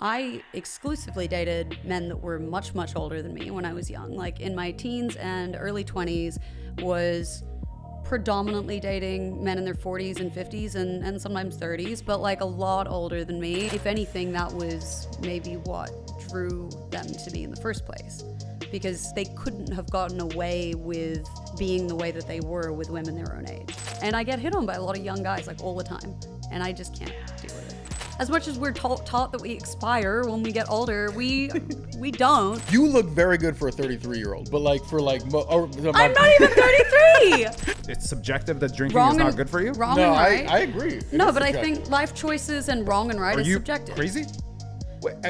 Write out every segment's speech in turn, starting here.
I exclusively dated men that were much, much older than me when I was young. Like in my teens and early 20s was predominantly dating men in their 40s and 50s and sometimes 30s, but like a lot older than me. If anything, that was maybe what drew them to me in the first place, because they couldn't have gotten away with being the way that they were with women their own age. And I get hit on by a lot of young guys like all the time, and I just can't deal with it. As much as we're taught that we expire when we get older, we don't. You look very good for a 33-year-old, but like for like... I'm not even 33! It's subjective that drinking is not good for you? Wrong and right. I agree. No, but I think life choices and wrong and right is subjective. Are you crazy?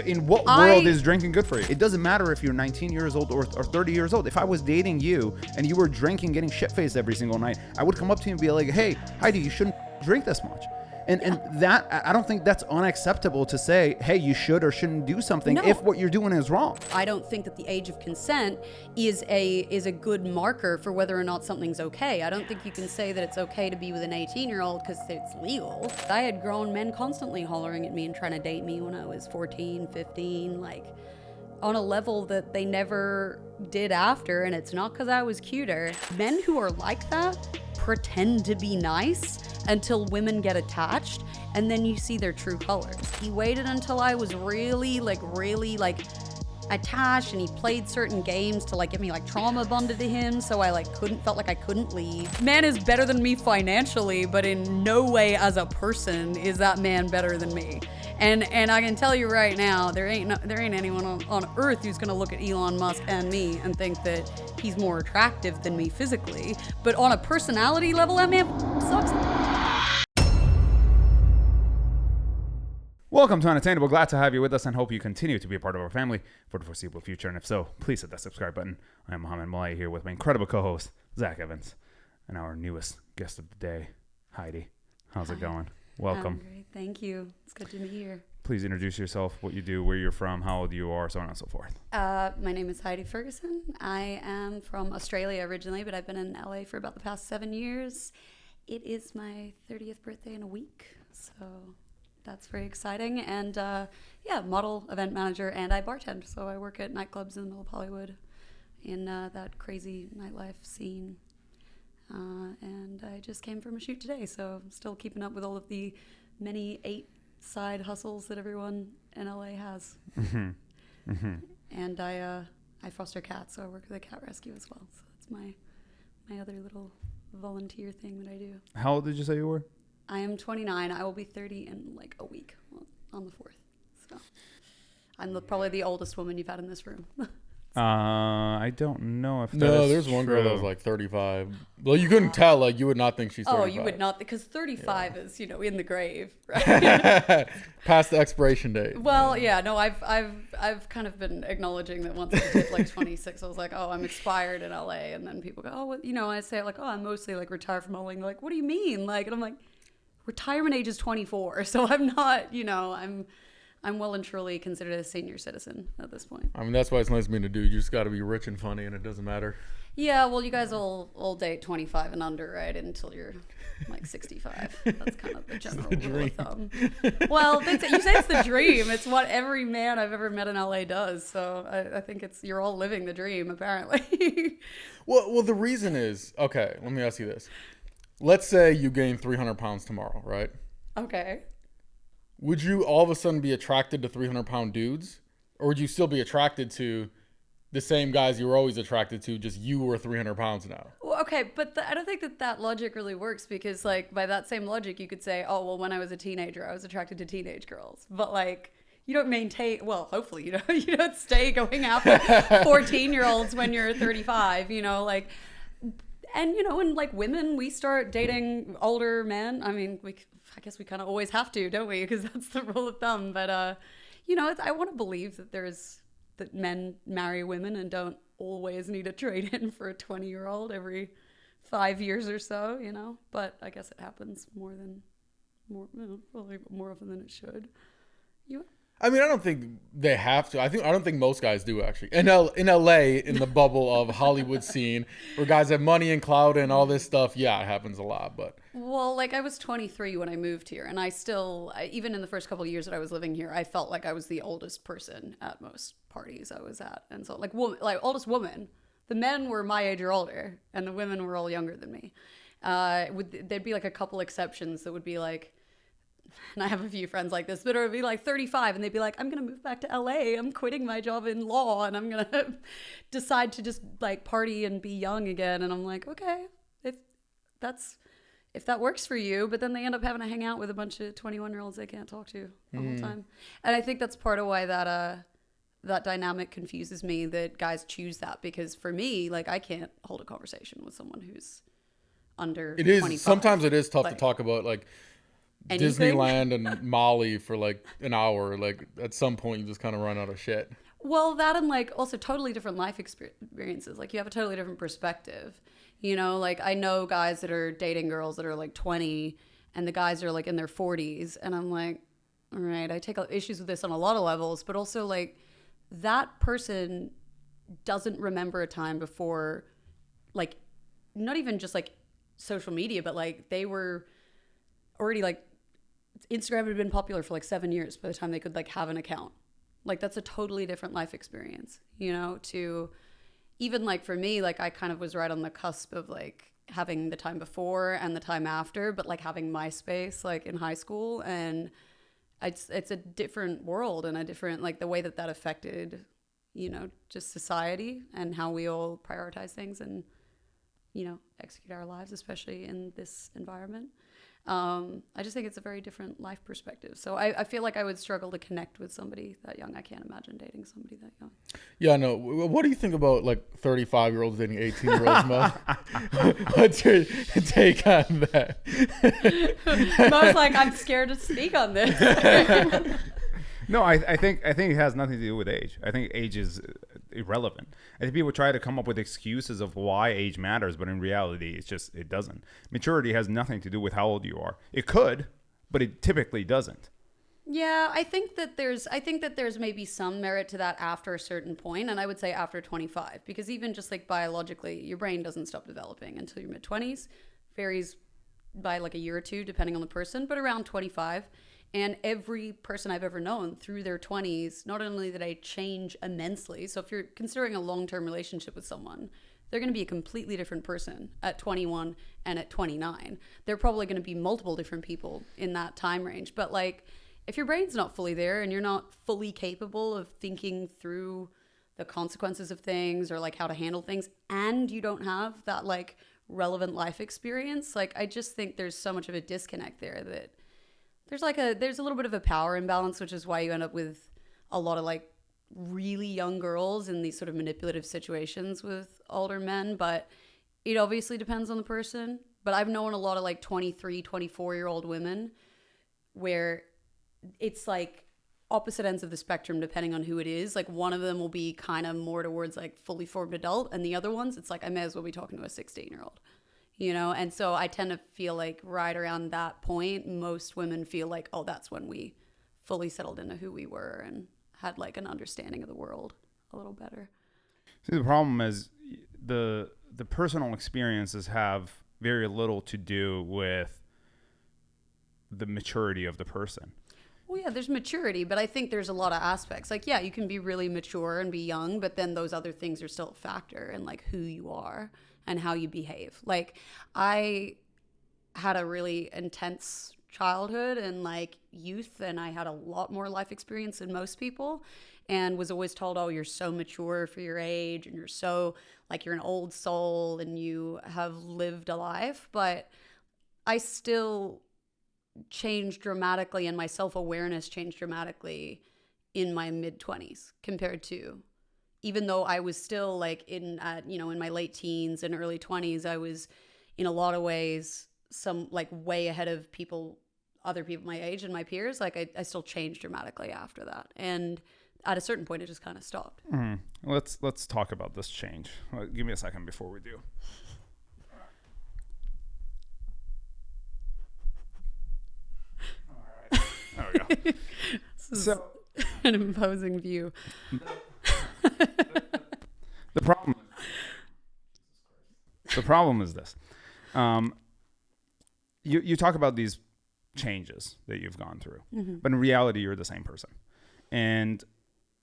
In what world is drinking good for you? It doesn't matter if you're 19 years old or 30 years old. If I was dating you and you were drinking, getting shit-faced every single night, I would come up to you and be like, hey, Heidi, you shouldn't drink this much. And that, I don't think that's unacceptable to say, hey, you should or shouldn't do something if what you're doing is wrong. I don't think that the age of consent is a good marker for whether or not something's okay. I don't think you can say that it's okay to be with an 18-year-old because it's legal. I had grown men constantly hollering at me and trying to date me when I was 14, 15, like on a level that they never did after, and it's not because I was cuter. Men who are like that pretend to be nice until women get attached, and then you see their true colors. He waited until I was really attached, and he played certain games to like get me like trauma bonded to him, so I felt like I couldn't leave. Man is better than me financially, but in no way as a person is that man better than me. And I can tell you right now, there ain't anyone on earth who's gonna look at Elon Musk and me and think that he's more attractive than me physically. But on a personality level, that man sucks. Welcome to Unattainable. Glad to have you with us and hope you continue to be a part of our family for the foreseeable future. And if so, please hit that subscribe button. I am Mohammed Malay here with my incredible co-host, Zach Evans, and our newest guest of the day, Heidi. How's it going? Welcome. Great. Thank you. It's good to be here. Please introduce yourself, what you do, where you're from, how old you are, so on and so forth. My name is Heidi Ferguson. I am from Australia originally, but I've been in LA for about the past 7 years. It is my 30th birthday in a week, so that's very exciting. And model, event manager, and I bartend. So I work at nightclubs in the middle of Hollywood in that crazy nightlife scene. And I just came from a shoot today, so I'm still keeping up with all of the many 8 side hustles that everyone in LA has. Mm-hmm. Mm-hmm. And I foster cats, so I work with a cat rescue as well. So that's my other little volunteer thing that I do. How old did you say you were? I am 29. I will be 30 in like a week on the 4th. So I'm probably the oldest woman you've had in this room. I don't know if that is there's one true. girl that was like 35. Well, you couldn't tell. Like, you would not think she's 35. Oh, you would not, because 35 is, in the grave, right? Past the expiration date. Well, yeah, no, I've kind of been acknowledging that once I hit like 26, I was like, oh, I'm expired in LA, and then people go, oh, well, I say like, oh, I'm mostly like retired from LA. And they're like, what do you mean? Like, and I'm like, retirement age is 24, so I'm not, I'm well and truly considered a senior citizen at this point. I mean, that's why it's nice being a dude. You just got to be rich and funny, and it doesn't matter. Yeah, well, you guys all date 25 and under, right? Until you're like 65. That's kind of the general rule of thumb. Well, you say it's the dream. It's what every man I've ever met in LA does. So I think you're all living the dream, apparently. Well, the reason is, okay, let me ask you this. Let's say you gain 300 pounds tomorrow, right? Okay. Would you all of a sudden be attracted to 300-pound dudes? Or would you still be attracted to the same guys you were always attracted to, just you were 300 pounds now? Well, okay, but I don't think that logic really works, because, like, by that same logic, you could say, oh, well, when I was a teenager, I was attracted to teenage girls. But, like, you don't maintain, well, hopefully, you don't stay going after 14-year-olds when you're 35, like... And, and like women, we start dating older men. I mean, I guess we kind of always have to, don't we? Because that's the rule of thumb. But, I want to believe that men marry women and don't always need to trade in for a 20-year-old every 5 years or so, But I guess it happens probably more often than it should. I mean, I don't think they have to. I don't think most guys do actually. In LA, in the bubble of Hollywood scene, where guys have money and clout and all this stuff, yeah, it happens a lot. But well, like I was 23 when I moved here, and even in the first couple of years that I was living here, I felt like I was the oldest person at most parties I was at, and so like oldest woman. The men were my age or older, and the women were all younger than me. There'd be like a couple exceptions that would be like. And I have a few friends like this, but it would be like 35 and they'd be like, I'm going to move back to LA. I'm quitting my job in law and I'm going to decide to just like party and be young again. And I'm like, okay, if that works for you, but then they end up having to hang out with a bunch of 21-year-olds they can't talk to the whole time. And I think that's part of why that dynamic confuses me, that guys choose that, because for me, like I can't hold a conversation with someone who's under 25. Sometimes it is tough to Like, talk about like anything? Disneyland and Molly for like an hour. Like at some point you just kind of run out of shit. Well, that and like also totally different life experiences. Like you have a totally different perspective. You know, like I know guys that are dating girls that are like 20 and the guys are like in their 40s. And I'm like, all right, I take issues with this on a lot of levels, but also like that person doesn't remember a time before, like not even just like social media, but like they were already like Instagram had been popular for like 7 years by the time they could like have an account. Like that's a totally different life experience, you know, to even like for me, like I kind of was right on the cusp of like having the time before and the time after, but like having MySpace like in high school, and it's a different world and a different like the way that affected, you know, just society and how we all prioritize things and, you know, execute our lives, especially in this environment. I just think it's a very different life perspective. So I feel like I would struggle to connect with somebody that young. I can't imagine dating somebody that young. Yeah, no. What do you think about like 35-year-olds dating 18-year-olds, Mo? What's your take on that? Mo's like, I'm scared to speak on this. No, I think it has nothing to do with age. I think age is irrelevant. I think people try to come up with excuses of why age matters, but in reality, it doesn't. Maturity has nothing to do with how old you are. It could, but it typically doesn't. Yeah, I think that there's maybe some merit to that after a certain point, and I would say after 25, because even just like biologically, your brain doesn't stop developing until your mid-20s. Varies by like a year or two depending on the person, but around 25. And every person I've ever known through their 20s, not only did I change immensely, so if you're considering a long-term relationship with someone, they're going to be a completely different person at 21 and at 29. They're probably going to be multiple different people in that time range. But like, if your brain's not fully there and you're not fully capable of thinking through the consequences of things or like how to handle things, and you don't have that like relevant life experience, like I just think there's so much of a disconnect there that there's a little bit of a power imbalance, which is why you end up with a lot of like really young girls in these sort of manipulative situations with older men. But it obviously depends on the person. But I've known a lot of like 23, 24-year-old women where it's like opposite ends of the spectrum depending on who it is. Like one of them will be kind of more towards like fully formed adult, and the other ones, it's like I may as well be talking to a 16-year-old. You know, and so I tend to feel like right around that point, most women feel like, oh, that's when we fully settled into who we were and had like an understanding of the world a little better. See, the problem is the personal experiences have very little to do with the maturity of the person. Well, yeah, there's maturity, but I think there's a lot of aspects. Like, yeah, you can be really mature and be young, but then those other things are still a factor in like who you are and how you behave. Like I had a really intense childhood and like youth, and I had a lot more life experience than most people, and was always told, oh, you're so mature for your age and you're so like you're an old soul and you have lived a life. But I still changed dramatically, and my self-awareness changed dramatically in my mid-20s compared to, even though I was still like in my late teens and early 20s, I was in a lot of ways some like way ahead of other people my age and my peers. Like I still changed dramatically after that. And at a certain point, it just kind of stopped. Mm-hmm. Let's talk about this change. Give me a second before we do. All right. There we go. an imposing view. The problem is this. You talk about these changes that you've gone through, but in reality, you're the same person. And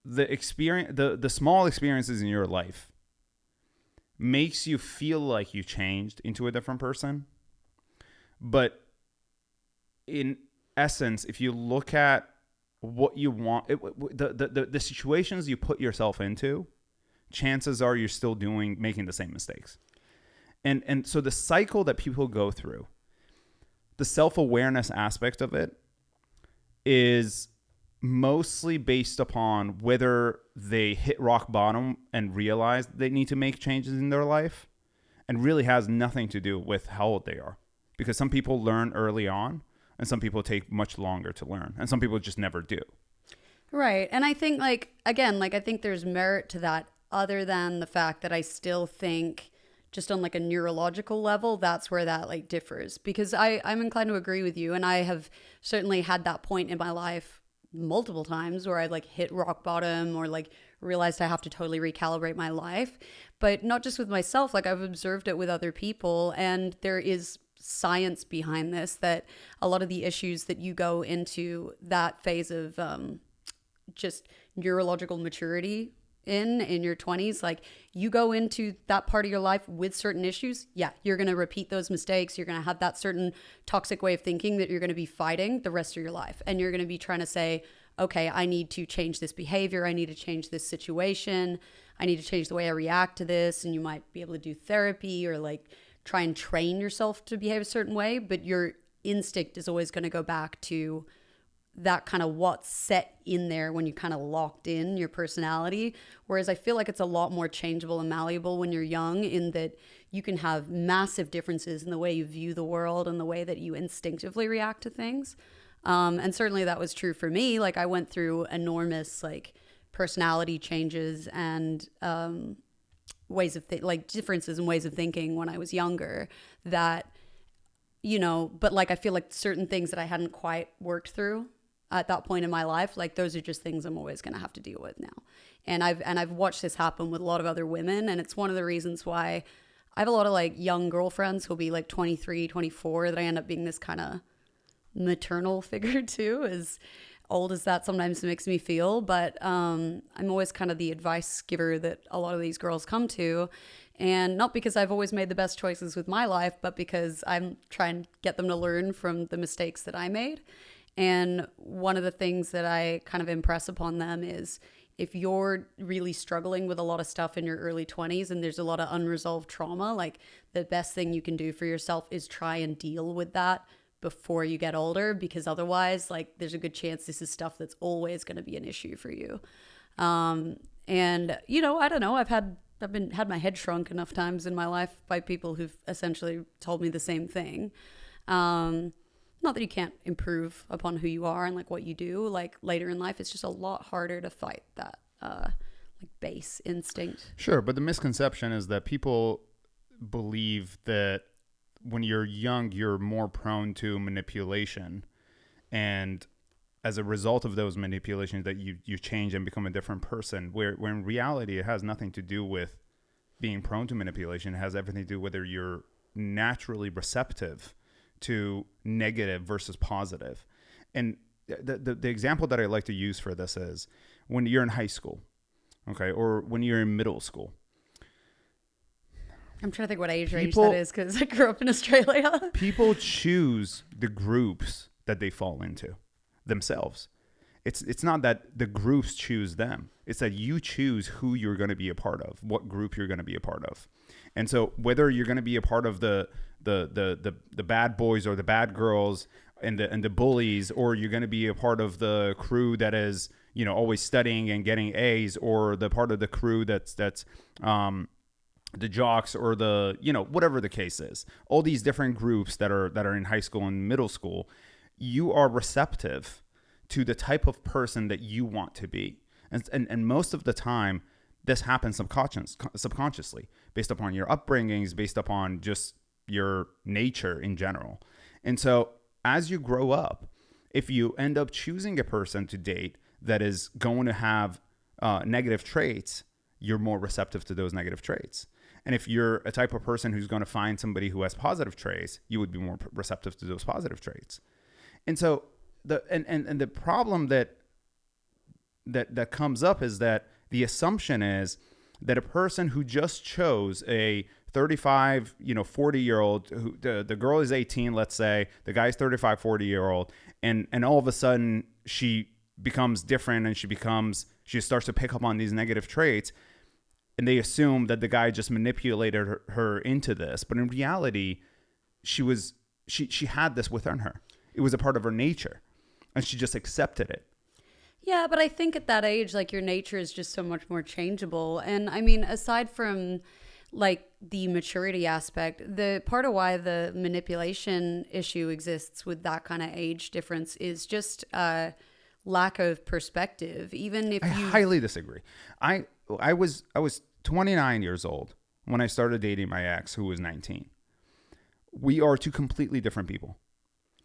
the experience, the small experiences in your life makes you feel like you changed into a different person. But in essence, if you look at what you want, the situations you put yourself into, chances are you're still making the same mistakes. And so the cycle that people go through, the self-awareness aspect of it is mostly based upon whether they hit rock bottom and realize they need to make changes in their life, and really has nothing to do with how old they are. Because some people learn early on, and some people take much longer to learn, and some people just never do. Right. And I think, like, again, like, I think there's merit to that, other than the fact that I still think just on like a neurological level, that's where that like differs. Because I'm inclined to agree with you. And I have certainly had that point in my life multiple times where I like hit rock bottom or like realized I have to totally recalibrate my life. But not just with myself, like I've observed it with other people. And there is science behind this, that a lot of the issues that you go into that phase of just neurological maturity in your 20s, like you go into that part of your life with certain issues, yeah, you're going to repeat those mistakes. You're going to have that certain toxic way of thinking that you're going to be fighting the rest of your life. And you're going to be trying to say, okay, I need to change this behavior. I need to change this situation. I need to change the way I react to this. And you might be able to do therapy or like try and train yourself to behave a certain way. But your instinct is always going to go back to that kind of what's set in there when you kind of locked in your personality. Whereas I feel like it's a lot more changeable and malleable when you're young, in that you can have massive differences in the way you view the world and the way that you instinctively react to things. And certainly that was true for me. Like I went through enormous like personality changes and ways of like differences in ways of thinking when I was younger that, you know, but like I feel like certain things that I hadn't quite worked through at that point in my life, like those are just things I'm always going to have to deal with now. And I've watched this happen with a lot of other women. And it's one of the reasons why I have a lot of like young girlfriends who'll be like 23, 24, that I end up being this kind of maternal figure to, as old as that sometimes makes me feel. But I'm always kind of the advice giver that a lot of these girls come to. And not because I've always made the best choices with my life, but because I'm trying to get them to learn from the mistakes that I made. And one of the things that I kind of impress upon them is, if you're really struggling with a lot of stuff in your early 20s and there's a lot of unresolved trauma, like the best thing you can do for yourself is try and deal with that before you get older, because otherwise, like, there's a good chance this is stuff that's always going to be an issue for you. And, you know, I don't know, I've had my head shrunk enough times in my life by people who've essentially told me the same thing. Not that you can't improve upon who you are and like what you do, like later in life, it's just a lot harder to fight that like base instinct. Sure, but the misconception is that people believe that when you're young, you're more prone to manipulation, and as a result of those manipulations that you change and become a different person, where in reality it has nothing to do with being prone to manipulation. It has everything to do with whether you're naturally receptive to negative versus positive. And the example that I like to use for this is when you're in high school, okay, or when you're in middle school. I'm trying to think what age range that is, because I grew up in Australia. People choose the groups that they fall into themselves. It's not that the groups choose them. It's that you choose who you're going to be a part of, what group you're going to be a part of. And so whether you're going to be a part of the bad boys or the bad girls and the bullies, or you're going to be a part of the crew that is, you know, always studying and getting A's, or the part of the crew that's the jocks, or the, you know, whatever the case is, all these different groups that are in high school and middle school, you are receptive to the type of person that you want to be. And most of the time, this happens subconsciously, based upon your upbringings, based upon just your nature in general. And so as you grow up, if you end up choosing a person to date that is going to have negative traits, you're more receptive to those negative traits. And if you're a type of person who's going to find somebody who has positive traits, you would be more receptive to those positive traits. And so the problem that comes up is that the assumption is that a person who just chose a 35, 40-year-old, who the girl is 18, let's say, the guy's 35, 40-year-old, and all of a sudden she becomes different and she starts to pick up on these negative traits, and they assume that the guy just manipulated her into this. But in reality, she had this within her. It was a part of her nature, and she just accepted it. Yeah, but I think at that age, like, your nature is just so much more changeable. And I mean, aside from like the maturity aspect, the part of why the manipulation issue exists with that kind of age difference is just lack of perspective. Even if I highly disagree. I was 29 years old when I started dating my ex, who was 19. We are two completely different people.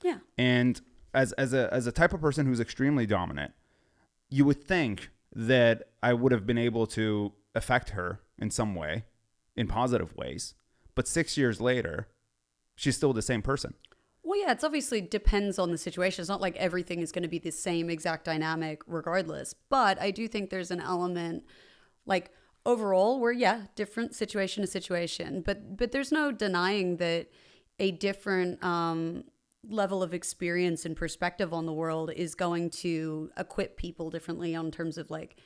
Yeah. And as a type of person who's extremely dominant, you would think that I would have been able to affect her in some way, in positive ways. But 6 years later, she's still the same person. Well, yeah, it's obviously depends on the situation. It's not like everything is going to be the same exact dynamic regardless. But I do think there's an element, like, overall, where, yeah, different situation to situation. But there's no denying that a different level of experience and perspective on the world is going to equip people differently on terms of, like,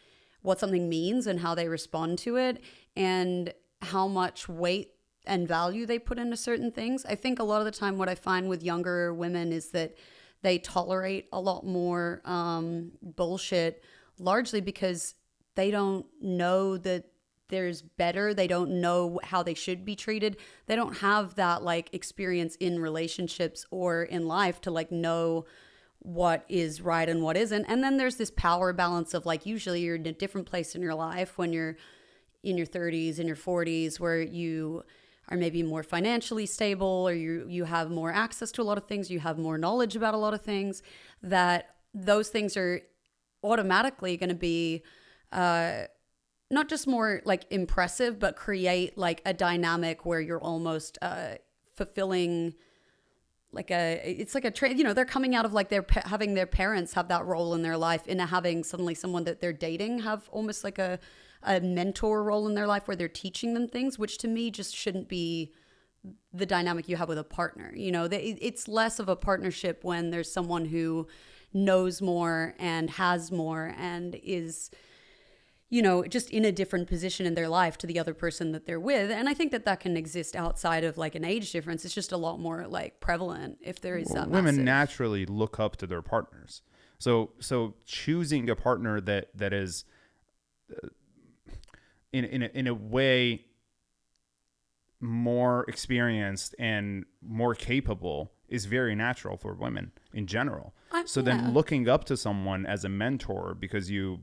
what something means and how they respond to it and how much weight and value they put into certain things. I think a lot of the time what I find with younger women is that they tolerate a lot more bullshit, largely because they don't know that there's better. They don't know how they should be treated. They don't have that, like, experience in relationships or in life to, like, know what is right and what isn't. And then there's this power balance of, like, usually you're in a different place in your life when you're in your 30s and your 40s, where you are maybe more financially stable, or you have more access to a lot of things, you have more knowledge about a lot of things, that those things are automatically going to be not just more, like, impressive, but create, like, a dynamic where you're almost fulfilling, like, it's like a they're coming out of, like, having their parents have that role in their life, into having suddenly someone that they're dating have almost like a mentor role in their life where they're teaching them things, which to me just shouldn't be the dynamic you have with a partner. It's less of a partnership when there's someone who knows more and has more and is, just in a different position in their life to the other person that they're with. And I think that can exist outside of, like, an age difference. It's just a lot more, like, prevalent if there is that women massive. naturally look up to their partners. So choosing a partner that is in a way more experienced and more capable is very natural for women in general. Then looking up to someone as a mentor because you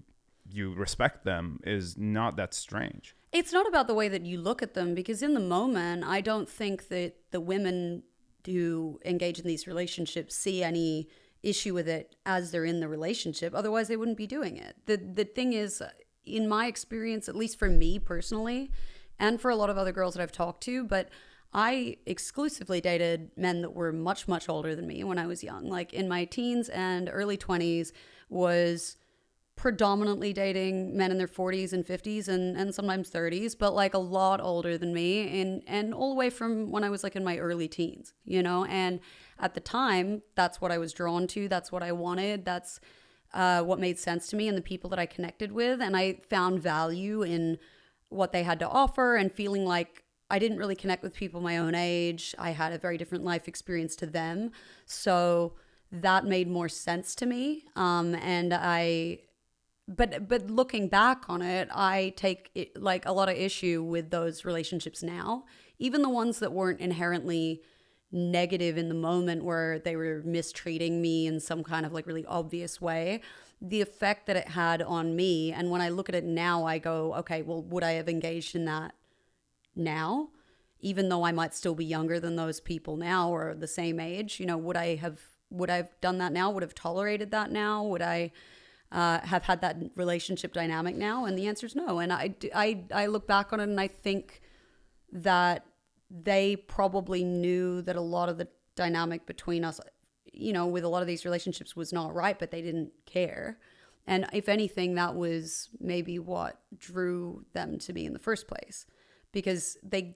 respect them is not that strange. It's not about the way that you look at them, because in the moment, I don't think that the women who engage in these relationships see any issue with it as they're in the relationship. Otherwise, they wouldn't be doing it. The thing is, in my experience, at least for me personally, and for a lot of other girls that I've talked to, but I exclusively dated men that were much, much older than me when I was young. Like, in my teens and early 20s was predominantly dating men in their 40s and 50s and sometimes 30s, but, like, a lot older than me, and all the way from when I was, like, in my early teens, and at the time, that's what I was drawn to. That's what I wanted. That's what made sense to me and the people that I connected with. And I found value in what they had to offer, and feeling like I didn't really connect with people my own age. I had a very different life experience to them. So that made more sense to me. But looking back on it, I take like a lot of issue with those relationships now, even the ones that weren't inherently negative in the moment where they were mistreating me in some kind of, like, really obvious way. The effect that it had on me, and when I look at it now, I go, okay, well, would I have engaged in that now, even though I might still be younger than those people now or the same age? Would I have done that now? Would I have tolerated that now? Would I have had that relationship dynamic now? And the answer is no. And I look back on it and I think that they probably knew that a lot of the dynamic between us, you know, with a lot of these relationships was not right, but they didn't care. And if anything, that was maybe what drew them to me in the first place, because they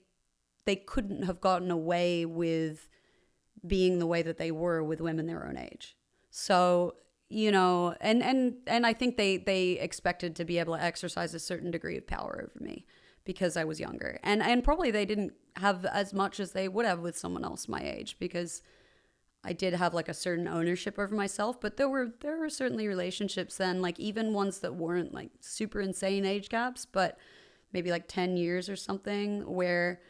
couldn't have gotten away with being the way that they were with women their own age. So, you know, and I think they expected to be able to exercise a certain degree of power over me because I was younger. And probably they didn't have as much as they would have with someone else my age, because I did have like a certain ownership over myself. But there were certainly relationships then, like even ones that weren't like super insane age gaps, but maybe like 10 years or something, where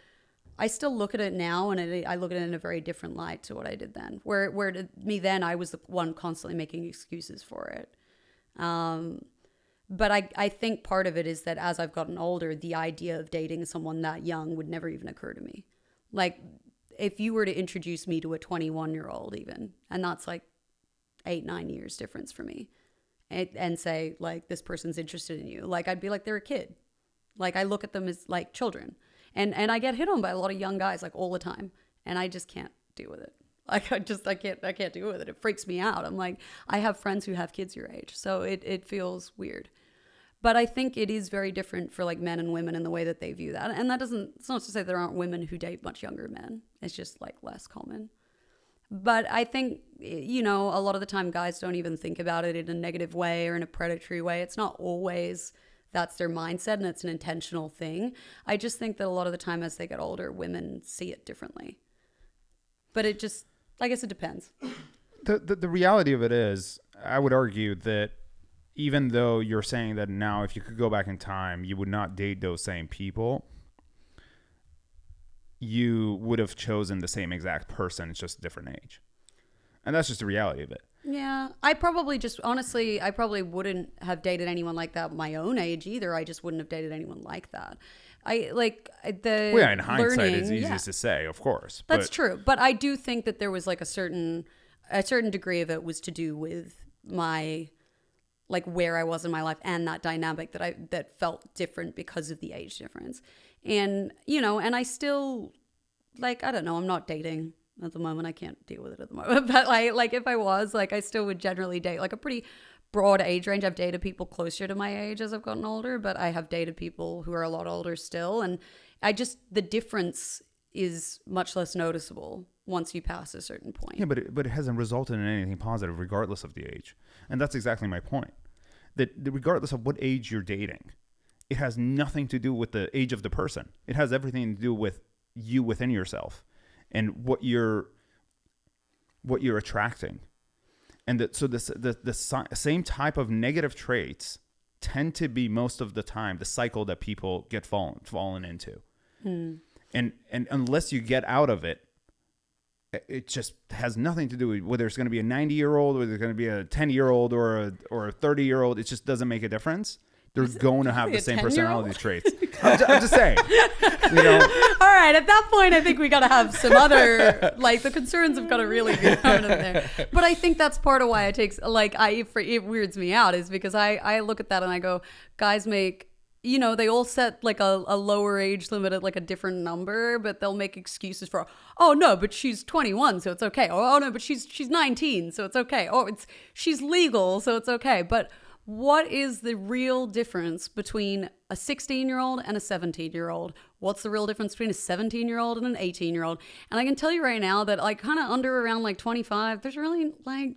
I still look at it now and I look at it in a very different light to what I did then. Where to me then, I was the one constantly making excuses for it. But I think part of it is that as I've gotten older, the idea of dating someone that young would never even occur to me. Like if you were to introduce me to a 21-year-old even, and that's like 8-9 years difference for me, and say like, this person's interested in you, like I'd be like, they're a kid. Like I look at them as like children. And I get hit on by a lot of young guys like all the time, and I just can't deal with it. Like I can't deal with it. It freaks me out. I'm like, I have friends who have kids your age, so it feels weird. But I think it is very different for like men and women in the way that they view that. And it's not to say there aren't women who date much younger men. It's just like less common. But I think, you know, a lot of the time guys don't even think about it in a negative way or in a predatory way. It's not always that's their mindset and it's an intentional thing. I just think that a lot of the time as they get older, women see it differently. But it just, I guess it depends. The reality of it is, I would argue that even though you're saying that now if you could go back in time, you would not date those same people, you would have chosen the same exact person. It's just a different age. And that's just the reality of it. Yeah, I probably wouldn't have dated anyone like that my own age either. I just wouldn't have dated anyone like that. In hindsight, it's easiest to say, of course. That's true. But I do think that there was like a certain degree of it was to do with my, like where I was in my life and that dynamic that felt different because of the age difference. And, you know, and I still, like, I don't know, I'm not dating at the moment. I can't deal with it at the moment. But like if I was, like, I still would generally date like a pretty broad age range. I've dated people closer to my age as I've gotten older, but I have dated people who are a lot older still. And the difference is much less noticeable once you pass a certain point. Yeah, but it hasn't resulted in anything positive regardless of the age. And that's exactly my point. That regardless of what age you're dating, it has nothing to do with the age of the person. It has everything to do with you within yourself and what you're attracting. And the same type of negative traits tend to be most of the time the cycle that people get fallen into. And unless you get out of it, it just has nothing to do with whether it's going to be a 90-year-old, whether it's going to be a 10-year-old or a 30-year-old. It just doesn't make a difference. They're going to have the same personality traits. I'm just saying. You know. All right. At that point, I think we got to have some other, like, the concerns have got to really be coming in there. But I think that's part of why it takes, like, it weirds me out, is because I look at that and I go, guys make, you know, they all set like a lower age limit at like a different number, but they'll make excuses for, oh no, but she's 21, so it's okay. Or, oh no, but she's 19, so it's okay. Oh, she's legal, so it's okay. But what is the real difference between a 16-year-old and a 17-year-old? What's the real difference between a 17-year-old and an 18-year-old? And I can tell you right now that like kind of around like 25, there's really like,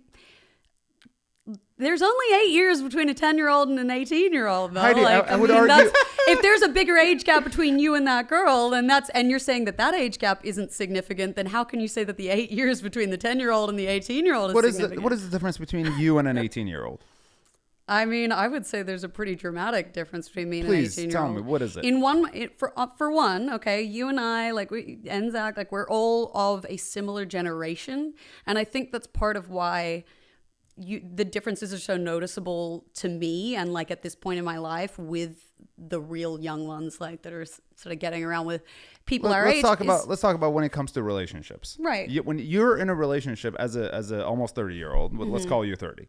there's only 8 years between a 10-year-old and an 18-year-old. Heidi, like, I would argue if there's a bigger age gap between you and that girl, then and you're saying that age gap isn't significant, then how can you say that the 8 years between the 10-year-old and the 18-year-old is significant? What is the difference between you and an 18-year-old? I mean, I would say there's a pretty dramatic difference between me and Please, an 18-year-old. tell me, what is it? For one, okay, you and I, like, and Zach, like, we're all of a similar generation. And I think that's part of why the differences are so noticeable to me and, like, at this point in my life with the real young ones, like, that are sort of getting around with people our age. Let's talk about when it comes to relationships. Right. When you're in a relationship as a almost 30-year-old, let's call you 30.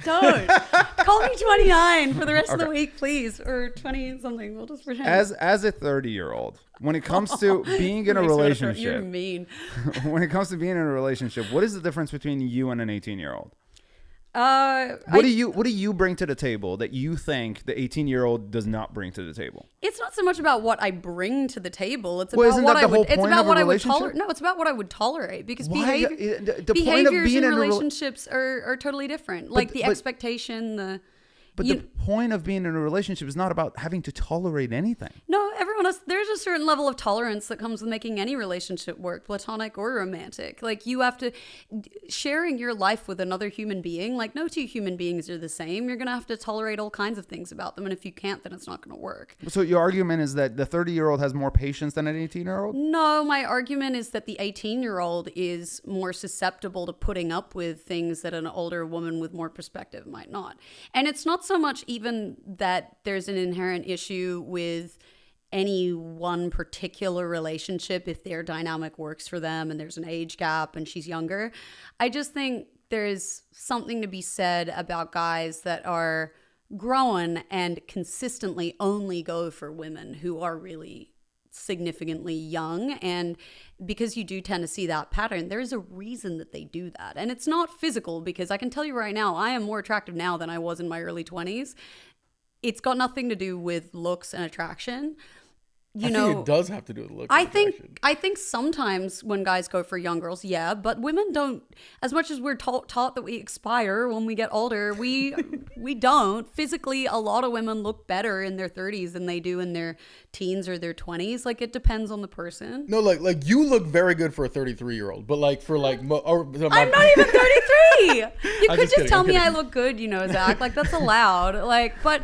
Don't. Call me 29 for the rest of the week, please. Or 20 something. We'll just pretend. As a 30-year-old, when it comes to being in a relationship, You're mean. when it comes to being in a relationship, what is the difference between you and an 18-year-old? What do you bring to the table that you think the 18-year-old does not bring to the table? It's not so much about what I bring to the table. It's Well, about isn't what that I the would. whole It's point about of a what I would relationship? tolerate. No, it's about what I would tolerate because Why? behavior, The point of behaviors being in in a relationships are totally different. Like the expectation, But the point of being in a relationship is not about having to tolerate anything. No, everyone else, there's a certain level of tolerance that comes with making any relationship work, platonic or romantic. Like you have to, sharing your life with another human being, like no two human beings are the same. You're going to have to tolerate all kinds of things about them. And if you can't, then it's not going to work. So your argument is that the 30-year-old has more patience than an 18-year-old? No, my argument is that the 18-year-old is more susceptible to putting up with things that an older woman with more perspective might not. And it's not so much even that there's an inherent issue with any one particular relationship if their dynamic works for them and there's an age gap and she's younger. I just think there's something to be said about guys that are grown and consistently only go for women who are really significantly young. And because you do tend to see that pattern, there's a reason that they do that. And it's not physical, because I can tell you right now, I am more attractive now than I was in my early 20s. It's got nothing to do with looks and attraction. I think it does have to do with looks. I think sometimes when guys go for young girls, yeah, but women don't. As much as we're taught that we expire when we get older, we don't. Physically, a lot of women look better in their 30s than they do in their teens or their 20s. Like, it depends on the person. No, like you look very good for a 33-year-old, but like for like, I'm not even 33. You could just kidding, tell I'm me kidding. I look good, Zach. Like, that's allowed. Like, but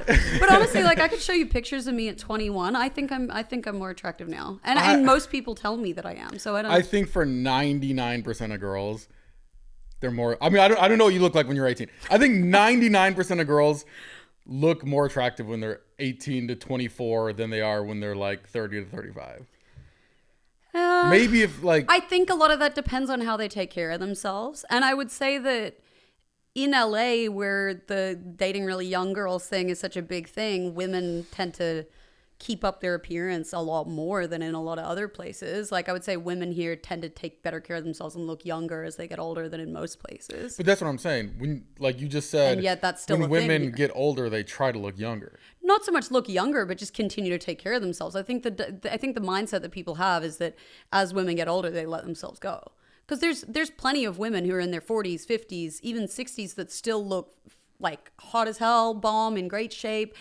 honestly, like, I could show you pictures of me at 21. I think I'm more attractive now, and most people tell me that I am. So I think for 99% of girls, they're more. I mean, I don't know what you look like when you're 18. I think 99% of girls look more attractive when they're 18 to 24 than they are when they're like 30 to 35. Maybe if like I think a lot of that depends on how they take care of themselves, and I would say that in LA, where the dating really young girls thing is such a big thing, women tend to keep up their appearance a lot more than in a lot of other places. Like, I would say women here tend to take better care of themselves and look younger as they get older than in most places. But that's what I'm saying. When, like you just said, and yet that's still when a thing women here. get older, they try to look younger. Not so much look younger, but just continue to take care of themselves. I think the mindset that people have is that as women get older, they let themselves go. Because there's plenty of women who are in their 40s, 50s, even 60s that still look like hot as hell, bomb, in great shape.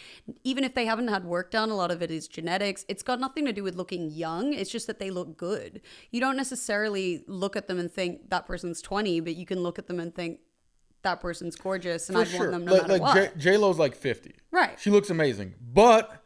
Even if they haven't had work done, a lot of it is genetics. It's got nothing to do with looking young. It's just that they look good. You don't necessarily look at them and think that person's 20, but you can look at them and think that person's gorgeous, and I'd want them no matter what. J-Lo's like 50. Right. She looks amazing. But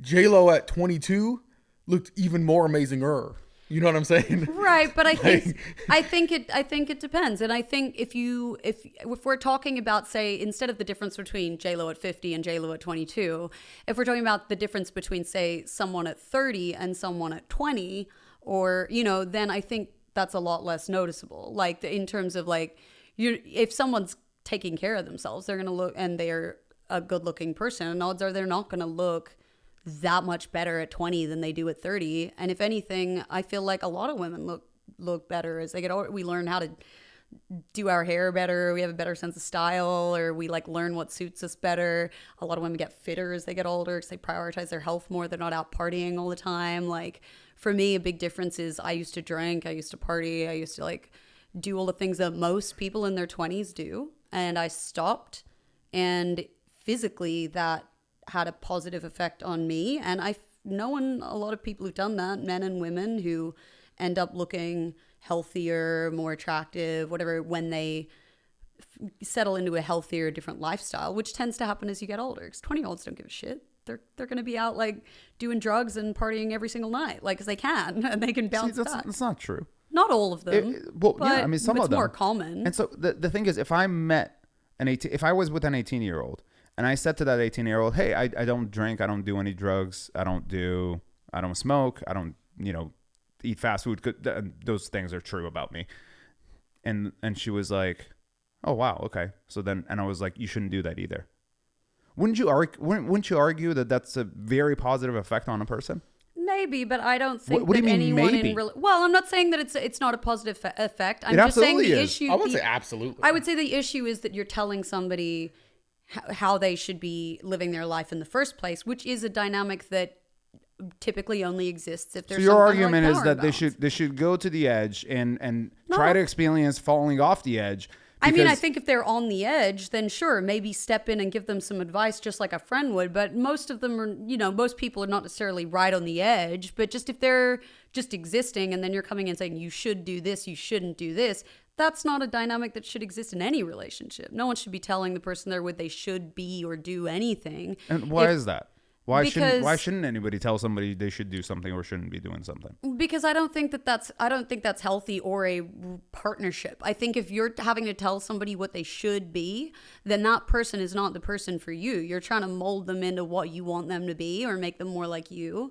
J-Lo at 22 looked even more amazing-er. You know what I'm saying? Right, but I think it depends. And I think if we're talking about, say, instead of the difference between J-Lo at 50 and J-Lo at 22, if we're talking about the difference between, say, someone at 30 and someone at 20, or, then I think that's a lot less noticeable. Like, in terms of like, if someone's taking care of themselves, they're going to look, and they're a good looking person, and odds are they're not going to look that much better at 20 than they do at 30. And if anything, I feel like a lot of women look better as they get older. We learn how to do our hair better. We have a better sense of style, or we like learn what suits us better. A lot of women get fitter as they get older because they prioritize their health more. They're not out partying all the time. Like, for me, a big difference is I used to drink, I used to party, I used to like do all the things that most people in their 20s do. And I stopped, and physically that had a positive effect on me. And I've known a lot of people who've done that, men and women, who end up looking healthier, more attractive, whatever, when they settle into a healthier, different lifestyle, which tends to happen as you get older. Because 20-year-olds don't give a shit. They're going to be out like doing drugs and partying every single night, like, because they can, and they can bounce back. That's not true. Not all of them. Some of them. It's more common. And so the thing is, if I was with an 18-year-old, and I said to that 18-year-old, hey, I don't drink, I don't do any drugs, I don't smoke, I don't, eat fast food. Those things are true about me. And she was like, Oh, wow. Okay. So then, and I was like, you shouldn't do that either. Wouldn't you argue that that's a very positive effect on a person? Maybe, but I don't think What do that you mean, anyone maybe? Well, I'm not saying that it's not a positive effect. I'm It just saying absolutely the is. issue. I would say absolutely. I would say the issue is that you're telling somebody how they should be living their life in the first place, which is a dynamic that typically only exists if there's. So your some kind of, argument is power that imbalance. they should go to the edge and No. try to experience falling off the edge. I mean, I because- think if they're on the edge, then sure, maybe step in and give them some advice just like a friend would. But most of them are, most people are not necessarily right on the edge. But just if they're just existing and then you're coming in saying you should do this, you shouldn't do this, that's not a dynamic that should exist in any relationship. No one should be telling the person they're with they should be or do anything. And why is that? Why because- shouldn't anybody tell somebody they should do something or shouldn't be doing something? Because I don't think that's healthy or a partnership. I think if you're having to tell somebody what they should be, then that person is not the person for you. You're trying to mold them into what you want them to be or make them more like you.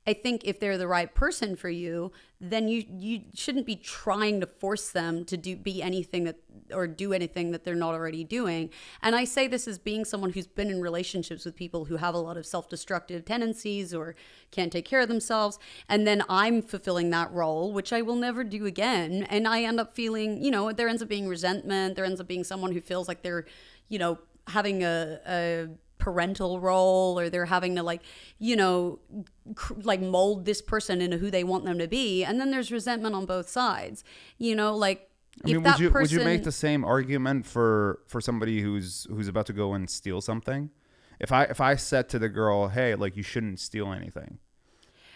I think if they're the right person for you, then you shouldn't be trying to force them to do anything that they're not already doing. And I say this as being someone who's been in relationships with people who have a lot of self-destructive tendencies or can't take care of themselves. And then I'm fulfilling that role, which I will never do again. And I end up feeling, there ends up being resentment. There ends up being someone who feels like they're, having a parental role, or they're having to mold this person into who they want them to be, and then there's resentment on both sides. Would you make the same argument for somebody who's about to go and steal something? If I said to the girl, hey, like, you shouldn't steal anything,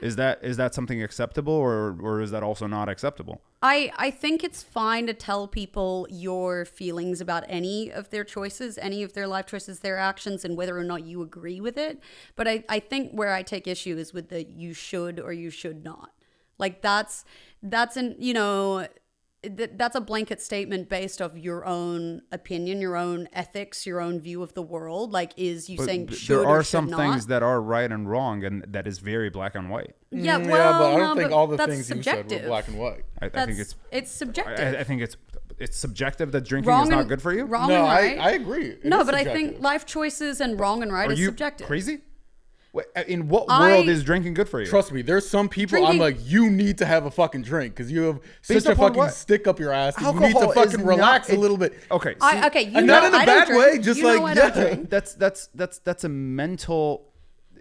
is that something acceptable, or is that also not acceptable? I think it's fine to tell people your feelings about any of their choices, any of their life choices, their actions, and whether or not you agree with it. But I think where I take issue is with the you should or you should not. Like that's a blanket statement based off your own opinion, your own ethics, your own view of the world. Like, is you saying should there are or should some not? things that are right and wrong, and that is very black and white. Yeah, well, yeah, but I don't no, think but all the that's things subjective. you said were black and white. I think it's subjective. I think it's subjective that drinking Wrong is not and- good for you. Wrong No, and right. I agree. It No, is but I subjective. think life choices and wrong and right Are is you subjective. crazy? In what world is drinking good for you? Trust me, there's some people Drinking- I'm like, you need to have a fucking drink because you have Based such a upon fucking what? stick up your ass. You need Alcohol to is fucking relax not- a little bit. Okay. Okay, you And know not in a I don't bad drink. way, just You know like, I don't yeah. drink. That's a mental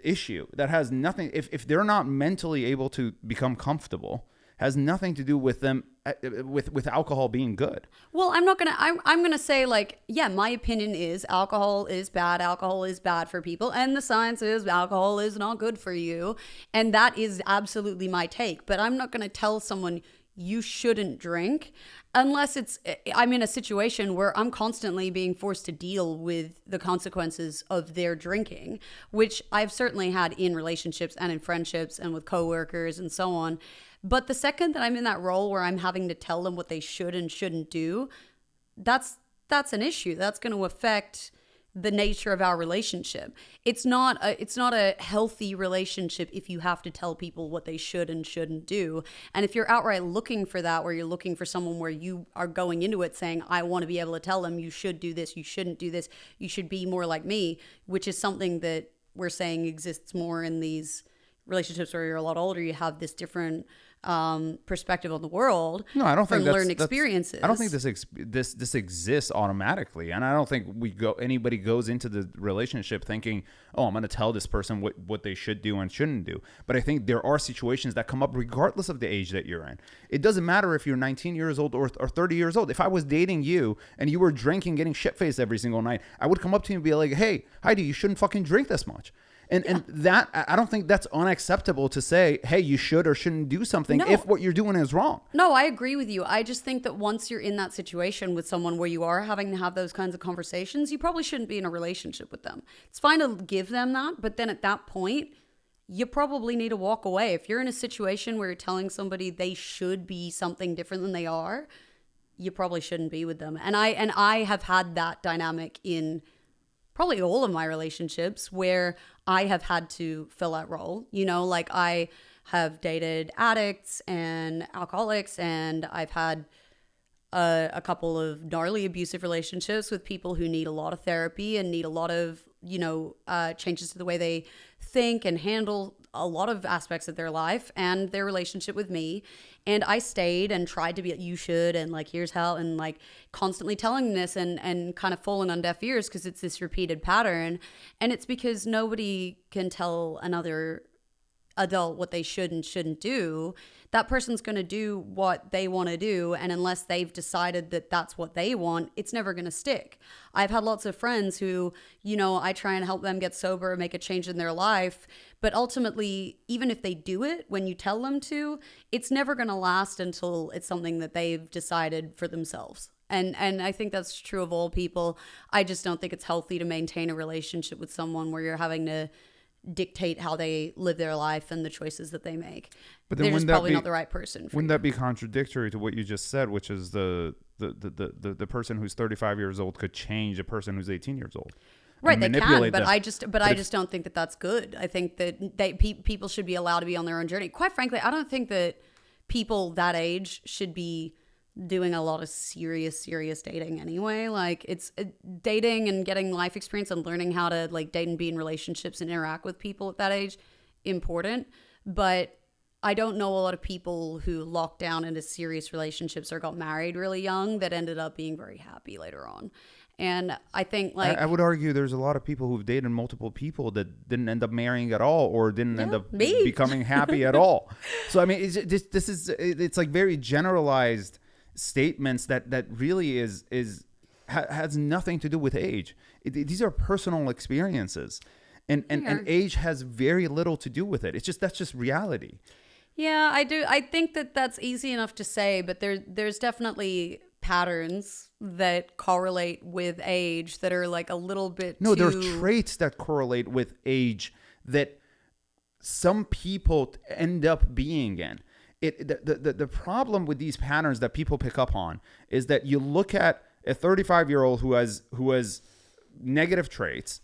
issue that has nothing. If they're not mentally able to become comfortable, has nothing to do with them with alcohol being good. Well, I'm gonna say, like, yeah, my opinion is alcohol is bad for people, and the science is alcohol is not good for you, and that is absolutely my take. But I'm not gonna tell someone you shouldn't drink unless I'm in a situation where I'm constantly being forced to deal with the consequences of their drinking, which I've certainly had in relationships and in friendships and with coworkers and so on. But the second that I'm in that role where I'm having to tell them what they should and shouldn't do, that's an issue. That's going to affect the nature of our relationship. It's not a healthy relationship if you have to tell people what they should and shouldn't do. And if you're outright looking for that, where you're looking for someone where you are going into it saying, I want to be able to tell them you should do this, you shouldn't do this, you should be more like me, which is something that we're saying exists more in these relationships where you're a lot older, you have this different perspective on the world. No, I don't think from that's, learned that's- experiences. I don't think this exists automatically, and I don't think anybody goes into the relationship thinking, "Oh, I'm going to tell this person what they should do and shouldn't do." But I think there are situations that come up regardless of the age that you're in. It doesn't matter if you're 19 years old or 30 years old. If I was dating you and you were drinking, getting shit-faced every single night, I would come up to you and be like, "Hey, Heidi, you shouldn't fucking drink this much." And that, I don't think that's unacceptable to say, hey, you should or shouldn't do something if what you're doing is wrong. No, I agree with you. I just think that once you're in that situation with someone where you are having to have those kinds of conversations, you probably shouldn't be in a relationship with them. It's fine to give them that, but then at that point, you probably need to walk away. If you're in a situation where you're telling somebody they should be something different than they are, you probably shouldn't be with them. And I have had that dynamic in probably all of my relationships where I have had to fill that role. Like I have dated addicts and alcoholics, and I've had a couple of gnarly abusive relationships with people who need a lot of therapy and need a lot of, changes to the way they think and handle a lot of aspects of their life and their relationship with me. And I stayed and tried to be like, you should, and like, here's how, and like constantly telling them this and kind of falling on deaf ears because it's this repeated pattern. And it's because nobody can tell another adult what they should and shouldn't do. That person's going to do what they want to do, and unless they've decided that that's what they want, it's never going to stick. I've had lots of friends who, I try and help them get sober, make a change in their life, but ultimately, even if they do it when you tell them to, it's never going to last until it's something that they've decided for themselves. And I think that's true of all people. I just don't think it's healthy to maintain a relationship with someone where you're having to dictate how they live their life and the choices that they make. But then they're just probably not the right person for wouldn't you. That be contradictory to what you just said, which is the person who's 35 years old could change a person who's 18 years old? Right, they can, but I just don't think that that's good. I think that people should be allowed to be on their own journey. Quite frankly, I don't think that people that age should be doing a lot of serious dating anyway. Like, it's dating and getting life experience and learning how to like date and be in relationships and interact with people at that age, important. But I don't know a lot of people who locked down into serious relationships or got married really young that ended up being very happy later on. And I think like I would argue there's a lot of people who've dated multiple people that didn't end up marrying at all or didn't end up becoming happy at all. So I mean, it's like very generalized statements that really has nothing to do with age. These are personal experiences, and age has very little to do with it. That's just reality. Yeah, I do. I think that that's easy enough to say, but there's definitely patterns that correlate with age that are like a little bit there's traits that correlate with age that some people end up being in. The problem with these patterns that people pick up on is that you look at a 35-year-old who has negative traits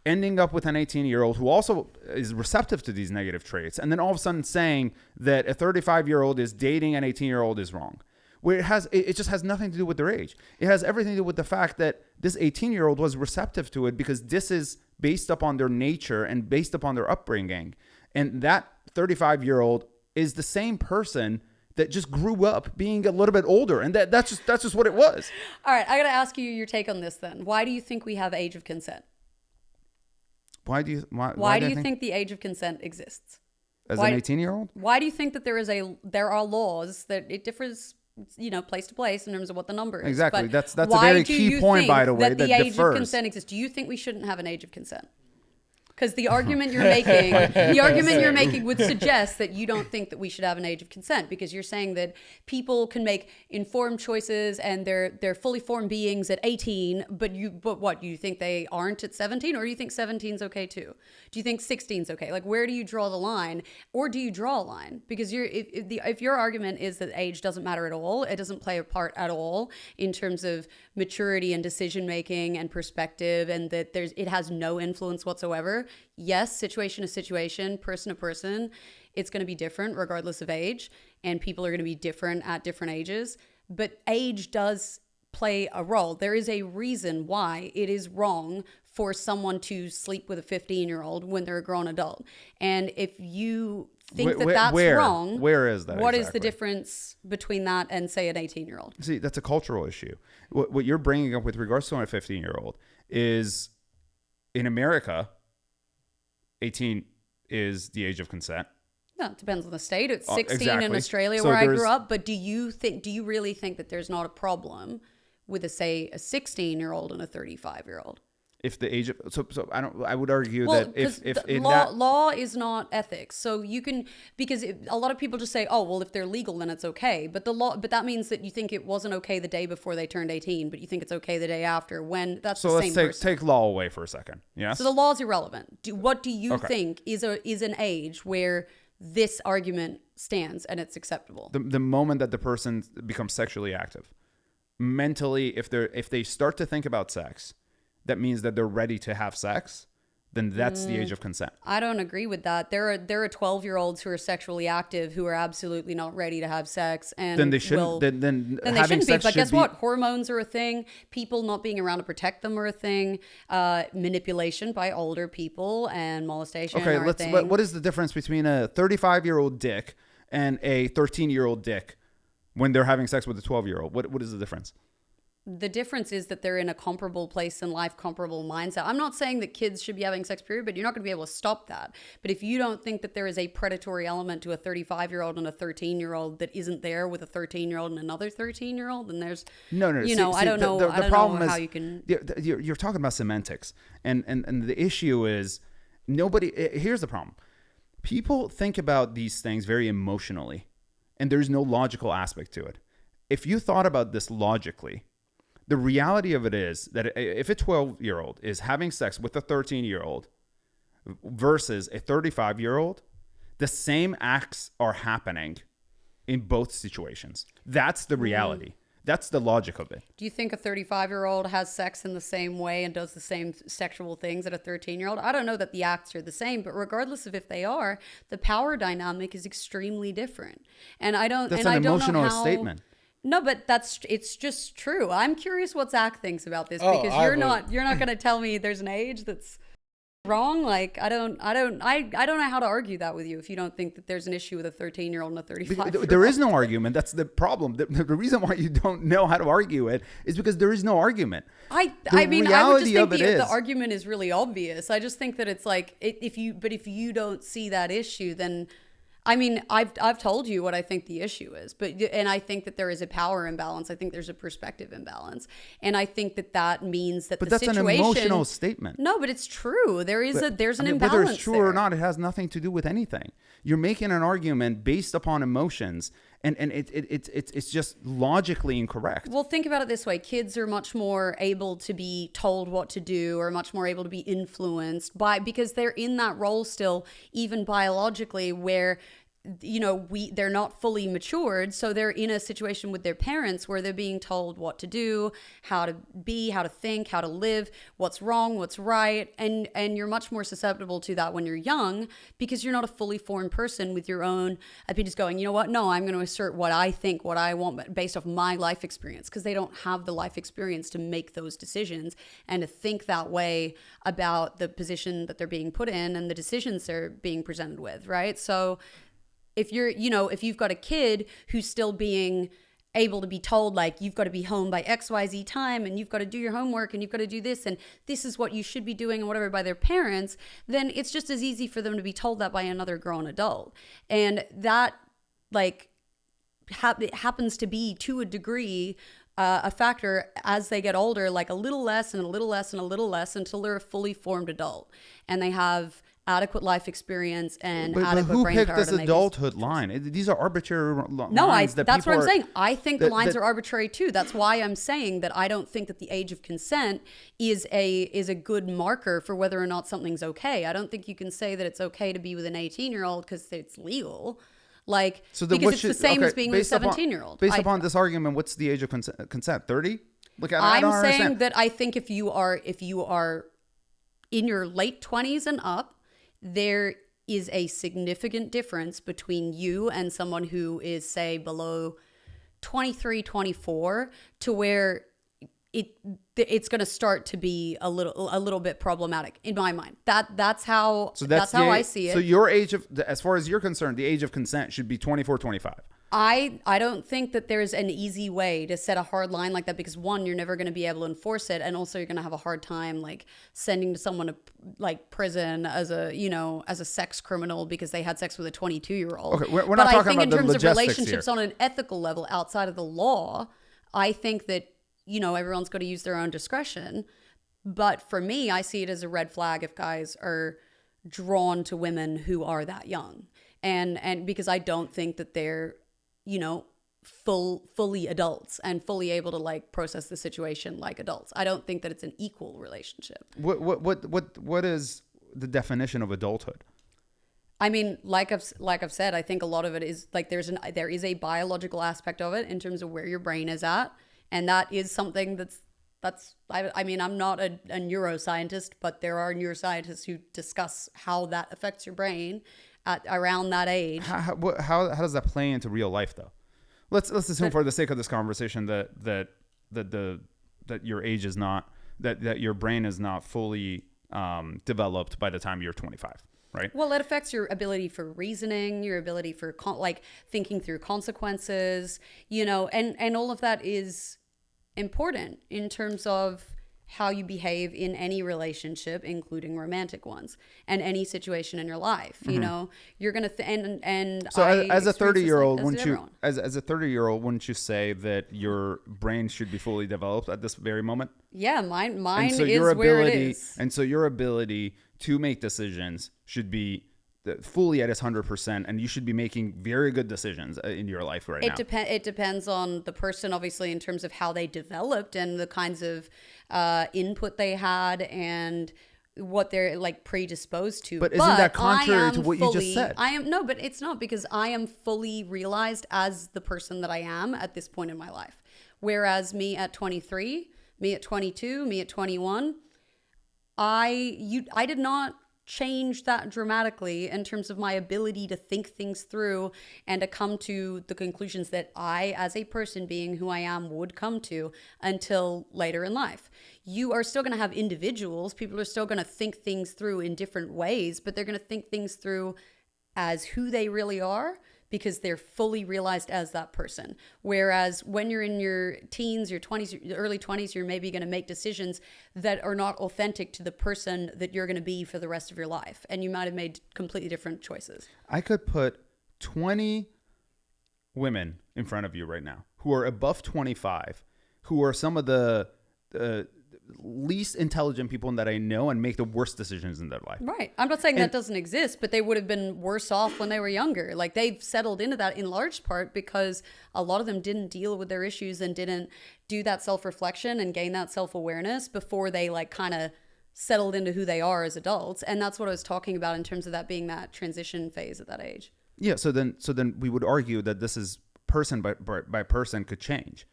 ending up with an 18-year-old who also is receptive to these negative traits, and then all of a sudden saying that a 35-year-old is dating an 18-year-old is wrong. Where it just has nothing to do with their age. It has everything to do with the fact that this 18-year-old was receptive to it because this is based upon their nature and based upon their upbringing. And that 35-year-old is the same person that just grew up being a little bit older, and that's just what it was. All right, I got to ask you your take on this then. Why do you think we have age of consent? Why do you think the age of consent exists? As an 18-year-old? Why do you think that there are laws that it differs, place to place in terms of what the number is? Exactly. But that's a very key point, by the way, that the age differs. of consent exists. Do you think we shouldn't have an age of consent? Because the argument you're making would suggest that you don't think that we should have an age of consent, because you're saying that people can make informed choices and they're fully formed beings at 18, but what, you think they aren't at 17, or do you think 17 is okay too? Do you think 16 is okay? Like, where do you draw the line, or do you draw a line? Because if your argument is that age doesn't matter at all, it doesn't play a part at all in terms of maturity and decision making and perspective, and that it has no influence whatsoever. Yes, situation to situation, person to person, it's going to be different regardless of age, and people are going to be different at different ages, but age does play a role. There is a reason why it is wrong for someone to sleep with a 15-year-old when they're a grown adult. And if you think that's wrong, where is that? What is the difference between that and, say, an 18-year-old? See, that's a cultural issue. What you're bringing up with regards to a 15-year-old is, in America, 18 is the age of consent. No, it depends on the state. It's 16 exactly. in Australia, so where I grew up. But do you really think that there's not a problem with a 16-year-old and a 35-year-old? If the age of I would argue that if law is not ethics, so you can, because a lot of people just say, oh well, if they're legal then it's okay, but that means that you think it wasn't okay the day before they turned 18, but you think it's okay the day after, when that's the same person. So let's take law away for a second. Yes. So the law is irrelevant. What do you think is an age where this argument stands and it's acceptable? The moment that the person becomes sexually active, mentally, if they start to think about sex, that means that they're ready to have sex. then that's the age of consent. I don't agree with that. There are 12-year-olds who are sexually active who are absolutely not ready to have sex, and Then they shouldn't. Then they having shouldn't be. sex But should guess be- what? Hormones are a thing. People not being around to protect them are a thing. Manipulation by older people and molestation Okay, are a thing. what is the difference between a 35-year-old dick and a 13-year-old dick when they're having sex with a 12-year-old? What is the difference? The difference is that they're in a comparable place in life, comparable mindset. I'm not saying that kids should be having sex, period, but you're not going to be able to stop that. But if you don't think that there is a predatory element to a 35-year-old and a 13-year-old that isn't there with a 13-year-old and another 13-year-old, then there's No. I don't know. The I don't problem know is how you can. You're talking about semantics, and the issue is nobody. Here's the problem: people think about these things very emotionally, and there's no logical aspect to it. If you thought about this logically, the reality of it is that if a 12-year-old is having sex with a 13-year-old versus a 35-year-old, the same acts are happening in both situations. That's the reality. That's the logic of it. Do you think a 35-year-old has sex in the same way and does the same sexual things that a 13-year-old? I don't know that the acts are the same, but regardless of if they are, the power dynamic is extremely different. And I don't. That's and an I don't emotional know how, statement. No, but it's just true. I'm curious what Zach thinks about this, Oh, because you're not going to tell me there's an age that's wrong. Like I don't know how to argue that with you if you don't think that there's an issue with a 13-year-old and a 35-year-old. There is no argument. That's the problem. The reason why you don't know how to argue it is because there is no argument. I mean, I would just think the is argument is really obvious. I just think that it's like if you don't see that issue, then I mean, I've told you what I think the issue is, and I think that there is a power imbalance. I think there's a perspective imbalance, and I think that means that But the that's situation. an emotional statement. No, but it's true. There's an imbalance. Whether it's true there. or not, it has nothing to do with anything. You're making an argument based upon emotions, and it's just logically incorrect. Well, think about it this way. Kids are much more able to be told what to do, or much more able to be influenced because they're in that role still, even biologically, where they're not fully matured, so they're in a situation with their parents where they're being told what to do, how to be, how to think, how to live, what's wrong, what's right, and you're much more susceptible to that when you're young, because you're not a fully formed person with your own opinions going, you know what, no, I'm going to assert what I think, what I want based off my life experience, because they don't have the life experience to make those decisions and to think that way about the position that they're being put in and the decisions they're being presented with, right? So if you've got a kid who's still being able to be told, like, you've got to be home by XYZ time and you've got to do your homework and you've got to do this and this is what you should be doing and whatever by their parents, then it's just as easy for them to be told that by another grown adult. And that, like, happens to be, to a degree, a factor as they get older, like a little less and a little less and a little less until they're a fully formed adult and they have adequate life experience and adequate who brain picked power this to make adulthood line? These are arbitrary lines. No, that that's people what I'm are- saying. I think the lines that- are arbitrary too. That's why I'm saying that I don't think that the age of consent is a good marker for whether or not something's okay. I don't think you can say that it's okay to be with an 18-year-old because it's legal. Like, because it's the same as being with a 17-year-old. Based upon this argument, what's the age of consent? 30? Look, I I'm don't saying understand. that I think if you are in your late 20s and up, there is a significant difference between you and someone who is, say, below 23, 24, to where it's going to start to be a little bit problematic in my mind. That's how I see it. So your age of, as far as you're concerned, the age of consent should be 24, 25. I don't think that there's an easy way to set a hard line like that, because one, you're never going to be able to enforce it, and also you're going to have a hard time like sending someone to like prison as a sex criminal because they had sex with a 22-year-old. Okay, we're not talking about the But I think in terms of logistics relationships here. on an ethical level outside of the law, I think that everyone's got to use their own discretion. But for me, I see it as a red flag if guys are drawn to women who are that young, and because I don't think that they're fully adults and fully able to like process the situation like adults. I don't think that it's an equal relationship. What is the definition of adulthood? I mean, like I've said, I think a lot of it is like there is a biological aspect of it in terms of where your brain is at, and that is something that's I mean, I'm not a neuroscientist, but there are neuroscientists who discuss how that affects your brain at around that age. How does that play into real life though? Let's assume for the sake of this conversation that your age is not, that your brain is not fully developed by the time you're 25. Right. Well, it affects your ability for reasoning, your ability for thinking through consequences, and all of that is important in terms of how you behave in any relationship, including romantic ones, and any situation in your life. You're gonna so as a 30-year-old, wouldn't you say that your brain should be fully developed at this very moment? Yeah, mine is where it is. And so your ability to make decisions should be fully at its 100%, and you should be making very good decisions in your life right now. It depends on the person, obviously, in terms of how they developed and the kinds of input they had and what they're predisposed to. But isn't that contrary to what you just said? But it's not, because I am fully realized as the person that I am at this point in my life. Whereas me at 23, me at 22, me at 21, I did not change that dramatically in terms of my ability to think things through and to come to the conclusions that I, as a person being who I am, would come to until later in life. You are still going to have individuals. People are still going to think things through in different ways, but they're going to think things through as who they really are, because they're fully realized as that person. Whereas when you're in your teens, your 20s, your early 20s, you're maybe going to make decisions that are not authentic to the person that you're going to be for the rest of your life. And you might have made completely different choices. I could put 20 women in front of you right now who are above 25, who are some of the least intelligent people that I know and make the worst decisions in their life. Right. I'm not saying that doesn't exist, but they would have been worse off when they were younger. They've settled into that in large part because a lot of them didn't deal with their issues and didn't do that self-reflection and gain that self-awareness before they kind of settled into who they are as adults. And that's what I was talking about in terms of that being that transition phase at that age. Yeah. So then we would argue that this is person by person could change.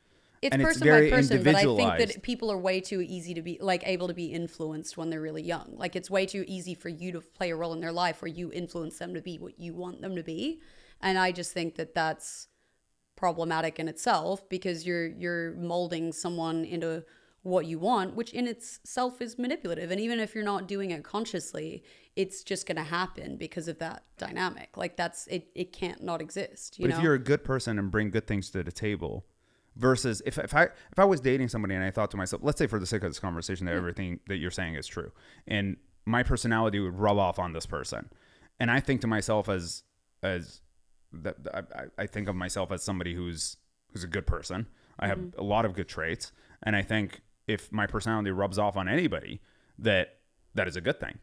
It's person by person, but I think that people are way too easy to be able to be influenced when they're really young. It's way too easy for you to play a role in their life where you influence them to be what you want them to be. And I just think that that's problematic in itself, because you're molding someone into what you want, which in itself is manipulative. And even if you're not doing it consciously, it's just going to happen because of that dynamic. It can't not exist. But if you're a good person and bring good things to the table, versus if I was dating somebody and I thought to myself, let's say for the sake of this conversation that everything that you're saying is true, and my personality would rub off on this person, and I think to myself as that I think of myself as somebody who's a good person. I have a lot of good traits, and I think if my personality rubs off on anybody, that is a good thing.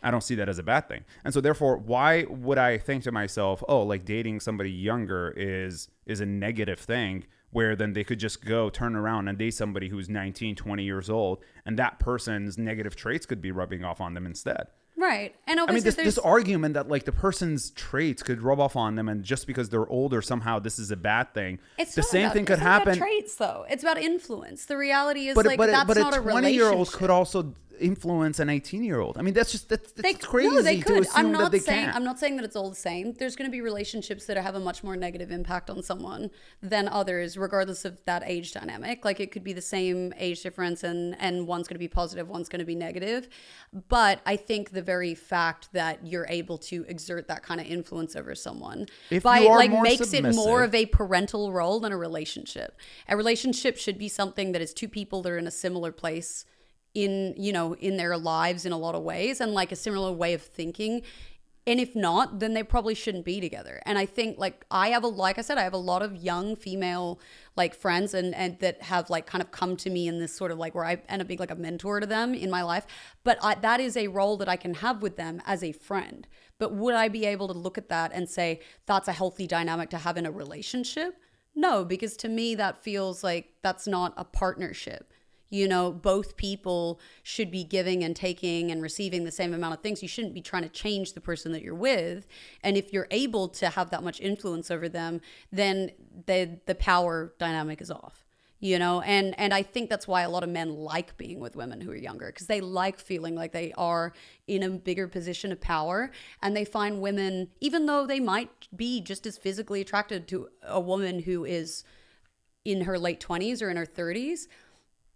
I don't see that as a bad thing. And so therefore, why would I think to myself, dating somebody younger is a negative thing, where then they could just go turn around and date somebody who's 19, 20 years old, and that person's negative traits could be rubbing off on them instead. Right. And obviously this argument that the person's traits could rub off on them, and just because they're older, somehow this is a bad thing. The same thing could happen. It's not about traits, though. It's about influence. The reality is that's not a relationship. But a 20-year-old could also influence an 18-year-old. I mean, that's crazy no, they could. to assume that they can't. I'm not saying that it's all the same. There's going to be relationships that have a much more negative impact on someone than others, regardless of that age dynamic. It could be the same age difference, and one's going to be positive, one's going to be negative. But I think the very fact that you're able to exert that kind of influence over someone makes it more of a parental role than a relationship. A relationship should be something that is two people that are in a similar place in their lives in a lot of ways, and a similar way of thinking. And if not, then they probably shouldn't be together. And I think I have a lot of young female friends and that have kind of come to me in this sort of where I end up being a mentor to them in my life. But that is a role that I can have with them as a friend. But would I be able to look at that and say that's a healthy dynamic to have in a relationship? No, because to me that feels like that's not a partnership. Both people should be giving and taking and receiving the same amount of things. You shouldn't be trying to change the person that you're with. And if you're able to have that much influence over them, then the power dynamic is off. and I think that's why a lot of men like being with women who are younger, because they like feeling like they are in a bigger position of power, and they find women, even though they might be just as physically attracted to a woman who is in her late 20s or in her 30s,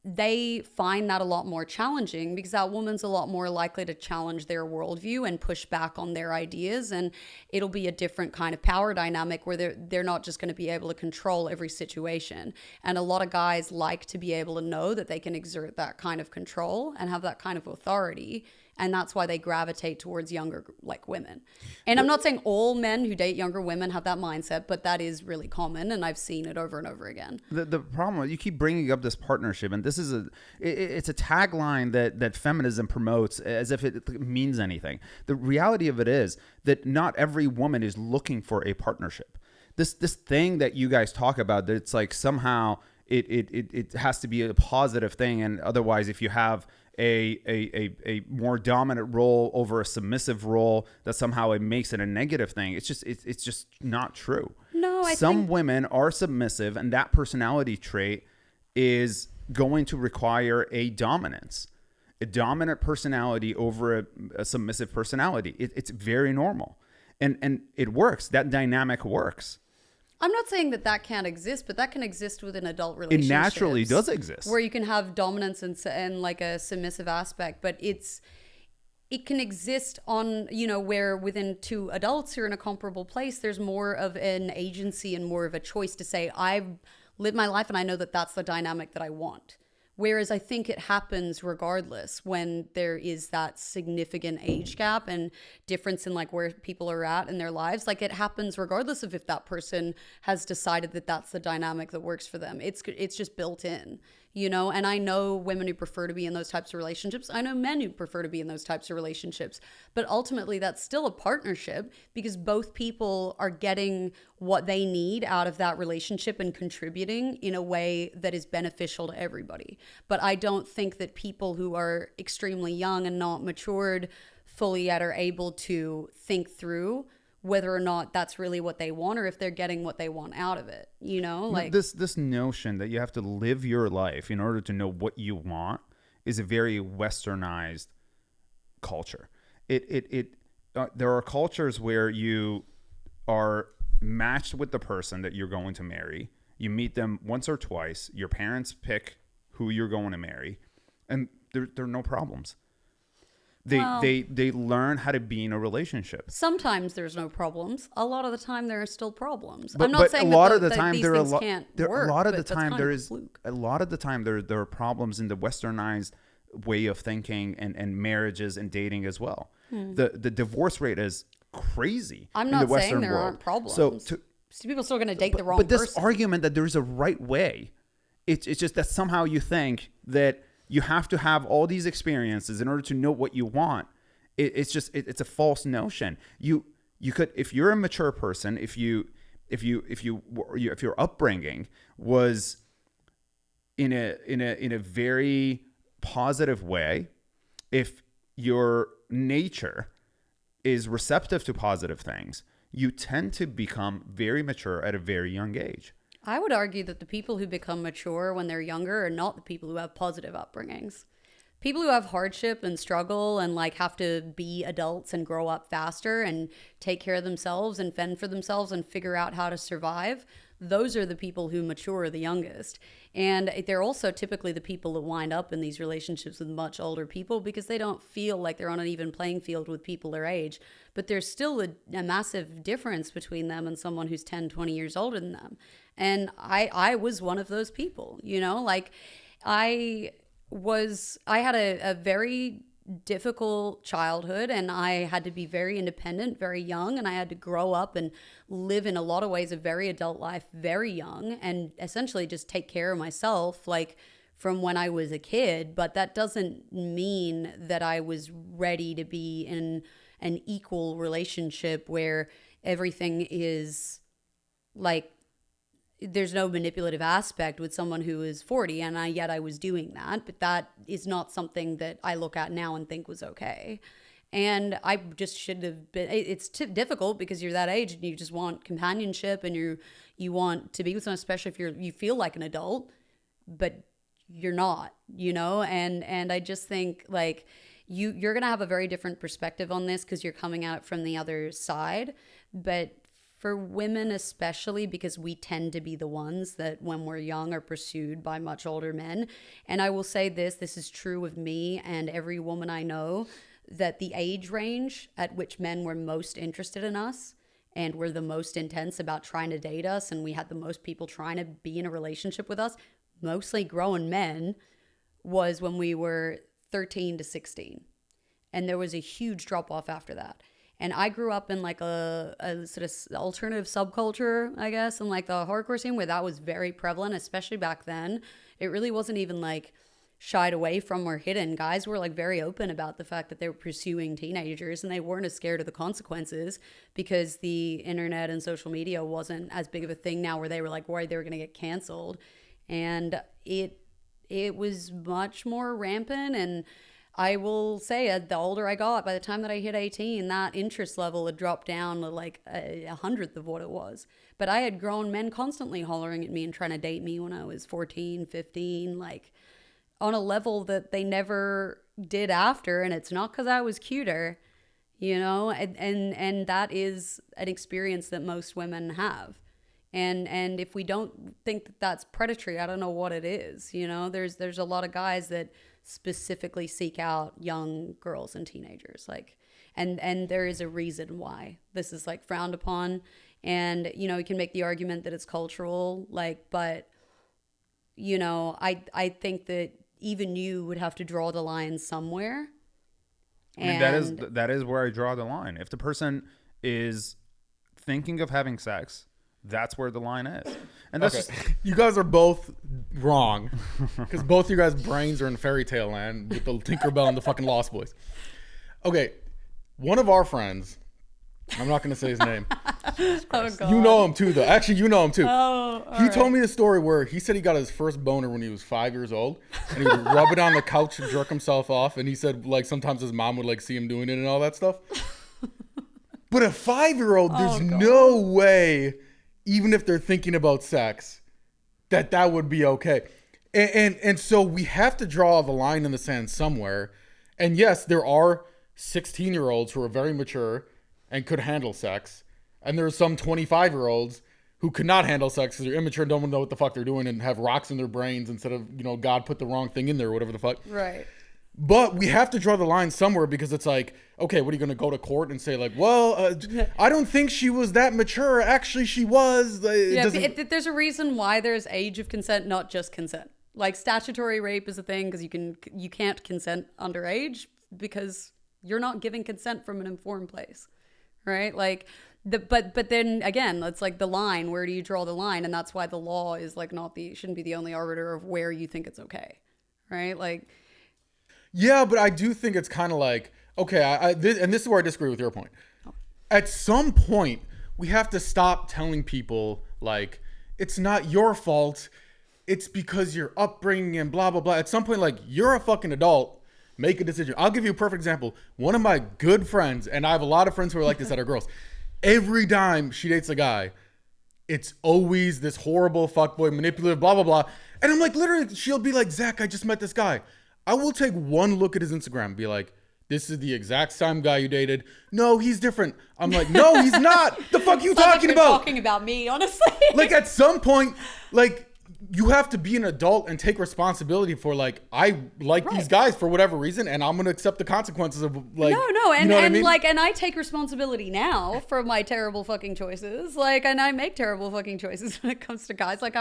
they find that a lot more challenging, because that woman's a lot more likely to challenge their worldview and push back on their ideas, and it'll be a different kind of power dynamic where they're not just going to be able to control every situation. And a lot of guys like to be able to know that they can exert that kind of control and have that kind of authority, and that's why they gravitate towards younger like women. And I'm not saying all men who date younger women have that mindset, but that is really common, and I've seen it over and over again. The problem is you keep bringing up this partnership, and this is it's a tagline that feminism promotes as if it means anything. The reality of it is that not every woman is looking for a partnership. This thing that you guys talk about, that it's like somehow it has to be a positive thing, and otherwise if you have a more dominant role over a submissive role, that somehow it makes it a negative thing. It's just not true. No, Some women are submissive, and that personality trait is going to require a dominant personality over a submissive personality. It's very normal, and it works. That dynamic works. I'm not saying that can't exist, but that can exist within adult relationships. It naturally does exist. Where you can have dominance and like a submissive aspect, but it can exist on, where within two adults who are in a comparable place, there's more of an agency and more of a choice to say, I've lived my life and I know that that's the dynamic that I want. Whereas I think it happens regardless when there is that significant age gap and difference in like where people are at in their lives. Like it happens regardless of if that person has decided that that's the dynamic that works for them. It's just built in, and I know women who prefer to be in those types of relationships. I know men who prefer to be in those types of relationships. But ultimately, that's still a partnership because both people are getting what they need out of that relationship and contributing in a way that is beneficial to everybody. But I don't think that people who are extremely young and not matured fully yet are able to think through whether or not that's really what they want or if they're getting what they want out of it, like this notion that you have to live your life in order to know what you want is a very westernized culture. There are cultures where you are matched with the person that you're going to marry. You meet them once or twice. Your parents pick who you're going to marry, and there are no problems. They learn how to be in a relationship. Sometimes there's no problems. A lot of the time there are still problems. But, I'm not saying a lot that of the time these there things are can't there, work. A lot of the but that's time kind there of a is fluke. a lot of the time there are problems in the westernized way of thinking and marriages and dating as well. The divorce rate is crazy. I'm in not the Western saying there world. aren't problems. So people are still going to date the wrong but this person. argument that there's a right way, it's just that somehow you think that you have to have all these experiences in order to know what you want. It's a false notion. You could, if you're a mature person, if your upbringing was in a very positive way, if your nature is receptive to positive things, you tend to become very mature at a very young age. I would argue that the people who become mature when they're younger are not the people who have positive upbringings. People who have hardship and struggle and like have to be adults and grow up faster and take care of themselves and fend for themselves and figure out how to survive, those are the people who mature the youngest. And they're also typically the people that wind up in these relationships with much older people because they don't feel like they're on an even playing field with people their age. But there's still a massive difference between them and someone who's 10, 20 years older than them. And I was one of those people, like I had a very difficult childhood, and I had to be very independent, very young, and I had to grow up and live in a lot of ways a very adult life very young and essentially just take care of myself like from when I was a kid. But that doesn't mean that I was ready to be in an equal relationship where everything is like there's no manipulative aspect with someone who is 40, and yet I was doing that. But that is not something that I look at now and think was okay. And I just should have been. It's difficult because you're that age and you just want companionship and you want to be with someone, especially if you feel like an adult. but you're not, you know? And I just think like you're going to have a very different perspective on this because you're coming at it from the other side. But for women especially, because we tend to be the ones that when we're young are pursued by much older men. And I will say this is true of me and every woman I know, that the age range at which men were most interested in us and were the most intense about trying to date us, and we had the most people trying to be in a relationship with us, mostly grown men, was when we were 13 to 16. And there was a huge drop off after that. And I grew up in like a sort of alternative subculture, I guess, and like the hardcore scene where that was very prevalent, especially back then. It really wasn't even like shied away from or hidden. Guys were like very open about the fact that they were pursuing teenagers, and they weren't as scared of the consequences because the internet and social media wasn't as big of a thing now where they were like worried they were going to get canceled. And it was much more rampant. And I will say, the older I got, by the time that I hit 18, that interest level had dropped down to like a hundredth of what it was. But I had grown men constantly hollering at me and trying to date me when I was 14, 15, like on a level that they never did after. And it's not because I was cuter, you know, and that is an experience that most women have. And if we don't think that that's predatory, I don't know what it is. You know, there's a lot of guys that specifically seek out young girls and teenagers, like, and there is a reason why this is like frowned upon. And, you know, you can make the argument that it's cultural, like, but, you know, I think that even you would have to draw the line somewhere. I mean, that is where I draw the line. If the person is thinking of having sex, that's where the line is. And that's just, you guys are both wrong because both of you guys' brains are in fairy tale land with the Tinkerbell and the fucking Lost Boys. Okay, one of our friends, I'm not going to say his name. Oh, God. You know him too, though. Actually, you know him too. Oh, he told me a story where he said he got his first boner when he was 5 years old, and he would rub it on the couch to jerk himself off. And he said like sometimes his mom would like see him doing it and all that stuff. But a 5-year-old, there's no way, even if they're thinking about sex, that would be okay. And so we have to draw the line in the sand somewhere. And yes, there are 16-year-olds who are very mature and could handle sex. And there are some 25-year-olds who could not handle sex because they're immature and don't know what the fuck they're doing and have rocks in their brains instead of, you know, God put the wrong thing in there or whatever the fuck. Right. But we have to draw the line somewhere because it's like, okay, what are you going to go to court and say like, well, I don't think she was that mature. Actually, she was. There's a reason why there's age of consent, not just consent. Like statutory rape is a thing because you can't consent underage because you're not giving consent from an informed place, right? Like but then again, it's like the line. Where do you draw the line? And that's why the law is like shouldn't be the only arbiter of where you think it's okay, right? Like. Yeah, but I do think it's kind of like, okay, and this is where I disagree with your point. At some point, we have to stop telling people, like, it's not your fault. It's because your upbringing and blah, blah, blah. At some point, like, you're a fucking adult. Make a decision. I'll give you a perfect example. One of my good friends, and I have a lot of friends who are like this that are girls. Every time she dates a guy, it's always this horrible fuckboy, manipulative, blah, blah, blah. And I'm like, literally, she'll be like, Zach, I just met this guy. I will take one look at his Instagram and be like, this is the exact same guy you dated. No, he's different. I'm like, no, he's not. The fuck you talking about? Talking about me, honestly. Like at some point, like you have to be an adult and take responsibility for like, I like these guys for whatever reason, and I'm going to accept the consequences of like, no. And, you know what I mean? Like, and I take responsibility now for my terrible fucking choices. Like, and I make terrible fucking choices when it comes to guys. Like,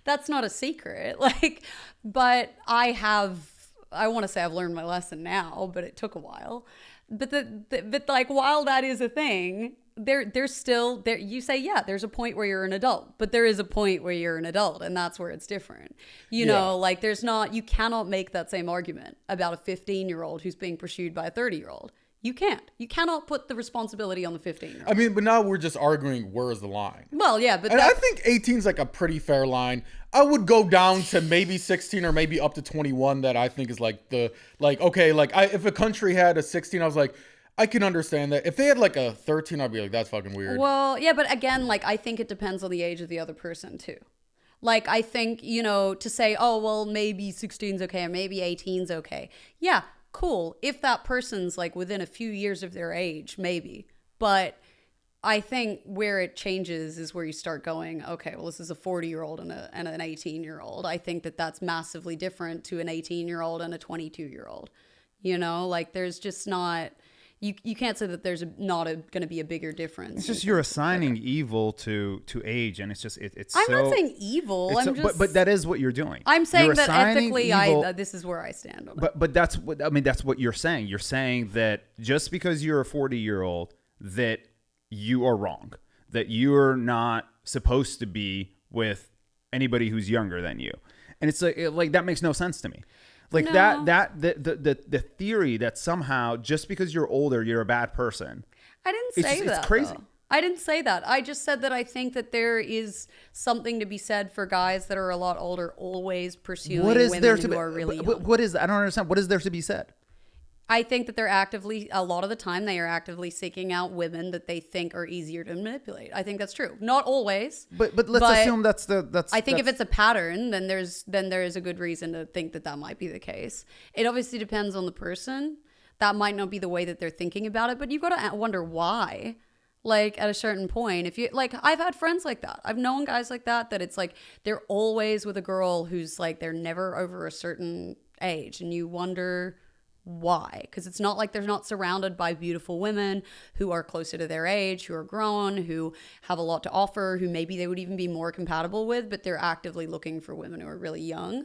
that's not a secret. Like, but I want to say I've learned my lesson now, but it took a while. But but like while that is a thing, there's still there. You say, yeah, there's a point where you're an adult, but there is a point where you're an adult, and that's where it's different. You know, like you cannot make that same argument about a 15-year-old who's being pursued by a 30-year-old. You can't. You cannot put the responsibility on the 15-year-old. I mean, but now we're just arguing where's the line. Well, yeah, but I think 18 is like a pretty fair line. I would go down to maybe 16 or maybe up to 21. That I think is like if a country had a 16, I was like, I can understand that. If they had like a 13, I'd be like, that's fucking weird. Well, yeah, but again, like I think it depends on the age of the other person too. Like, I think, you know, to say, oh, well, maybe 16's okay or maybe 18's okay. Yeah, cool. If that person's like within a few years of their age, maybe. But I think where it changes is where you start going, okay, well, this is a 40-year-old and an 18-year-old. I think that that's massively different to an 18-year-old and a 22-year-old. You know, like there's just not... You can't say that there's not going to be a bigger difference. It's just you're assigning evil to age, and it's just it's. I'm not saying evil. I'm just. But that is what you're doing. I'm saying you're that ethically, this is where I stand on it. But that's what I mean. That's what you're saying. You're saying that just because you're a 40-year-old, that you are wrong. That you're not supposed to be with anybody who's younger than you, and it's like that makes no sense to me. Like no. the theory that somehow just because you're older, you're a bad person. I didn't say that. It's crazy. Though. I didn't say that. I just said that I think that there is something to be said for guys that are a lot older always pursuing women who are really young. What is, I don't understand. What is there to be said? I think that they're actively, a lot of the time, they are actively seeking out women that they think are easier to manipulate. I think that's true. Not always. But let's assume that's. I think if it's a pattern, then there is a good reason to think that might be the case. It obviously depends on the person. That might not be the way that they're thinking about it, but you've got to wonder why. Like at a certain point, if you like, I've had friends like that. I've known guys like that it's like they're always with a girl who's like they're never over a certain age, and you wonder why, because it's not like they're not surrounded by beautiful women who are closer to their age, who are grown, who have a lot to offer, who maybe they would even be more compatible with, but they're actively looking for women who are really young.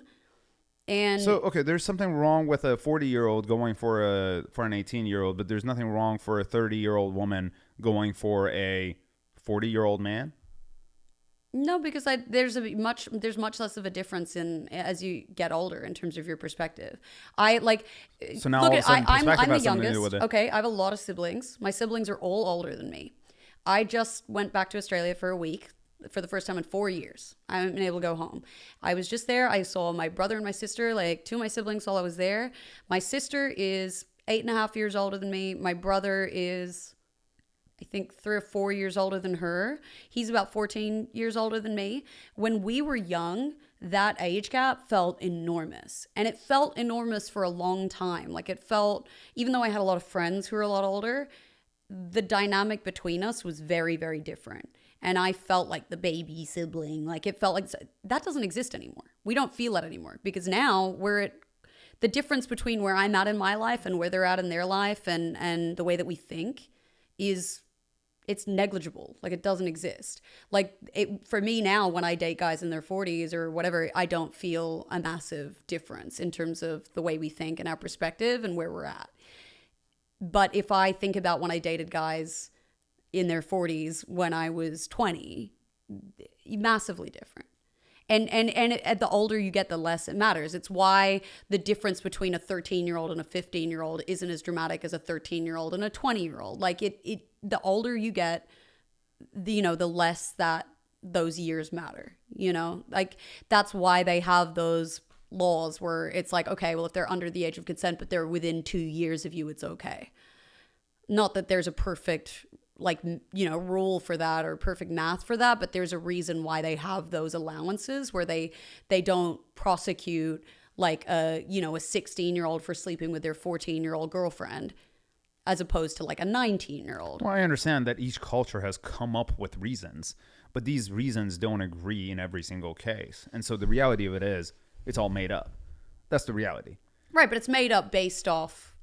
And so, okay, there's something wrong with a 40-year-old going for an 18-year-old, but there's nothing wrong for a 30-year-old woman going for a 40-year-old man. No, because there's much less of a difference in as you get older in terms of your perspective. I like. So now all of a sudden, I'm the something to do youngest. with it. Okay, I have a lot of siblings. My siblings are all older than me. I just went back to Australia for a week for the first time in 4 years. I haven't been able to go home. I was just there. I saw my brother and my sister, like two of my siblings, while I was there. My sister is 8.5 years older than me. My brother is, I think, 3 or 4 years older than her. He's about 14 years older than me. When we were young, that age gap felt enormous. And it felt enormous for a long time. Like it felt, even though I had a lot of friends who were a lot older, the dynamic between us was very, very different. And I felt like the baby sibling. Like it felt like that doesn't exist anymore. We don't feel that anymore because now the difference between where I'm at in my life and where they're at in their life and the way that we think it's negligible. Like it doesn't exist. Like for me now, when I date guys in their 40s or whatever, I don't feel a massive difference in terms of the way we think and our perspective and where we're at. But if I think about when I dated guys in their 40s when I was 20, massively different. And the older you get, the less it matters. It's why the difference between a 13-year-old and a 15-year-old isn't as dramatic as a 13-year-old and a 20-year-old. Like the older you get, the less that those years matter, like that's why they have those laws where it's like, okay, well, if they're under the age of consent, but they're within 2 years of you, it's okay. Not that there's a perfect rule for that or perfect math for that, but there's a reason why they have those allowances where they don't prosecute like a 16-year-old for sleeping with their 14-year-old girlfriend as opposed to like a 19-year-old. Well, I understand that each culture has come up with reasons, but these reasons don't agree in every single case. And so the reality of it is it's all made up. That's the reality. Right, but it's made up based off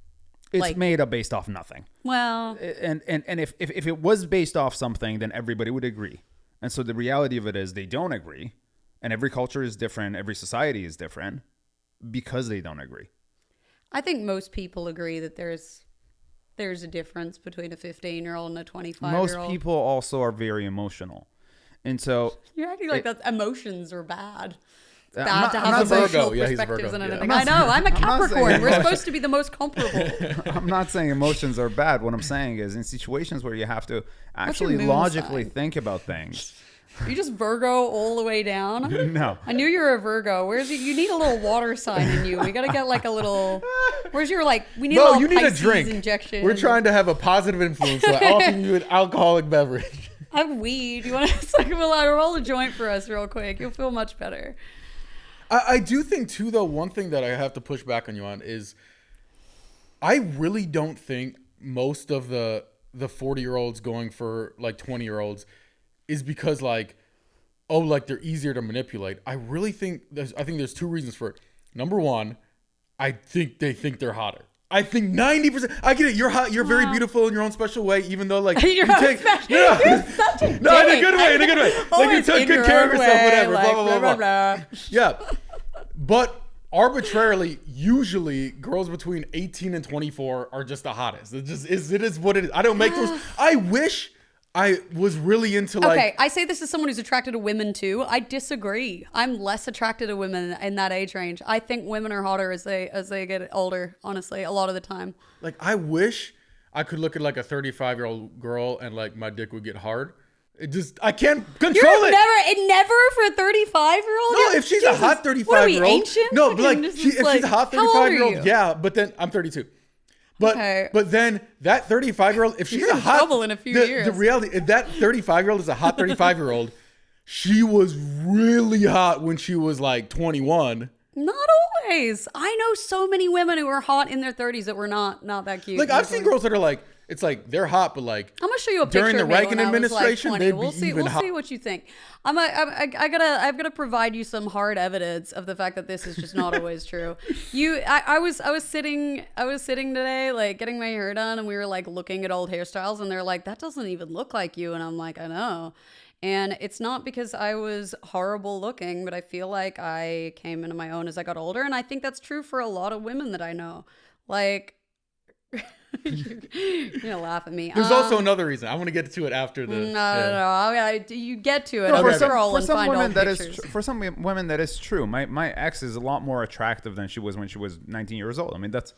It's made up based off nothing. Well, and if it was based off something, then everybody would agree. And so the reality of it is they don't agree, and every culture is different, every society is different because they don't agree. I think most people agree that there's a difference between a 15-year-old and a 25-year-old. Most people also are very emotional, and so you're acting like that emotions are bad. I'm Bad not- to I'm have not saying- emotional Yeah, he's a perspectives Virgo. and Yeah. anything. I'm I not know. I'm a saying- I'm not saying Capricorn. We're emotions. supposed to be the most comparable. I'm not saying emotions are bad. What I'm saying is in situations where you have to actually moon logically sign? think about things. You just Virgo all the way down? No. I knew you were a Virgo. Where's you need a little water sign in you. We got to get like a little, where's your we need a No, little you need a Pisces drink. injection. We're trying to have a positive influence, so I offer you an alcoholic beverage. I have weed. You want to roll a joint for us real quick? You'll feel much better. I do think too, though, one thing that I have to push back on you on is I really don't think most of the 40-year-olds going for like 20-year-olds is because like, oh, like they're easier to manipulate. I really think there's two reasons for it. Number one, I think they think they're hotter. I think 90%. I get it. You're hot. You're very beautiful in your own special way. Even though, like, you're such a in a good way. In a good way. Like you took good care of yourself. Whatever. Like, blah, blah, blah, blah. Yeah, but arbitrarily, usually girls between 18 and 24 are just the hottest. It is what it is. I don't make those. I wish I was really into like. Okay, I say this as someone who's attracted to women too. I disagree. I'm less attracted to women in that age range. I think women are hotter as they get older. Honestly, a lot of the time. Like I wish I could look at like a 35-year-old girl and like my dick would get hard. I can't control it. It never for a 35-year-old. No, if she's a hot 35-year-old. What are we, ancient? No, but like if she's a hot 35-year-old, yeah. But then I'm 32. But okay. But then that 35-year-old, if she's You're a in hot, trouble in a few years. The reality, if that 35-year-old is a hot 35-year-old, she was really hot when she was like 21. Not always. I know so many women who are hot in their 30s that were not that cute. Like I've seen girls that are like, it's like they're hot, but like I'm gonna show you a picture during the of me Reagan when administration, I was like 20. they'd We'll be see. even We'll hot. see what you think. I've got to provide you some hard evidence of the fact that this is just not always true. I was sitting today like getting my hair done, and we were like looking at old hairstyles, and they're like, that doesn't even look like you, and I'm like, I know. And it's not because I was horrible looking, but I feel like I came into my own as I got older, and I think that's true for a lot of women that I know. Like. You're gonna laugh at me. There's also another reason. I want to get to it after the. No. You get to it. No, I'll for scroll some and find all women that pictures. is for some women that is true. My ex is a lot more attractive than she was when she was 19 years old. I mean, that's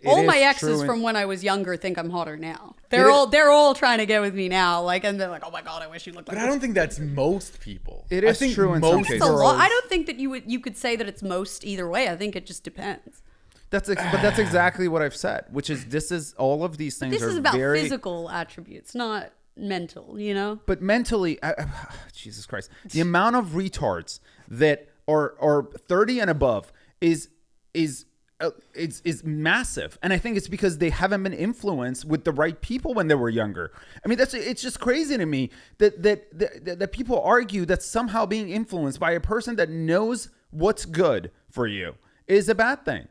all my is exes true from when I was younger think I'm hotter now. They're all trying to get with me now. Like, and they're like, oh my god, I wish you looked like. But I don't think that's most people. It is true in some cases. I don't think that you could say that it's most either way. I think it just depends. But that's exactly what I've said, which is all of these things. This is about physical attributes, not mental. You know. But mentally, Jesus Christ, the amount of retards that are 30 and above is massive, and I think it's because they haven't been influenced with the right people when they were younger. I mean, it's just crazy to me that people argue that somehow being influenced by a person that knows what's good for you is a bad thing.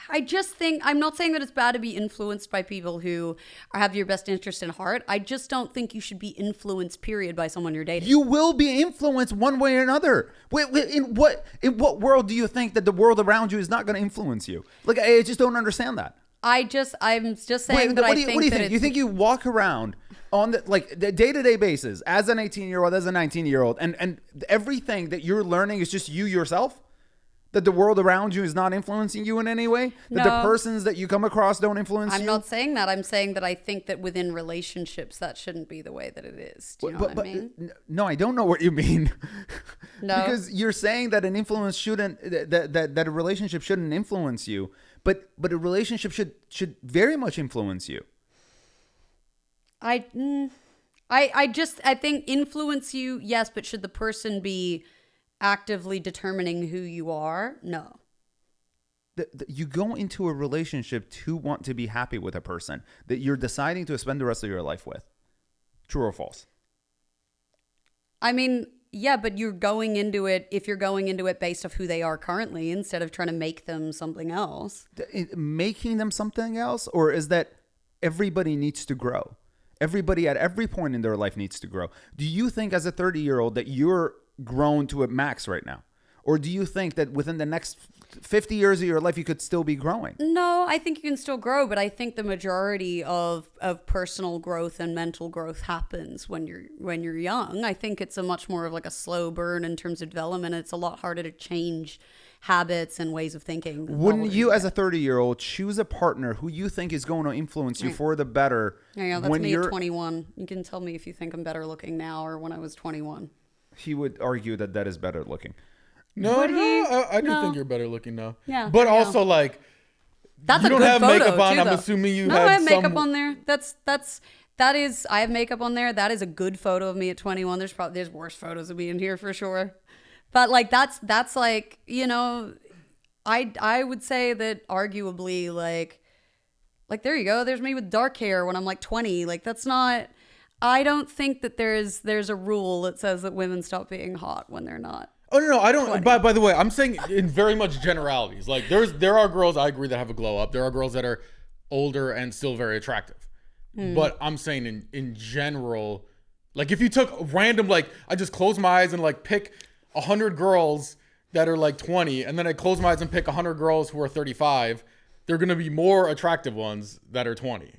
I just think, I'm not saying that it's bad to be influenced by people who have your best interest in heart. I just don't think you should be influenced, period, by someone you're dating. You will be influenced one way or another. In what world do you think that the world around you is not going to influence you? Like, I just don't understand that. I'm just saying that what do you think? You think you walk around on the day-to-day basis as an 18-year-old, as a 19-year-old, and everything that you're learning is just you yourself? That the world around you is not influencing you in any way? That the persons that you come across don't influence you? I'm not saying that. I'm saying that I think that within relationships, that shouldn't be the way that it is. Do you know what I mean? No, I don't know what you mean. No. Because you're saying that an influence shouldn't, that a relationship shouldn't influence you, but a relationship should very much influence you. I think influence you, yes, but should the person be actively determining who you are? No. You go into a relationship to want to be happy with a person that you're deciding to spend the rest of your life with. True or false? I mean, yeah, but if you're going into it based off who they are currently instead of trying to make them something else. Making them something else? Or is that everybody needs to grow? Everybody at every point in their life needs to grow. Do you think as a 30-year-old that you're grown to a max right now? Or do you think that within the next 50 years of your life you could still be growing? No, I think you can still grow, but I think the majority of personal growth and mental growth happens when you're young. I think it's a much more of like a slow burn in terms of development. It's a lot harder to change habits and ways of thinking. Wouldn't you, as a 30-year-old, choose a partner who you think is going to influence you for the better? Yeah, that's me at 21. You can tell me if you think I'm better looking now or when I was 21. He would argue that is better looking. No, I do think you're better looking now. Yeah. But also, like, that's you a don't good have photo makeup on. too, I'm though. assuming you no, had I have makeup some... on there. That's I have makeup on there. That is a good photo of me at 21. There's worse photos of me in here for sure. But like, that's like, you know, I would say that arguably like there you go. There's me with dark hair when I'm like 20. Like that's not, I don't think that there's a rule that says that women stop being hot when they're not. Oh no, I don't. 20. By the way, I'm saying in very much generalities. Like there are girls, I agree, that have a glow up. There are girls that are older and still very attractive. But I'm saying in general, like if you took random, like I just close my eyes and like pick 100 girls that are like 20, and then I close my eyes and pick 100 girls who are 35, they're gonna be more attractive ones that are 20.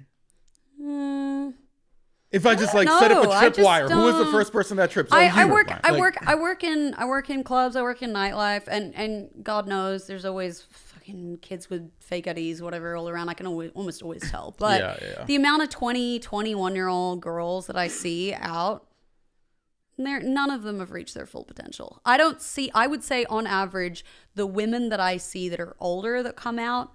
If I just like set up a tripwire, who is the first person that trips? I work in clubs, I work in nightlife, and God knows there's always fucking kids with fake IDs, whatever, all around. I can almost always tell. But the amount of 20, 21-year-old girls that I see out, none of them have reached their full potential. I would say on average, the women that I see that are older that come out,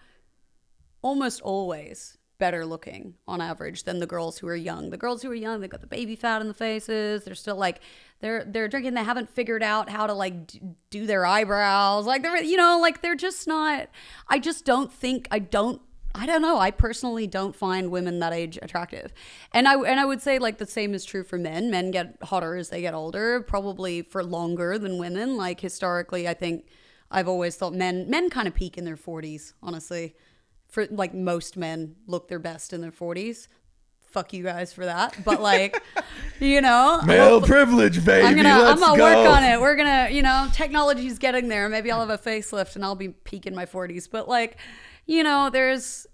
almost always better looking on average than the girls who are young. The girls who are young, they've got the baby fat in the faces. They're still like, they're drinking. They haven't figured out how to like do their eyebrows. Like they're, you know, like they're just not, I just don't think, I don't know. I personally don't find women that age attractive. And I would say like the same is true for men. Men get hotter as they get older, probably for longer than women. Like historically, I think I've always thought men kind of peak in their 40s, honestly. For like most men look their best in their 40s. Fuck you guys for that. But like, you know, male privilege, baby. I'm gonna work on it. We're gonna, you know, technology's getting there. Maybe I'll have a facelift and I'll be peaking my 40s. But like, you know, there's,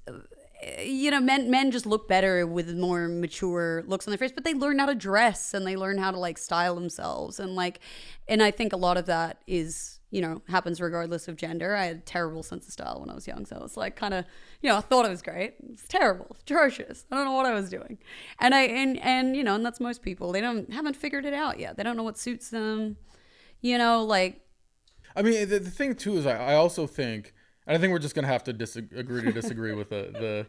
you know, men just look better with more mature looks on their face, but they learn how to dress and they learn how to like style themselves. And like, and I think a lot of that is, you know, happens regardless of gender. I had a terrible sense of style when I was young. So it's like kind of, you know, I thought it was great. It's terrible, atrocious. I don't know what I was doing. And you know, and that's most people. They haven't figured it out yet. They don't know what suits them. You know, like. I mean, the thing too is I also think, and I think we're just going to have to agree to disagree with the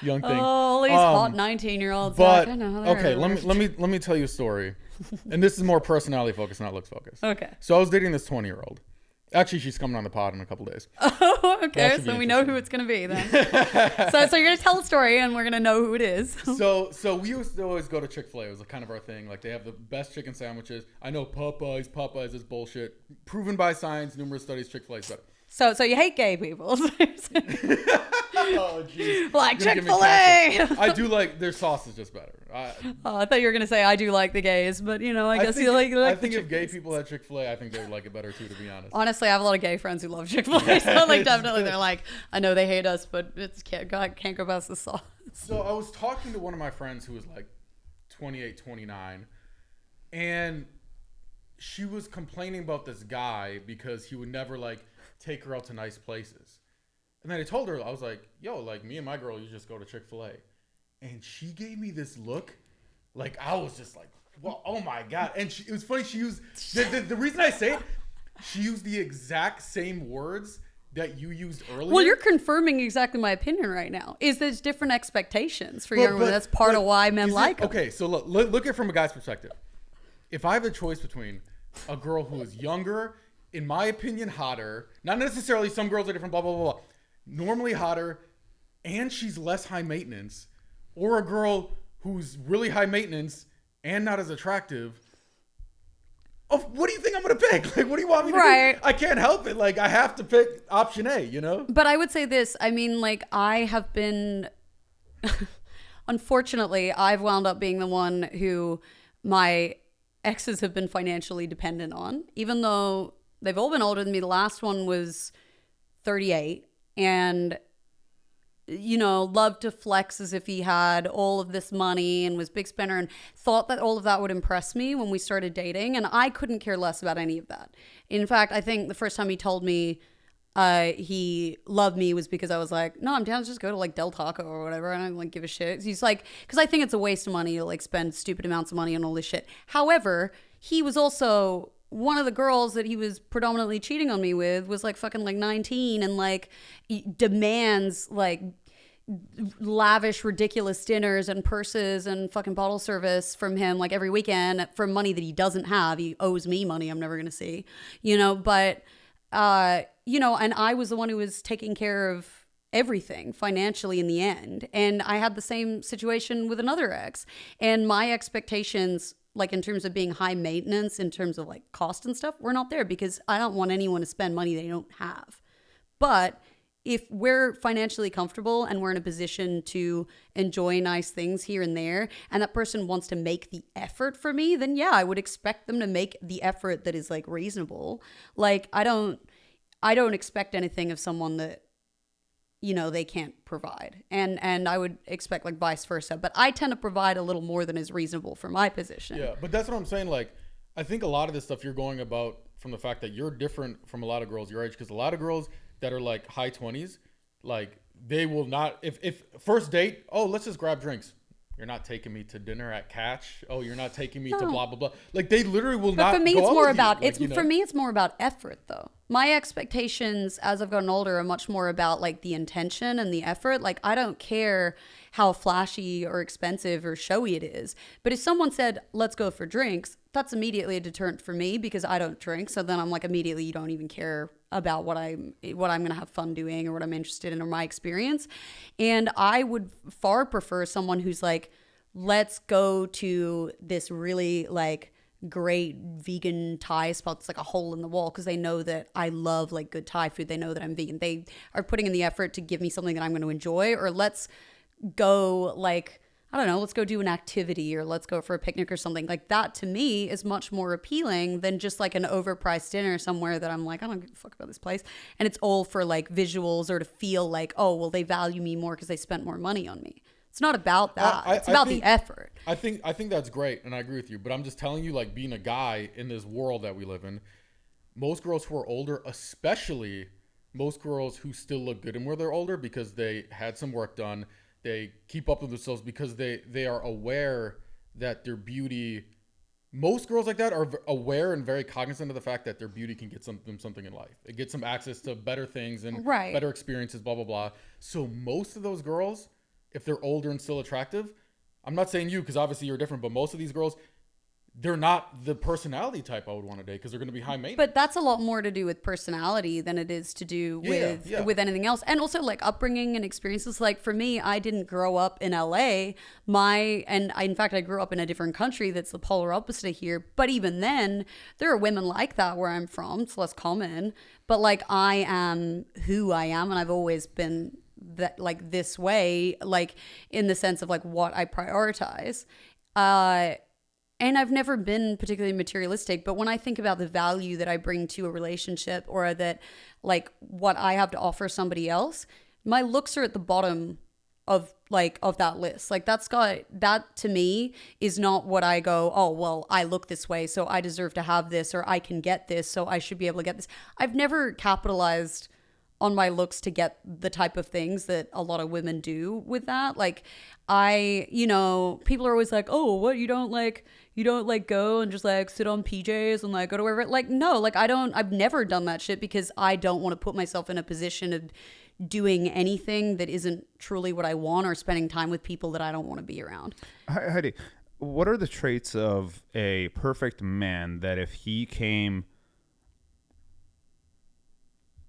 young thing. Oh, all these hot 19-year-olds. But, okay, let me tell you a story. And this is more personality focused, not looks focused. Okay. So I was dating this 20-year-old. Actually, she's coming on the pod in a couple days. Oh, okay. So we know who it's going to be then. so you're going to tell a story and we're going to know who it is. So we used to always go to Chick-fil-A. It was kind of our thing. Like they have the best chicken sandwiches. I know Popeyes is bullshit. Proven by science, numerous studies, Chick-fil-A's better. So you hate gay people. Oh, jeez. Like Chick-fil-A. I do like their sauce is just better. I thought you were gonna say I do like the gays, but you know, I guess you like. I think if gay people had Chick-fil-A, I think they would like it better too. To be honest. Honestly, I have a lot of gay friends who love Chick-fil-A, so like definitely they're like, I know they hate us, but it's can't go past the sauce. So I was talking to one of my friends who was like 28, 29, and she was complaining about this guy because he would never like take her out to nice places. And then I told her, I was like, yo, like me and my girl, you just go to Chick-fil-A. And she gave me this look. Like, I was just like, well, oh my God. And it was funny. She used, the reason I say it, she used the exact same words that you used earlier. Well, you're confirming exactly my opinion right now. Is there's different expectations for young women. That's part of why men like them. Okay, so look at it from a guy's perspective. If I have a choice between a girl who is younger, in my opinion, hotter, not necessarily some girls are different, blah, blah, blah, blah. Normally hotter, and she's less high maintenance, or a girl who's really high maintenance and not as attractive. Oh, what do you think I'm going to pick? Like, what do you want me to do? I can't help it. Like, I have to pick option A, you know? But I would say this. I mean, like, I have been... Unfortunately, I've wound up being the one who my exes have been financially dependent on, even though they've all been older than me. The last one was 38. And, you know, loved to flex as if he had all of this money and was big spender and thought that all of that would impress me when we started dating. And I couldn't care less about any of that. In fact, I think the first time he told me he loved me was because I was like, no, I'm down to just go to like Del Taco or whatever. And I don't like give a shit. He's like, because I think it's a waste of money to like spend stupid amounts of money on all this shit. However, he was also... one of the girls that he was predominantly cheating on me with was like fucking like 19 and like demands like, lavish, ridiculous dinners and purses and fucking bottle service from him like every weekend for money that he doesn't have. He owes me money I'm never going to see, but, and I was the one who was taking care of everything financially in the end. And I had the same situation with another ex, and my expectations, like in terms of being high maintenance, in terms of like cost and stuff, were not there because I don't want anyone to spend money they don't have. But if we're financially comfortable and we're in a position to enjoy nice things here and there, and that person wants to make the effort for me, then yeah, I would expect them to make the effort that is like reasonable. Like I don't expect anything of someone that, they can't provide. And I would expect like vice versa. But I tend to provide a little more than is reasonable for my position. Yeah, but that's what I'm saying. Like, I think a lot of this stuff you're going about from the fact that you're different from a lot of girls your age, because a lot of girls that are like high 20s, like they will not, if first date, oh, let's just grab drinks. You're not taking me to dinner at Catch. Oh, you're not taking me to blah, blah, blah. Like they literally will not. But for me, go it's out more with about, you. Like, for me, it's more about effort though. My expectations as I've gotten older are much more about like the intention and the effort. Like I don't care how flashy or expensive or showy it is. But if someone said, let's go for drinks, that's immediately a deterrent for me because I don't drink. So then I'm like, immediately you don't even care about what I'm going to have fun doing or what I'm interested in or my experience. And I would far prefer someone who's like, let's go to this really like great vegan Thai spot that's like a hole in the wall because they know that I love like good Thai food. They know that I'm vegan. They are putting in the effort to give me something that I'm going to enjoy. Or let's go like, I don't know, let's go do an activity or let's go for a picnic or something. Like that to me is much more appealing than just like an overpriced dinner somewhere that I'm like, I don't give a fuck about this place. And it's all for like visuals or to feel like, oh, well, they value me more because they spent more money on me. It's not about that. It's about the effort. I think that's great, and I agree with you. But I'm just telling you, like being a guy in this world that we live in, most girls who are older, especially most girls who still look good and where they're older because they had some work done, they keep up with themselves because they are aware that their beauty. Most girls like that are aware and very cognizant of the fact that their beauty can get them something in life. It gets them access to better things and better experiences, blah, blah, blah. So most of those girls, if they're older and still attractive, I'm not saying you because obviously you're different, but most of these girls, they're not the personality type I would want to date because they're going to be high maintenance. But that's a lot more to do with personality than it is to do with anything else. And also like upbringing and experiences. Like for me, I didn't grow up in LA. In fact, I grew up in a different country that's the polar opposite of here. But even then, there are women like that where I'm from. It's less common. But like I am who I am, and I've always been that like this way, like in the sense of like what I prioritize. And I've never been particularly materialistic, but when I think about the value that I bring to a relationship or that like what I have to offer somebody else, my looks are at the bottom of that list. Like that to me is not what I go, oh, well, I look this way, so I deserve to have this, or I can get this, so I should be able to get this. I've never capitalized on my looks to get the type of things that a lot of women do with that. Like people are always like, oh, what, you don't go and just like sit on PJs and like go to wherever. Like, no, like I've never done that shit because I don't want to put myself in a position of doing anything that isn't truly what I want or spending time with people that I don't want to be around. Heidi, what are the traits of a perfect man that if he came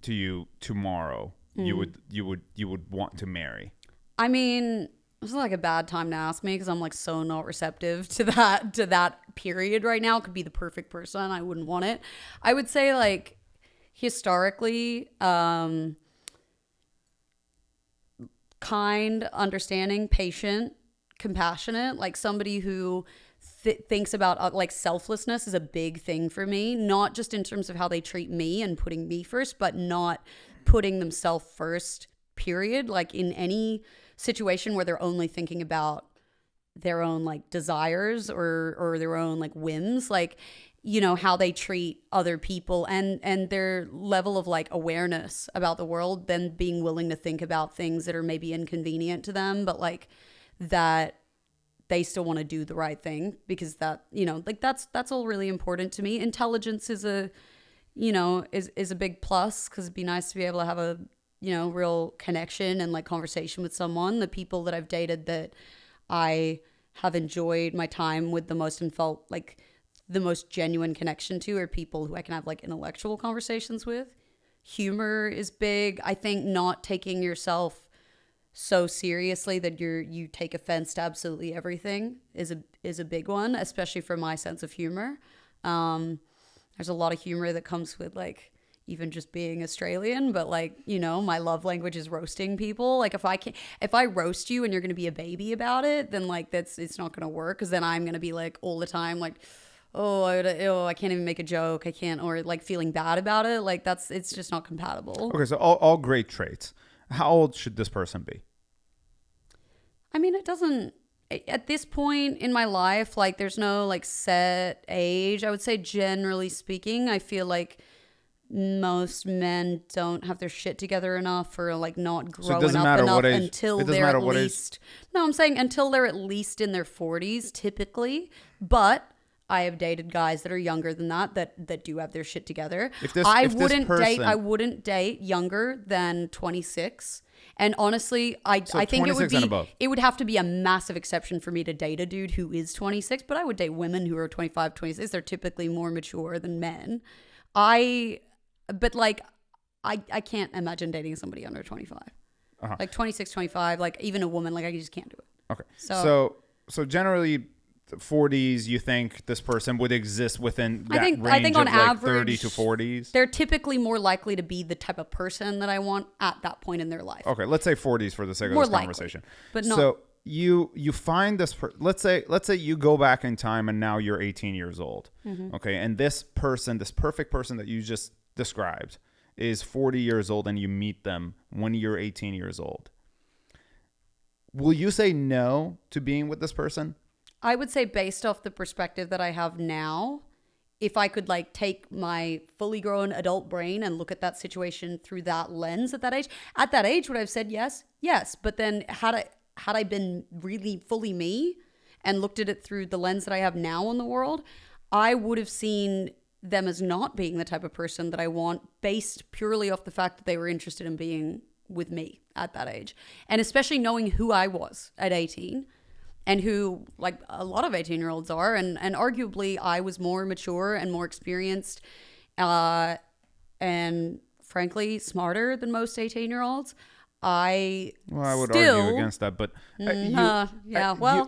to you tomorrow, you would want to marry? I mean, this is like a bad time to ask me because I'm like so not receptive to that period right now. It could be the perfect person. I wouldn't want it. I would say like historically, kind, understanding, patient, compassionate, like somebody who thinks about like selflessness is a big thing for me, not just in terms of how they treat me and putting me first, but not putting themselves first, period. Like in any situation where they're only thinking about their own like desires or their own like whims, like, how they treat other people and their level of like awareness about the world, then being willing to think about things that are maybe inconvenient to them, but like that they still want to do the right thing because that, like that's all really important to me. Intelligence is a big plus because it'd be nice to be able to have a real connection and like conversation with someone. The people that I've dated that I have enjoyed my time with the most and felt like the most genuine connection to are people who I can have like intellectual conversations with. Humor is big. I think not taking yourself so seriously that you take offense to absolutely everything is a big one, especially for my sense of humor. There's a lot of humor that comes with like even just being Australian, but like, my love language is roasting people. Like if I roast you and you're going to be a baby about it, then like it's not going to work. Cause then I'm going to be like all the time, like, I can't even make a joke. I can't, or like feeling bad about it. Like it's just not compatible. Okay. So all great traits. How old should this person be? I mean, it doesn't, at this point in my life, like there's no like set age. I would say generally speaking, I feel like most men don't have their shit together enough or like not growing up enough until they're at least, no, I'm saying until they're at least in their 40s typically. But I have dated guys that are younger than that do have their shit together. I wouldn't date younger than 26. And honestly, I think it would have to be a massive exception for me to date a dude who is 26, but I would date women who are 25, 26. They're typically more mature than men. But like, I can't imagine dating somebody under 25. Like 26, 25, like even a woman, like I just can't do it. Okay. So generally, 40s, you think this person would exist within that range on of average, 30 to 40s? They're typically more likely to be the type of person that I want at that point in their life. Okay, let's say 40s for the sake of this conversation. But no. So you find this let's say you go back in time and now you're 18 years old. Mm-hmm. Okay, and this perfect person that you just described is 40 years old and you meet them when you're 18 years old. Will you say no to being with this person? I would say based off the perspective that I have now, if I could like take my fully grown adult brain and look at that situation through that lens at that age, would I have said yes? Yes. But then had I been really fully me and looked at it through the lens that I have now on the world, I would have seen them as not being the type of person that I want based purely off the fact that they were interested in being with me at that age. And especially knowing who I was at 18. And who, like a lot of 18-year-olds are, and arguably I was more mature and more experienced and frankly smarter than most 18-year-olds. I would argue against that, but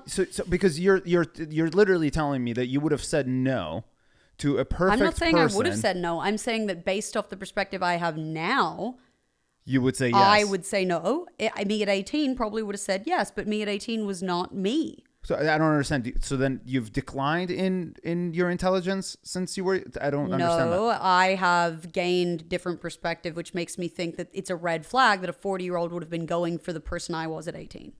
so because you're literally telling me that you would have said no to a perfect person. I'm not saying I would have said no. I'm saying that based off the perspective I have now, you would say yes. I would say no. Me at 18 probably would have said yes, but me at 18 was not me. So I don't understand. So then you've declined in your intelligence since you were... I don't understand that. No, I have gained different perspective, which makes me think that it's a red flag that a 40-year-old would have been going for the person I was at 18.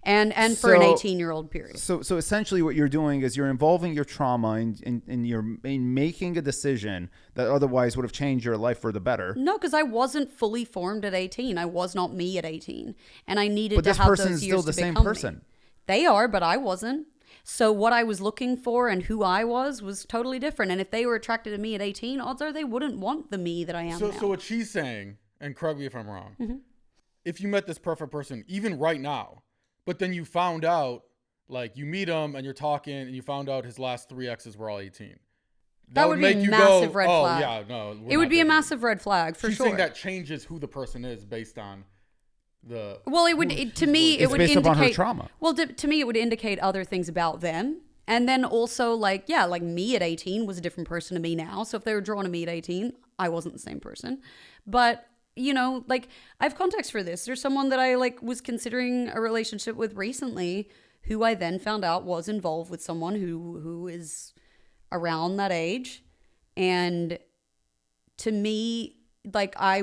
And for an 18-year-old period. So essentially what you're doing is you're involving your trauma in making a decision that otherwise would have changed your life for the better. No, because I wasn't fully formed at 18. I was not me at 18. And I needed to have those years to become me. But this person is still the same person. They are, but I wasn't. So what I was looking for and who I was totally different. And if they were attracted to me at 18, odds are they wouldn't want the me that I am now. So what she's saying, and correct me if I'm wrong, if you met this perfect person, even right now, but then you found out, like you meet him and you're talking and you found out his last 3 exes were all 18. That would be a massive red flag. Yeah, no. It would be a massive red flag for sure. She's saying that changes who the person is based on the... Well, it would based indicate... upon her trauma. Well, to me, it would indicate other things about them. And then also like me at 18 was a different person to me now. So if they were drawn to me at 18, I wasn't the same person. But... I have context for this. There's someone that I was considering a relationship with recently who I then found out was involved with someone who is around that age. And to me, I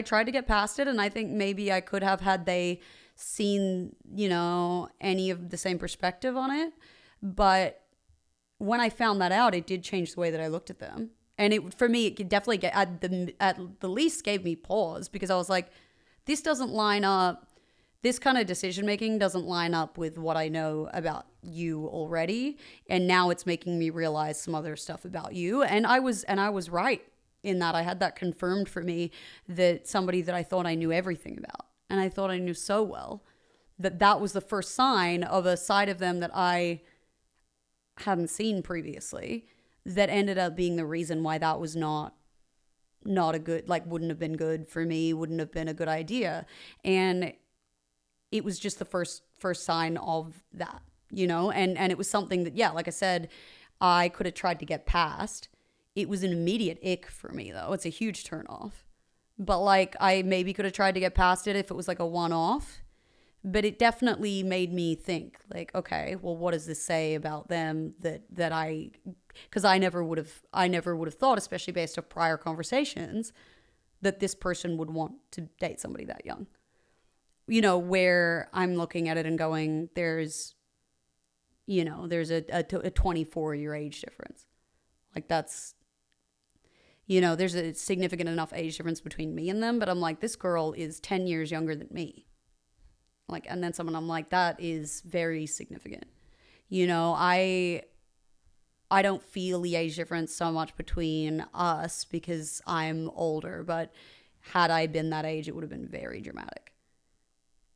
tried to get past it. And I think maybe I could have had they seen, any of the same perspective on it. But when I found that out, it did change the way that I looked at them. And it could definitely at the least gave me pause because I was like, this doesn't line up. This kind of decision making doesn't line up with what I know about you already. And now it's making me realize some other stuff about you. And I was right. in that I had that confirmed for me, that somebody that I thought I knew everything about, and I thought I knew so well, that was the first sign of a side of them that I hadn't seen previously, that ended up being the reason why that was not a good, like, wouldn't have been good for me, wouldn't have been a good idea. And it was just the first sign of that, you know, and it was something that, yeah, like I said, I could have tried to get past. It was an immediate ick for me, though. It's a huge turn off. But like, I maybe could have tried to get past it if it was like a one-off. But it definitely made me think, like, okay, well, what does this say about them that I, because I never would have thought, especially based on prior conversations, that this person would want to date somebody that young. You know, where I'm looking at it and going, there's a 24-year age difference. Like, that's, you know, there's a significant enough age difference between me and them, but I'm like, this girl is 10 years younger than me. Like, and then someone, I'm like, that is very significant. You know, I don't feel the age difference so much between us because I'm older, but had I been that age, it would have been very dramatic.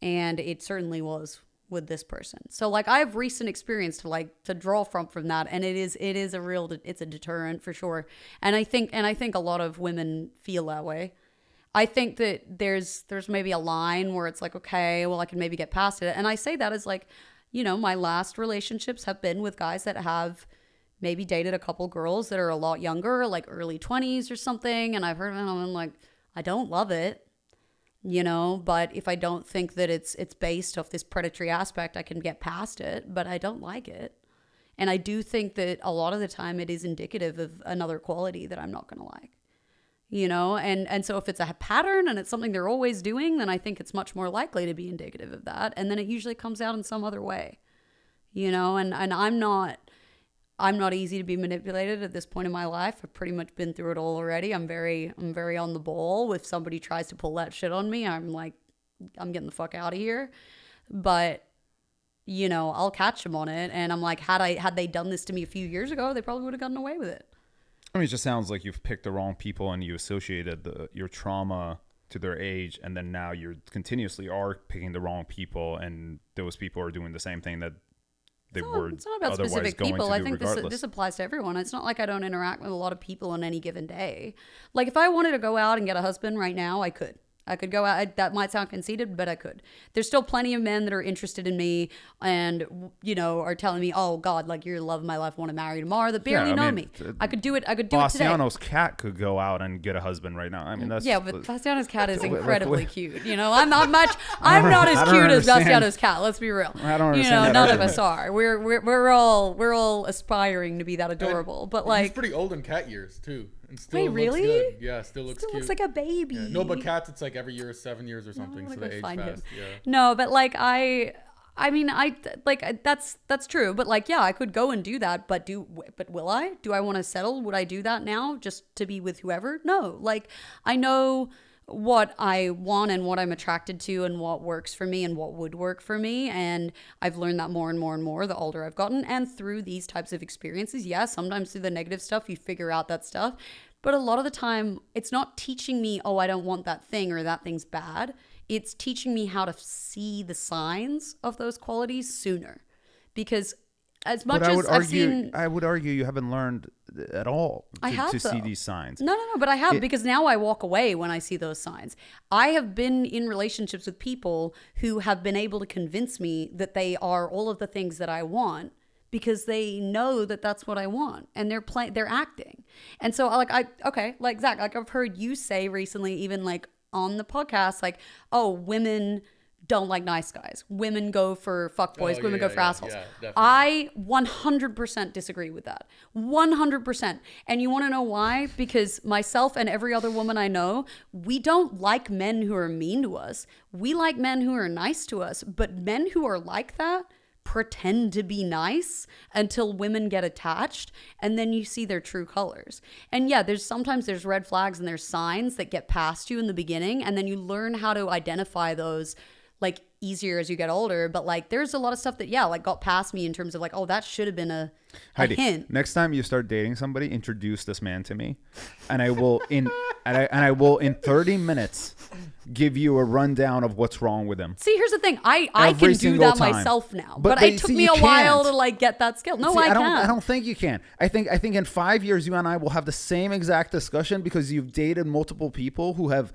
And it certainly was with this person. So like, I have recent experience to draw from that. And it's a deterrent for sure. And I think a lot of women feel that way. I think that there's maybe a line where it's like, okay, well, I can maybe get past it. And I say that as like, you know, my last relationships have been with guys that have maybe dated a couple girls that are a lot younger, like early 20s or something. And I've heard them and I'm like, I don't love it, you know, but if I don't think that it's based off this predatory aspect, I can get past it, but I don't like it. And I do think that a lot of the time it is indicative of another quality that I'm not going to like. You know, and so if it's a pattern and it's something they're always doing, then I think it's much more likely to be indicative of that. And then it usually comes out in some other way, you know, and I'm not easy to be manipulated at this point in my life. I've pretty much been through it all already. I'm very on the ball. If somebody tries to pull that shit on me, I'm like, I'm getting the fuck out of here. But, you know, I'll catch them on it. And I'm like, had they done this to me a few years ago, they probably would have gotten away with it. I mean, it just sounds like you've picked the wrong people and you associated your trauma to their age, and then now you're continuously are picking the wrong people, and those people are doing the same thing that they were It's not about otherwise specific going people. to I do think regardless. this applies to everyone. It's not like I don't interact with a lot of people on any given day. Like, if I wanted to go out and get a husband right now, I could. I could go out. That might sound conceited, but I could. There's still plenty of men that are interested in me and, you know, are telling me, oh, God, like, you're the love of my life, I want to marry you tomorrow, that barely know me. I could do it. I could do it today. Bastiano's cat could go out and get a husband right now. I mean, that's... Yeah, but Bastiano's cat is incredibly cute. You know, I'm not as cute as Bastiano's cat. Let's be real. I don't understand. You know, that none either. of us are. We're all aspiring to be that adorable. But like, he's pretty old in cat years too, and still wait, looks really? good. Yeah, still looks still cute. looks like a baby. Yeah. No, but cats, it's like every year is 7 years or No, something, I so wanna they go age find fast. him. Yeah. No, but like I mean, that's true. But like, yeah, I could go and do that. But will I? Do I want to settle? Would I do that now just to be with whoever? No. Like, I know what I want and what I'm attracted to and what works for me and what would work for me. And I've learned that more and more and more the older I've gotten. And through these types of experiences, yeah, sometimes through the negative stuff, you figure out that stuff. But a lot of the time, it's not teaching me, oh, I don't want that thing or that thing's bad. It's teaching me how to see the signs of those qualities sooner. Because as much as I've seen... I would argue you haven't learned at all to see these signs. No, but I have, because now I walk away when I see those signs. I have been in relationships with people who have been able to convince me that they are all of the things that I want, because they know that that's what I want, and they're acting. And so like Zach, like I've heard you say recently, even like on the podcast, like, oh, women don't like nice guys. Women go for fuckboys. Women go for assholes. Yeah, I 100% disagree with that. 100%. And you want to know why? Because myself and every other woman I know, we don't like men who are mean to us. We like men who are nice to us. But men who are like that pretend to be nice until women get attached, and then you see their true colors. And yeah, sometimes there's red flags and there's signs that get past you in the beginning, and then you learn how to identify those, like, easier as you get older. But like, there's a lot of stuff that, like got past me in terms of like, oh, that should have been a Heidi, hint. next time you start dating somebody, introduce this man to me, and I will in 30 minutes give you a rundown of what's wrong with him. See, here's the thing. I Every can do single that time. myself now, But it took see, me you a while can't. to like get that skill. No, See, I don't. can't. I don't think you can. I think in 5 years, you and I will have the same exact discussion because you've dated multiple people who have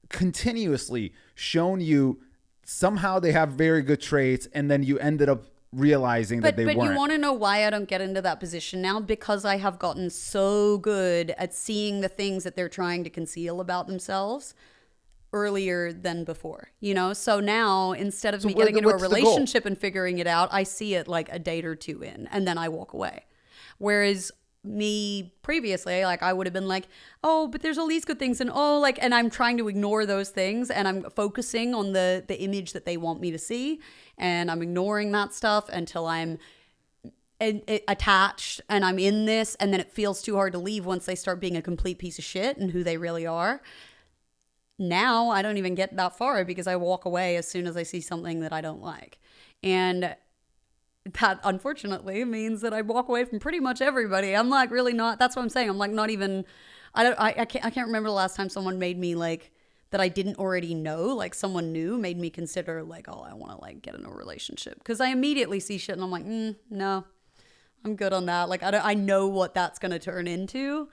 continuously shown you somehow they have very good traits, and then you ended up realizing that they But weren't. you want to know why I don't get into that position now? Because I have gotten so good at seeing the things that they're trying to conceal about themselves earlier than before, you know? So now, instead of me getting into a what's the goal? relationship and figuring it out, I see it like a date or two in, and then I walk away. Whereas me previously, like I would have been like, oh, but there's all these good things, and and I'm trying to ignore those things, and I'm focusing on the image that they want me to see, and I'm ignoring that stuff until I'm attached and I'm in this, and then it feels too hard to leave once they start being a complete piece of shit and who they really are. Now I don't even get that far because I walk away as soon as I see something that I don't like. And that unfortunately means that I walk away from pretty much everybody. I'm like really not, that's what I'm saying. I'm like not even, I can't remember the last time someone made me like, that I didn't already know, like someone new made me consider like, oh, I want to like get in a relationship. Because I immediately see shit and I'm like, no, I'm good on that. Like I know what that's going to turn into.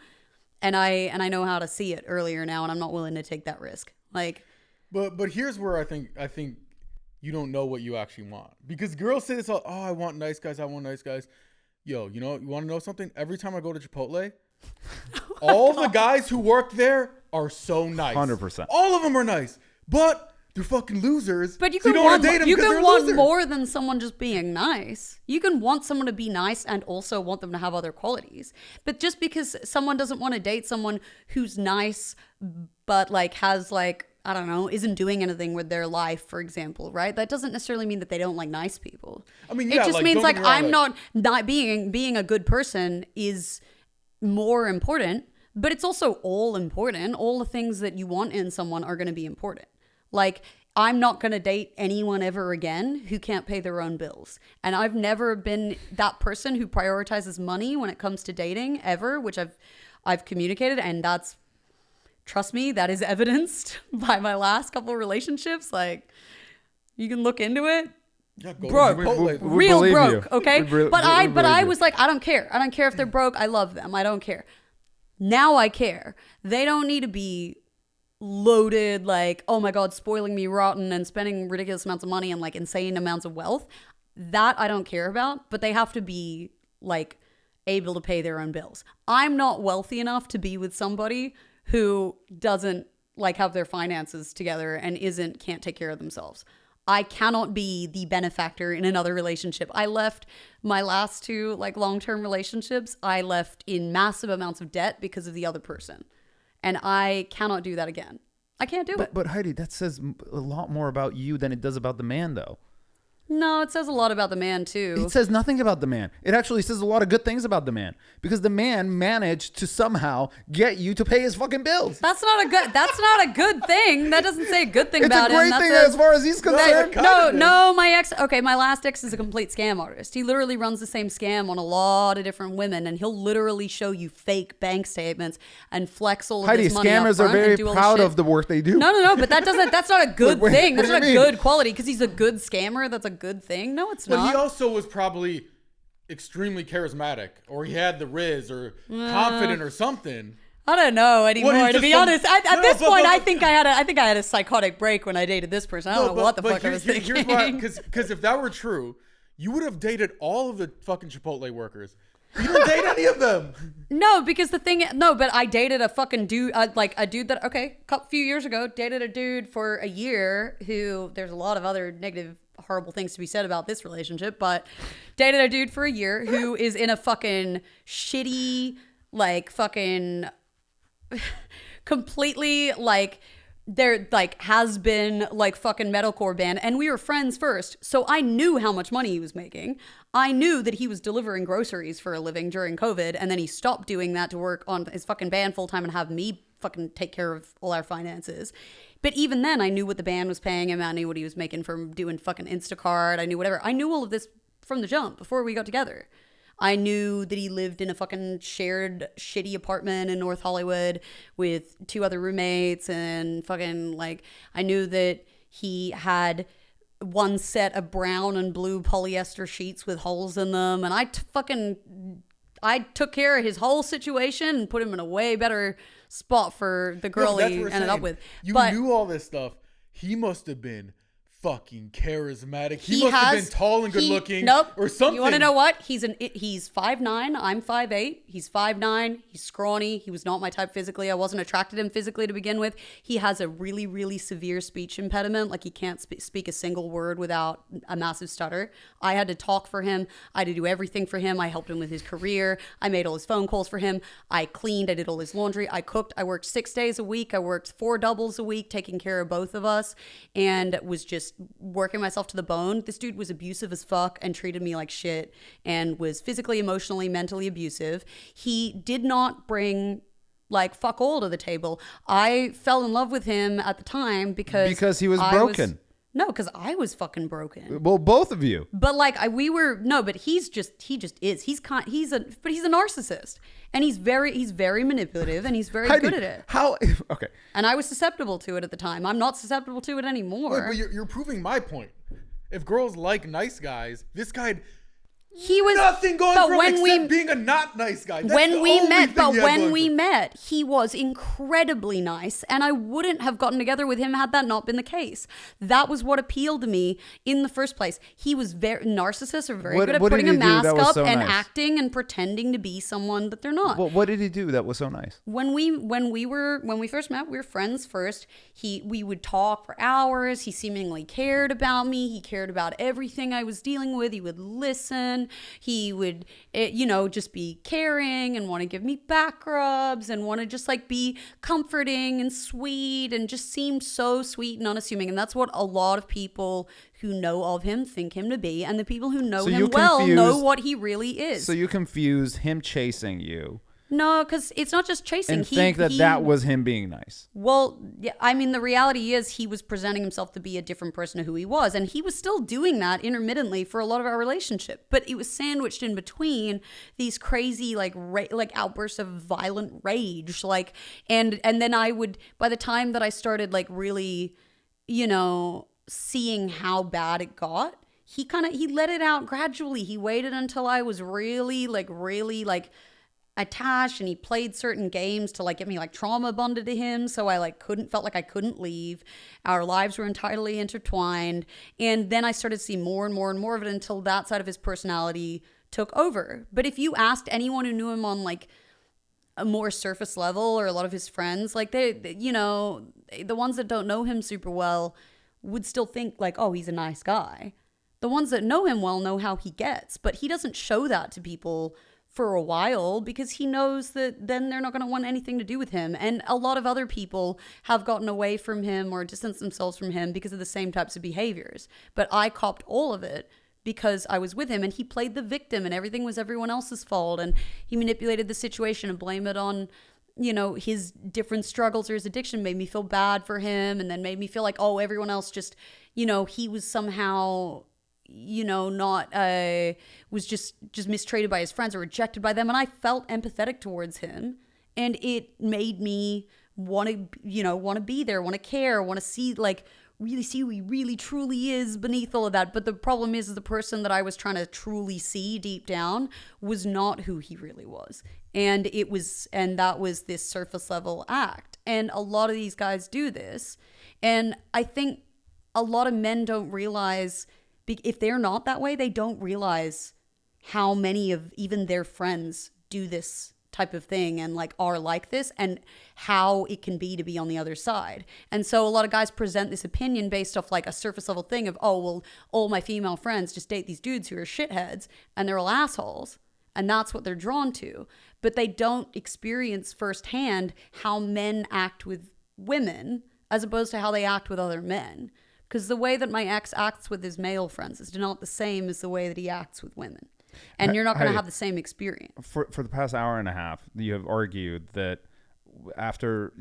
And I know how to see it earlier now, and I'm not willing to take that risk. Like, but here's where I think you don't know what you actually want, because girls say this all, oh, I want nice guys. Yo, you want to know something? Every time I go to Chipotle, all the guys who work there are so nice. 100%. All of them are nice, but they're fucking losers. but you so can don't want, wanna date them you 'cause can they're a want loser. more than someone just being nice. You can want someone to be nice and also want them to have other qualities. But just because someone doesn't want to date someone who's nice, but like has like, I don't know, isn't doing anything with their life, for example, right? That doesn't necessarily mean that they don't like nice people. I mean, it yeah, just like, means don't like get me wrong, I'm like- not being a good person is more important, but it's also all important. All the things that you want in someone are going to be important. Like, I'm not going to date anyone ever again who can't pay their own bills. And I've never been that person who prioritizes money when it comes to dating ever, which I've communicated, and that's, trust me, that is evidenced by my last couple of relationships. Like, you can look into it. Yeah, go to Broke. Chipotle. We Real believe broke, you. okay? We But I believe you. was like, I don't care. I don't care if they're broke. I love them. I don't care. Now I care. They don't need to be loaded, like, oh my God, spoiling me rotten and spending ridiculous amounts of money and like insane amounts of wealth. That I don't care about, but they have to be like able to pay their own bills. I'm not wealthy enough to be with somebody who doesn't like have their finances together and can't take care of themselves. I cannot be the benefactor in another relationship. I left my last two like long-term relationships. I left in massive amounts of debt because of the other person. And I cannot do that again. I can't do it. But Heidi, that says a lot more about you than it does about the man, though. No, it says a lot about the man too. It says nothing about the man. It actually says a lot of good things about the man, because the man managed to somehow get you to pay his fucking bills. That's not a good thing. That doesn't say a good thing It's about a great him. thing as far as he's concerned. No, my last ex is a complete scam artist. He literally runs the same scam on a lot of different women, and he'll literally show you fake bank statements and flex all of Heidi, this money up scammers are front very and do all this proud shit. of the work they do. No, but that's not a good Wait, thing. what That's do you not a mean? good quality because he's a good scammer. That's a good thing. No, it's But not. he also was probably extremely charismatic, or he had the riz, or confident, or something. I don't know anymore. What, he's To be just honest, at No, this but- point, but- I think I had a psychotic break when I dated this person. I don't know what the fuck I was thinking. Here's why, because if that were true, you would have dated all of the fucking Chipotle workers. You didn't date any of them. No, because but I dated a fucking dude, like a dude that, few years ago, dated a dude for a year who, there's a lot of other negative, horrible things to be said about this relationship, but dated a dude for a year who is in a fucking shitty, like fucking completely like, there like has been like fucking metalcore band, and we were friends first, so I knew how much money he was making. I knew that he was delivering groceries for a living during COVID, and then he stopped doing that to work on his fucking band full time and have me fucking take care of all our finances. But even then, I knew what the band was paying him. I knew what he was making from doing fucking Instacart. I knew whatever. I knew all of this from the jump before we got together. I knew that he lived in a fucking shared shitty apartment in North Hollywood with 2 other roommates and fucking like, I knew that he had one set of brown and blue polyester sheets with holes in them. And I took care of his whole situation and put him in a way better spot for the girl he ended up with. You knew all this stuff. He must have been fucking charismatic. He must have been tall and good looking. Nope. Or something. You want to know what? He's 5'9". I'm 5'8". He's 5'9". He's scrawny. He was not my type physically. I wasn't attracted to him physically to begin with. He has a really, really severe speech impediment. Like he can't speak a single word without a massive stutter. I had to talk for him. I had to do everything for him. I helped him with his career. I made all his phone calls for him. I cleaned. I did all his laundry. I cooked. I worked 6 days a week. I worked 4 doubles a week, taking care of both of us, and was just working myself to the bone. This dude was abusive as fuck and treated me like shit and was physically, emotionally, mentally abusive. He did not bring like fuck all to the table. I fell in love with him at the time because he was broken. No, because I was fucking broken. Well, both of you. But like but he just is. He's a narcissist, and he's very manipulative, and he's very good at it. How? Okay. And I was susceptible to it at the time. I'm not susceptible to it anymore. But you're proving my point. If girls like nice guys, this guy he was nothing going for him except being a not nice guy. That's when we met, he was incredibly nice, and I wouldn't have gotten together with him had that not been the case. That was what appealed to me in the first place. He was narcissists are very good at putting a mask up and acting and pretending to be someone that they're not. Well, what did he do that was so nice? When we first met, we were friends first. We would talk for hours. He seemingly cared about me. He cared about everything I was dealing with. He would listen. He would, just be caring and want to give me back rubs and want to just like be comforting and sweet and just seemed so sweet and unassuming. And that's what a lot of people who know of him think him to be. And the people who know him well know what he really is. So you confuse him chasing you. No, because it's not just chasing. And think that was him being nice. Well, yeah, I mean, the reality is he was presenting himself to be a different person to who he was. And he was still doing that intermittently for a lot of our relationship. But it was sandwiched in between these crazy, like outbursts of violent rage. Like, and then I would, by the time that I started, like, really, seeing how bad it got, he let it out gradually. He waited until I was really attached, and he played certain games to like get me like trauma bonded to him, so I like felt like I couldn't leave. Our lives were entirely intertwined, and then I started to see more and more and more of it until that side of his personality took over. But if you asked anyone who knew him on like a more surface level, or a lot of his friends, like they the ones that don't know him super well would still think like, oh, he's a nice guy. The ones that know him well know how he gets, but he doesn't show that to people for a while because he knows that then they're not going to want anything to do with him. And a lot of other people have gotten away from him or distanced themselves from him because of the same types of behaviors. But I copped all of it because I was with him, and he played the victim, and everything was everyone else's fault, and he manipulated the situation and blamed it on his different struggles or his addiction. Made me feel bad for him, and then made me feel like, oh, everyone else just he was somehow was just mistreated by his friends or rejected by them. And I felt empathetic towards him, and it made me want to be there, want to care, want to see, like, really see who he really truly is beneath all of that. But the problem is the person that I was trying to truly see deep down was not who he really was. And that was this surface level act. And a lot of these guys do this. And I think a lot of men don't realize, if they're not that way, they don't realize how many of even their friends do this type of thing and like are like this, and how it can be to be on the other side. And so a lot of guys present this opinion based off like a surface level thing of, oh, well, all my female friends just date these dudes who are shitheads and they're all assholes. And that's what they're drawn to. But they don't experience firsthand how men act with women as opposed to how they act with other men. Because the way that my ex acts with his male friends is not the same as the way that he acts with women. And you're not going to have the same experience. For the past hour and a half, you have argued that after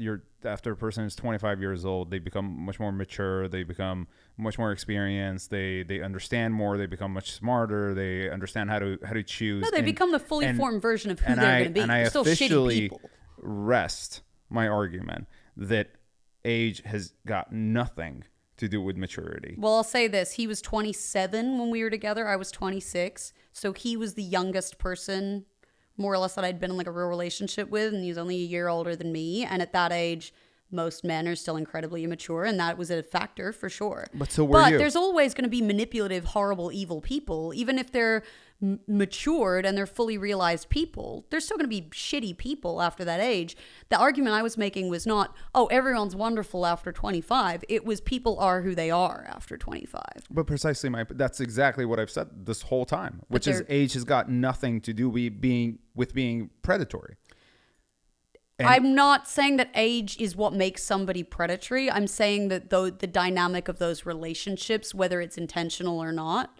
a person is 25 years old, they become much more mature, they become much more experienced, they understand more, they become much smarter, they understand how to choose. No, they become the fully formed version of who they're going to be. And I They're still shitty officially people. rest my argument that age has got nothing to do with maturity. Well, I'll say this. He was 27 when we were together. I was 26. So he was the youngest person, more or less, that I'd been in like a real relationship with. And he was only a year older than me. And at that age, most men are still incredibly immature. And that was a factor for sure. But so were you. But there's always going to be manipulative, horrible, evil people. Even if they're matured and they're fully realized people, they're still going to be shitty people after that age. The argument I was making was not, oh, everyone's wonderful after 25. It was people are who they are after 25. But precisely that's exactly what I've said this whole time, which is age has got nothing to do with being predatory. And I'm not saying that age is what makes somebody predatory. I'm saying that the dynamic of those relationships, whether it's intentional or not.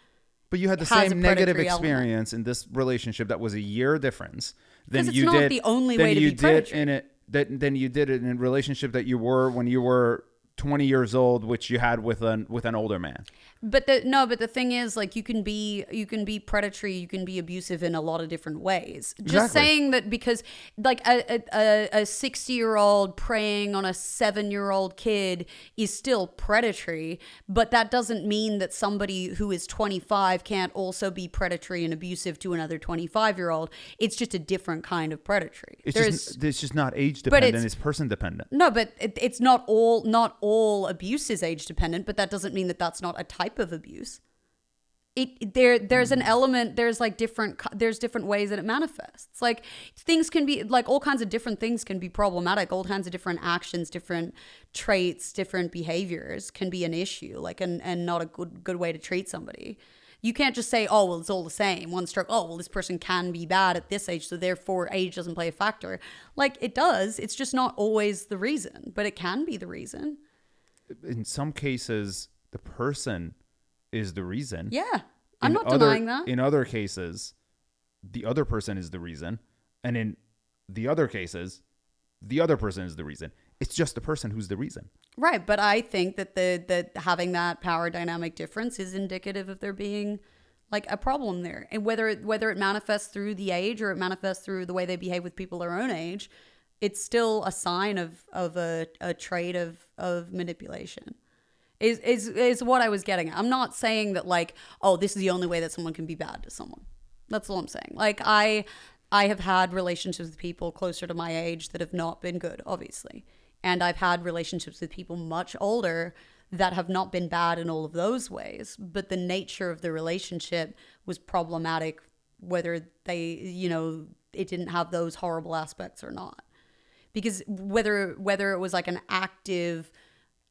But you had the same negative experience in this relationship that was a year difference than you did. Because it's not the only way to be predatory. Than you did it in a relationship that you were when you were 20 years old, which you had with an older man. But the thing is, like, you can be predatory, you can be abusive in a lot of different ways. Exactly. Just saying that because like a 60-year-old preying on a 7-year-old kid is still predatory, but that doesn't mean that somebody who is 25 can't also be predatory and abusive to another 25-year-old. It's just a different kind of predatory. It's just not age dependent, it's person dependent. No, but it's not all abuse is age dependent, but that doesn't mean that that's not a type of abuse. There's an element, there's different ways that it manifests. Like, things can be like, all kinds of different things can be problematic. All kinds of different actions, different traits, different behaviors can be an issue, like, and not a good way to treat somebody. You can't just say, oh, well, it's all the same. One stroke, oh, well, this person can be bad at this age, so therefore age doesn't play a factor. Like, it does. It's just not always the reason, but it can be the reason. In some cases, the person is the reason. Yeah, I'm not denying that. In other cases, the other person is the reason. And in the other cases, the other person is the reason. It's just the person who's the reason. Right, but I think that having that power dynamic difference is indicative of there being like a problem there. And whether it manifests through the age or it manifests through the way they behave with people their own age, it's still a sign of a trait of manipulation. Is what I was getting at. I'm not saying that, like, oh, this is the only way that someone can be bad to someone. That's all I'm saying. Like, I have had relationships with people closer to my age that have not been good, obviously. And I've had relationships with people much older that have not been bad in all of those ways. But the nature of the relationship was problematic, whether it didn't have those horrible aspects or not. Because whether it was like an active,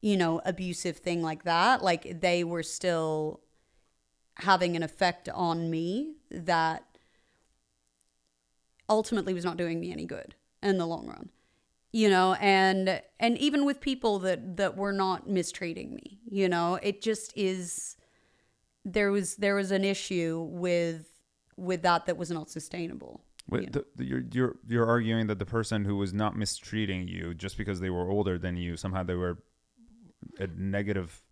abusive thing like that, like, they were still having an effect on me that ultimately was not doing me any good in the long run. And even with people that were not mistreating me, it just is, there was an issue with that was not sustainable. You're arguing that the person who was not mistreating you just because they were older than you, somehow they were a negative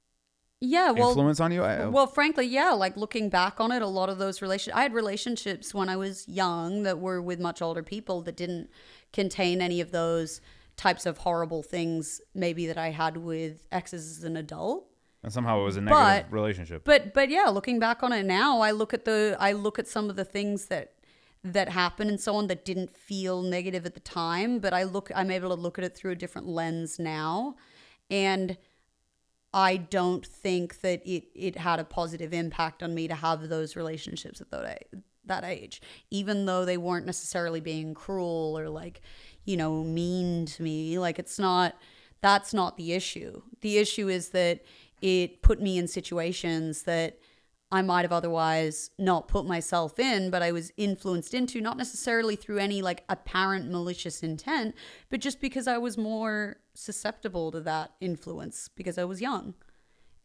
influence on you? Well, frankly, yeah. Like, looking back on it, a lot of those I had relationships when I was young that were with much older people that didn't contain any of those types of horrible things maybe that I had with exes as an adult. And somehow it was a negative relationship. But yeah, looking back on it now, I look at some of the things that happened and so on that didn't feel negative at the time, but I'm able to look at it through a different lens now. And I don't think that it had a positive impact on me to have those relationships at that age, even though they weren't necessarily being cruel or, like, mean to me. Like, that's not the issue. The issue is that it put me in situations that I might have otherwise not put myself in, but I was influenced into, not necessarily through any, like, apparent malicious intent, but just because I was more susceptible to that influence because I was young.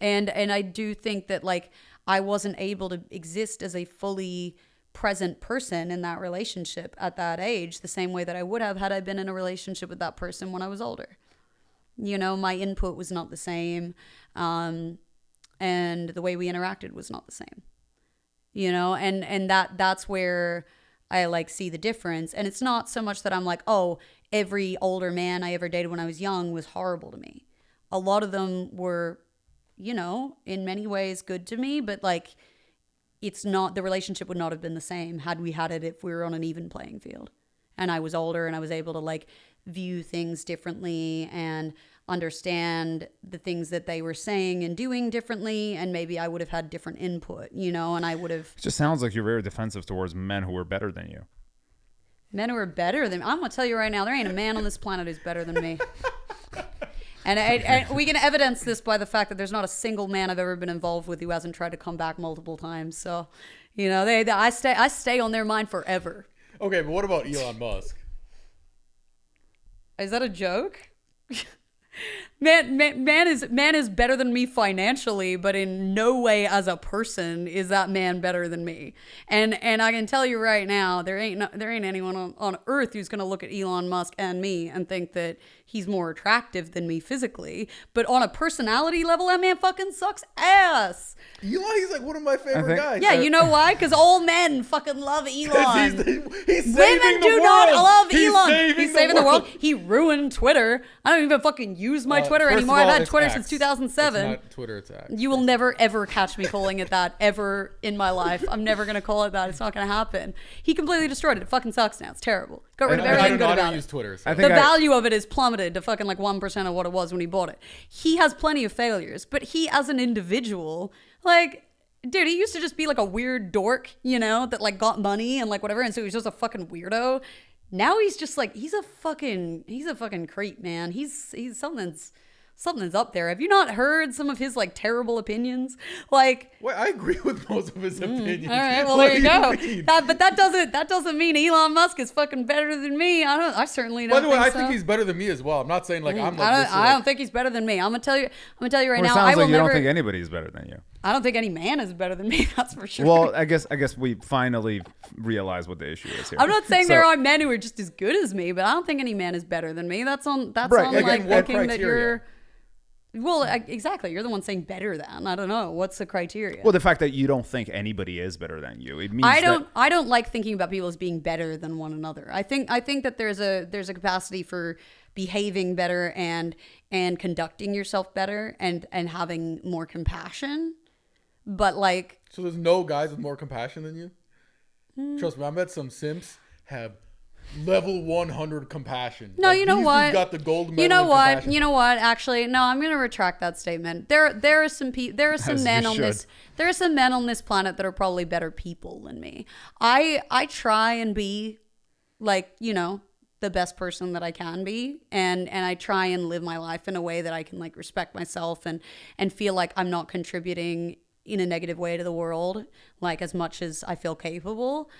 And I do think that, like, I wasn't able to exist as a fully present person in that relationship at that age the same way that I would have had I been in a relationship with that person when I was older. You know, my input was not the same, and the way we interacted was not the same. You know, and that's where I like see the difference. And it's not so much that I'm like, oh, every older man I ever dated when I was young was horrible to me. A lot of them were, you know, in many ways good to me, but like, it's not, the relationship would not have been the same had we had it if we were on an even playing field. And I was older and I was able to like view things differently and understand the things that they were saying and doing differently. And maybe I would have had different input, you know, and I would have. It just sounds like you're very defensive towards men who are better than you. Men who are better than me. I'm going to tell you right now, there ain't a man on this planet who's better than me. And we can evidence this by the fact that there's not a single man I've ever been involved with who hasn't tried to come back multiple times. So, you know, I stay on their mind forever. Okay, but what about Elon Musk? Is that a joke? Man is better than me financially, but in no way as a person is that man better than me. And I can tell you right now, there ain't anyone on earth who's gonna look at Elon Musk and me and think that he's more attractive than me physically. But on a personality level, that man fucking sucks ass. Elon, he's like one of my favorite guys. Yeah, you know why? Because all men fucking love Elon. He's Women do the not world. love He's Elon. He's saving the world. world. He ruined Twitter. I don't even fucking use my Twitter First anymore. of all, I've had it's Twitter X. since 2007. It's not Twitter, it's X. You will never, ever catch me calling it that ever in my life. I'm never going to call it that. It's not going to happen. He completely destroyed it. It fucking sucks now. It's terrible. Got rid of everything good I about don't it. use Twitter. So. I think The value of it is plummeted to fucking like 1% of what it was when he bought it. He has plenty of failures, but he as an individual, like, dude, he used to just be like a weird dork, you know, that like got money and like whatever. And so he was just a fucking weirdo. Now he's just like, he's a fucking creep, man. He's something's up there. Have you not heard some of his like terrible opinions? Like, Wait, I agree with most of his opinions. all right, well What there you do go. mean? But that doesn't mean Elon Musk is fucking better than me. I certainly don't. By the way, I so. think he's better than me as well. I'm not saying like I'm like I don't think he's better than me. I'm gonna tell you right Well, now. it I sounds will like you never. don't think anybody's better than you. I don't think any man is better than me. That's for sure. Well, I guess we finally realize what the issue is here. I'm not saying So- there are men who are just as good as me, but I don't think any man is better than me. That's on Right. like Again, what thinking that criteria? you're. Well, exactly. You're the one saying better than. I don't know. What's the criteria? Well, the fact that you don't think anybody is better than you, it means I don't like thinking about people as being better than one another. I think that there's a capacity for behaving better and conducting yourself better and having more compassion. But like, So there's no guys with more compassion than you? Hmm. Trust me, I met some simps have level 100 compassion. no, Like, you know these what? dudes got the gold medal. You know in what? compassion. You know what? Actually, no. I'm going to retract that statement. There are some As men you on should. this. There are some men on this planet that are probably better people than me. I try and be like, you know, the best person that I can be, and I try and live my life in a way that I can like respect myself and feel like I'm not contributing in a negative way to the world, like as much as I feel capable.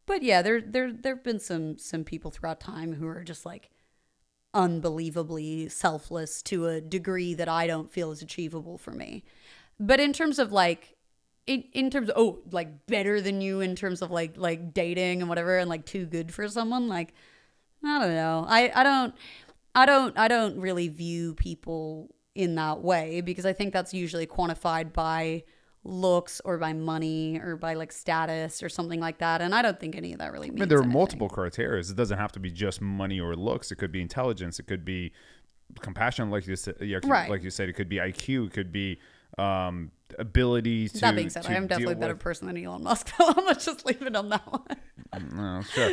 But yeah, there've been some people throughout time who are just like unbelievably selfless to a degree that I don't feel is achievable for me. But in terms of like, in terms of like better than you in terms of like dating and whatever, and like too good for someone, like I don't know. I don't really view people in that way because I think that's usually quantified by looks or by money or by like status or something like that, and I don't think any of that really means I mean, there are anything. multiple criteria. It doesn't have to be just money or looks. It could be intelligence. It could be compassion, like you said. Right. Like you said, it could be IQ. It could be ability to. That being said, to I am definitely a deal better with- person than Elon Musk. I'm gonna just leave it on that one. No, sure.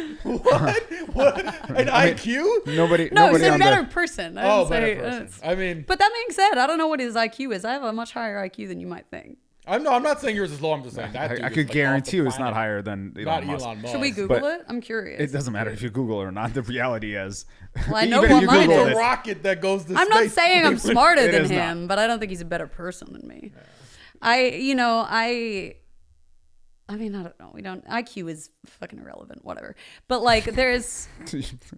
What? An IQ? Nobody. No, nobody it's a on better the, person. I Oh, didn't say better person. it's- I mean, But that being said, I don't know what his IQ is. I have a much higher IQ than you might think. I'm not saying yours is low. I'm just saying that. dude I is, could like, guarantee off you the it's not planet. higher than Not Elon Musk. Elon Musk. Should we Google But it? I'm curious. It doesn't matter if you Google it or not. The reality is, Well, I know even if what you mine Google is. It's it, a rocket that goes to I'm not space. saying I'm smarter It than is him, but I don't think he's a better person than me. I mean, I don't know. IQ is fucking irrelevant, whatever. But like, there's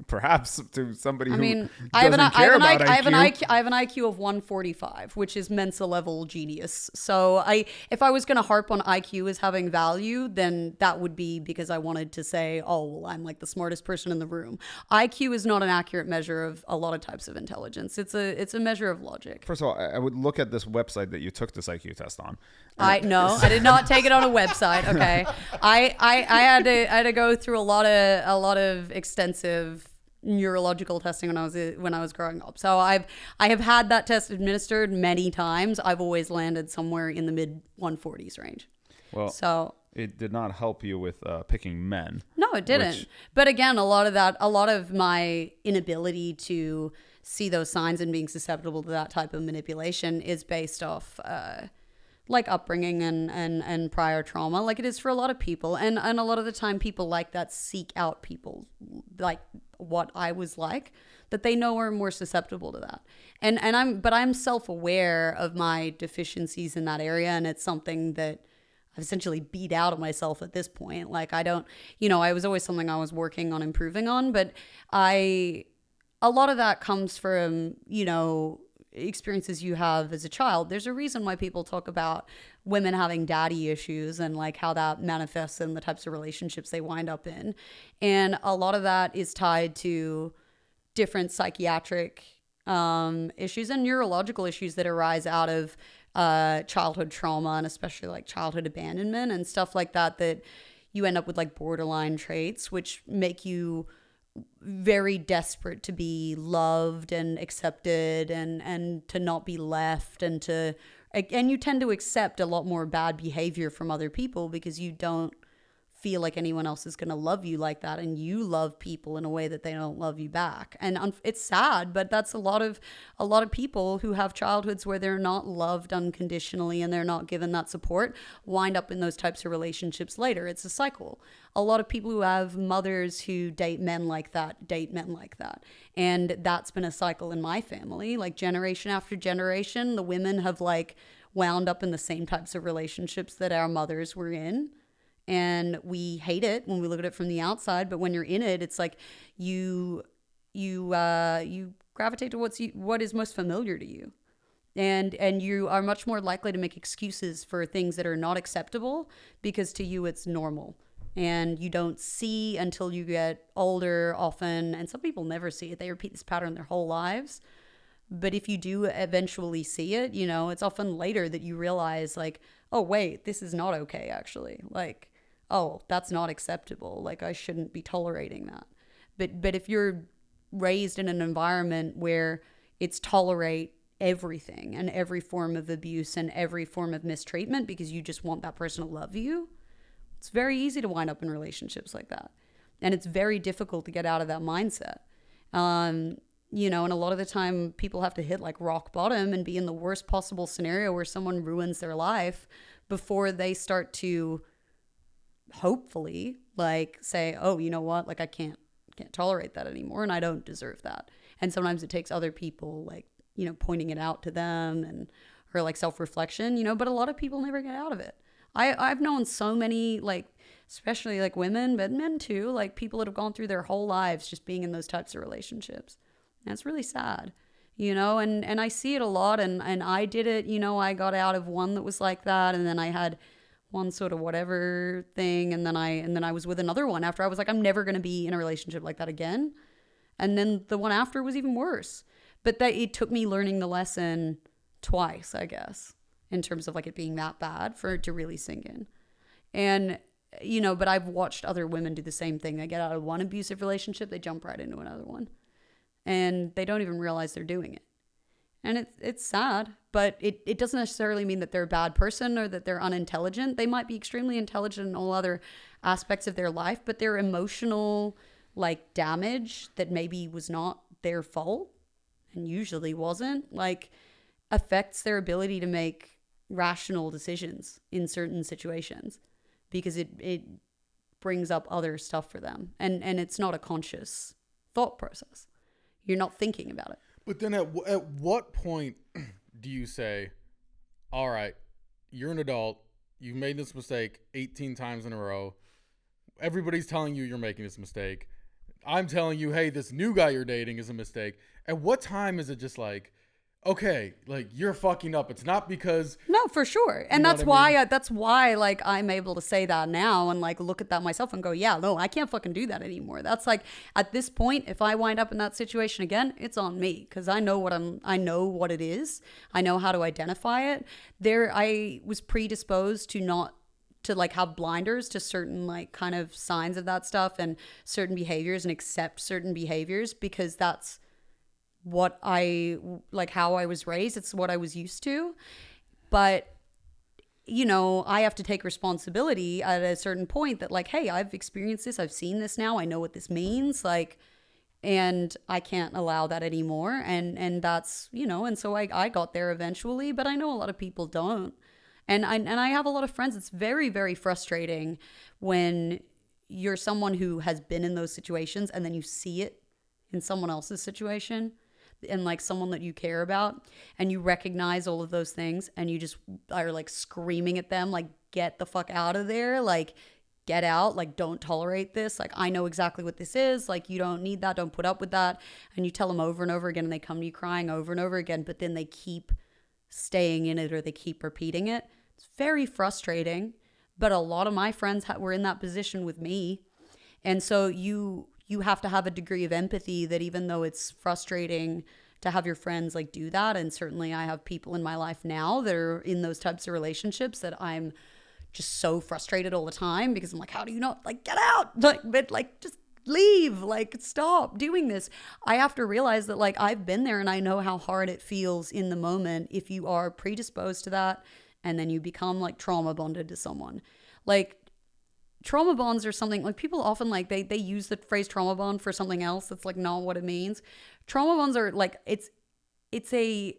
perhaps to somebody I who mean, doesn't care about IQ. I have an IQ of 145, which is Mensa level genius. So if I was going to harp on IQ as having value, then that would be because I wanted to say, oh, well, I'm like the smartest person in the room. IQ is not an accurate measure of a lot of types of intelligence. It's a measure of logic. First of all, I would look at this website that you took this IQ test on. I did not take it on a website. Okay, I had to go through a lot of extensive neurological testing when I was growing up. So I have had that test administered many times. I've always landed somewhere in the mid 140s range. Well, so it did not help you with picking men. No, it didn't. But again, a lot of my inability to see those signs and being susceptible to that type of manipulation is based off like upbringing and prior trauma, like it is for a lot of people. And a lot of the time people like that seek out people like what I was like, that they know are more susceptible to that. And I'm self-aware of my deficiencies in that area. And it's something that I've essentially beat out of myself at this point. Like I don't, I was always something I was working on improving on, but a lot of that comes from, experiences you have as a child. There's a reason why people talk about women having daddy issues and like how that manifests in the types of relationships they wind up in. And a lot of that is tied to different psychiatric issues and neurological issues that arise out of childhood trauma, and especially like childhood abandonment and stuff like that, that you end up with like borderline traits, which make you very desperate to be loved and accepted and to not be left, and you tend to accept a lot more bad behavior from other people because you don't feel like anyone else is going to love you like that, and you love people in a way that they don't love you back. And it's sad, but that's a lot of people who have childhoods where they're not loved unconditionally and they're not given that support wind up in those types of relationships later. It's a cycle. A lot of people who have mothers who date men like that. And that's been a cycle in my family, like generation after generation. The women have like wound up in the same types of relationships that our mothers were in. And we hate it when we look at it from the outside, but when you're in it, it's like you gravitate to what is most familiar to you, and you are much more likely to make excuses for things that are not acceptable because to you it's normal, and you don't see until you get older often. And some people never see it; they repeat this pattern their whole lives. But if you do eventually see it, it's often later that you realize, like, oh wait, this is not okay actually, like, oh, that's not acceptable. Like, I shouldn't be tolerating that. But if you're raised in an environment where it's tolerate everything and every form of abuse and every form of mistreatment because you just want that person to love you, it's very easy to wind up in relationships like that. And it's very difficult to get out of that mindset. And a lot of the time people have to hit like rock bottom and be in the worst possible scenario where someone ruins their life before they start to hopefully like say, oh, you know what, like I can't tolerate that anymore and I don't deserve that. And sometimes it takes other people like pointing it out to them and or like self-reflection, but a lot of people never get out of it. I've known so many, like especially like women, but men too, like people that have gone through their whole lives just being in those types of relationships. And it's really sad, and I see it a lot, and I did it. I got out of one that was like that, and then I had one sort of whatever thing, and then I was with another one after I was like, I'm never going to be in a relationship like that again. And then the one after was even worse. But it took me learning the lesson twice, I guess, in terms of like it being that bad for it to really sink in. And, but I've watched other women do the same thing. They get out of one abusive relationship, they jump right into another one. And they don't even realize they're doing it. And it's sad, but it doesn't necessarily mean that they're a bad person or that they're unintelligent. They might be extremely intelligent in all other aspects of their life, but their emotional like damage that maybe was not their fault and usually wasn't, like affects their ability to make rational decisions in certain situations because it brings up other stuff for them. And it's not a conscious thought process. You're not thinking about it. But then at what point do you say, all right, you're an adult, you've made this mistake 18 times in a row. Everybody's telling you you're making this mistake. I'm telling you, hey, this new guy you're dating is a mistake. At what time is it just like, okay, like you're fucking up? It's not because No, for sure. And that's why like I'm able to say that now and like look at that myself and go, yeah, no, I can't fucking do that anymore. That's like at this point, if I wind up in that situation again, it's on me because I know what it is. I know how to identify it. I was predisposed to like have blinders to certain like kind of signs of that stuff and certain behaviors and accept certain behaviors because that's what how I was raised. It's what I was used to. But, I have to take responsibility at a certain point that like, hey, I've experienced this. I've seen this now. I know what this means. Like, and I can't allow that anymore. And that's, and so I got there eventually, but I know a lot of people don't. And I have a lot of friends. It's very, very frustrating when you're someone who has been in those situations and then you see it in someone else's situation and like someone that you care about and you recognize all of those things and you just are like screaming at them, like, get the fuck out of there. Like, get out. Like, don't tolerate this. Like, I know exactly what this is. Like, you don't need that. Don't put up with that. And you tell them over and over again and they come to you crying over and over again, but then they keep staying in it or they keep repeating it. It's very frustrating, but a lot of my friends were in that position with me. And so you have to have a degree of empathy that even though it's frustrating to have your friends like do that, and certainly I have people in my life now that are in those types of relationships that I'm just so frustrated all the time because I'm like, how do you not like get out? Like just leave, like stop doing this. I have to realize that like I've been there and I know how hard it feels in the moment if you are predisposed to that and then you become like trauma bonded to someone. Like trauma bonds are something like people often like they use the phrase trauma bond for something else that's like not what it means. Trauma bonds are like it's a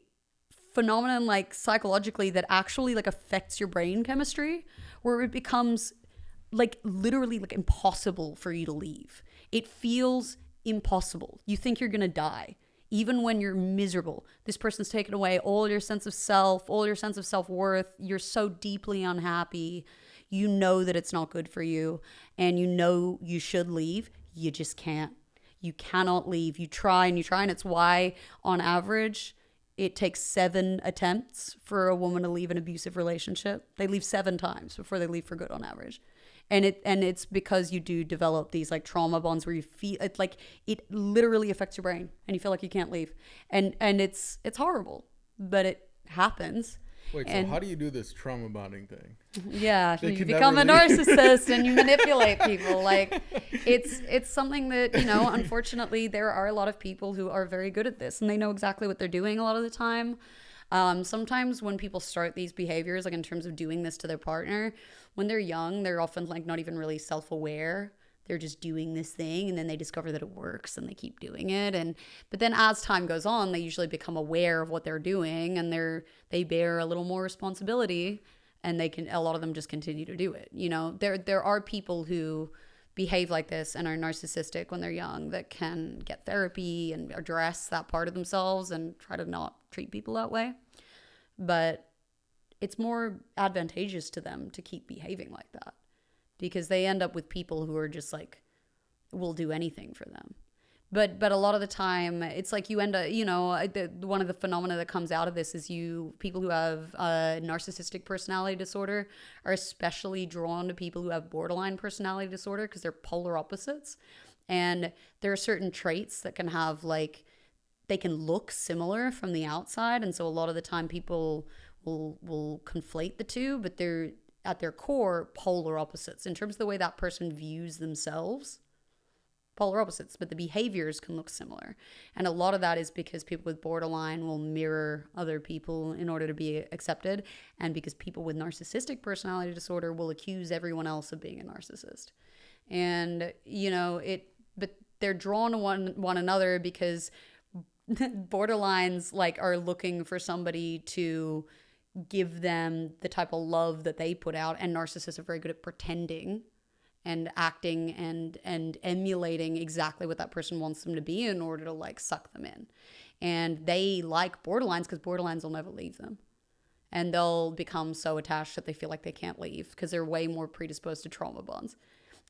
phenomenon like psychologically that actually like affects your brain chemistry where it becomes like literally like impossible for you to leave. It feels impossible. You think you're gonna die even when you're miserable. This person's taken away all your sense of self, all your sense of self-worth. You're so deeply unhappy. You know that it's not good for you and you know you should leave. You just can't. You cannot leave. You try and it's why on average it takes 7 attempts for a woman to leave an abusive relationship. They leave 7 times before they leave for good on average. And it's because you do develop these like trauma bonds where you feel it like it literally affects your brain and you feel like you can't leave. And it's horrible, but it happens. Wait, so how do you do this trauma bonding thing? Yeah, you become a narcissist and you manipulate people. Like it's something that, unfortunately there are a lot of people who are very good at this and they know exactly what they're doing a lot of the time. Sometimes when people start these behaviors, like in terms of doing this to their partner, when they're young, they're often like not even really self-aware. They're just doing this thing and then they discover that it works and they keep doing it. But then as time goes on, they usually become aware of what they're doing and they bear a little more responsibility and a lot of them just continue to do it. There are people who behave like this and are narcissistic when they're young that can get therapy and address that part of themselves and try to not treat people that way. But it's more advantageous to them to keep behaving like that because they end up with people who are just like, will do anything for them. But a lot of the time, it's like you end up, one of the phenomena that comes out of this is people who have narcissistic personality disorder are especially drawn to people who have borderline personality disorder because they're polar opposites. And there are certain traits that can have like, they can look similar from the outside. And so a lot of the time people will conflate the two, but they're at their core polar opposites in terms of the way that person views themselves. Polar opposites, but the behaviors can look similar. And a lot of that is because people with borderline will mirror other people in order to be accepted. And because people with narcissistic personality disorder will accuse everyone else of being a narcissist. And, but they're drawn to one another because borderlines like are looking for somebody to give them the type of love that they put out. And narcissists are very good at pretending and acting and emulating exactly what that person wants them to be in order to like suck them in. And they like borderlines because borderlines will never leave them. and they'll become so attached that they feel like they can't leave because they're way more predisposed to trauma bonds.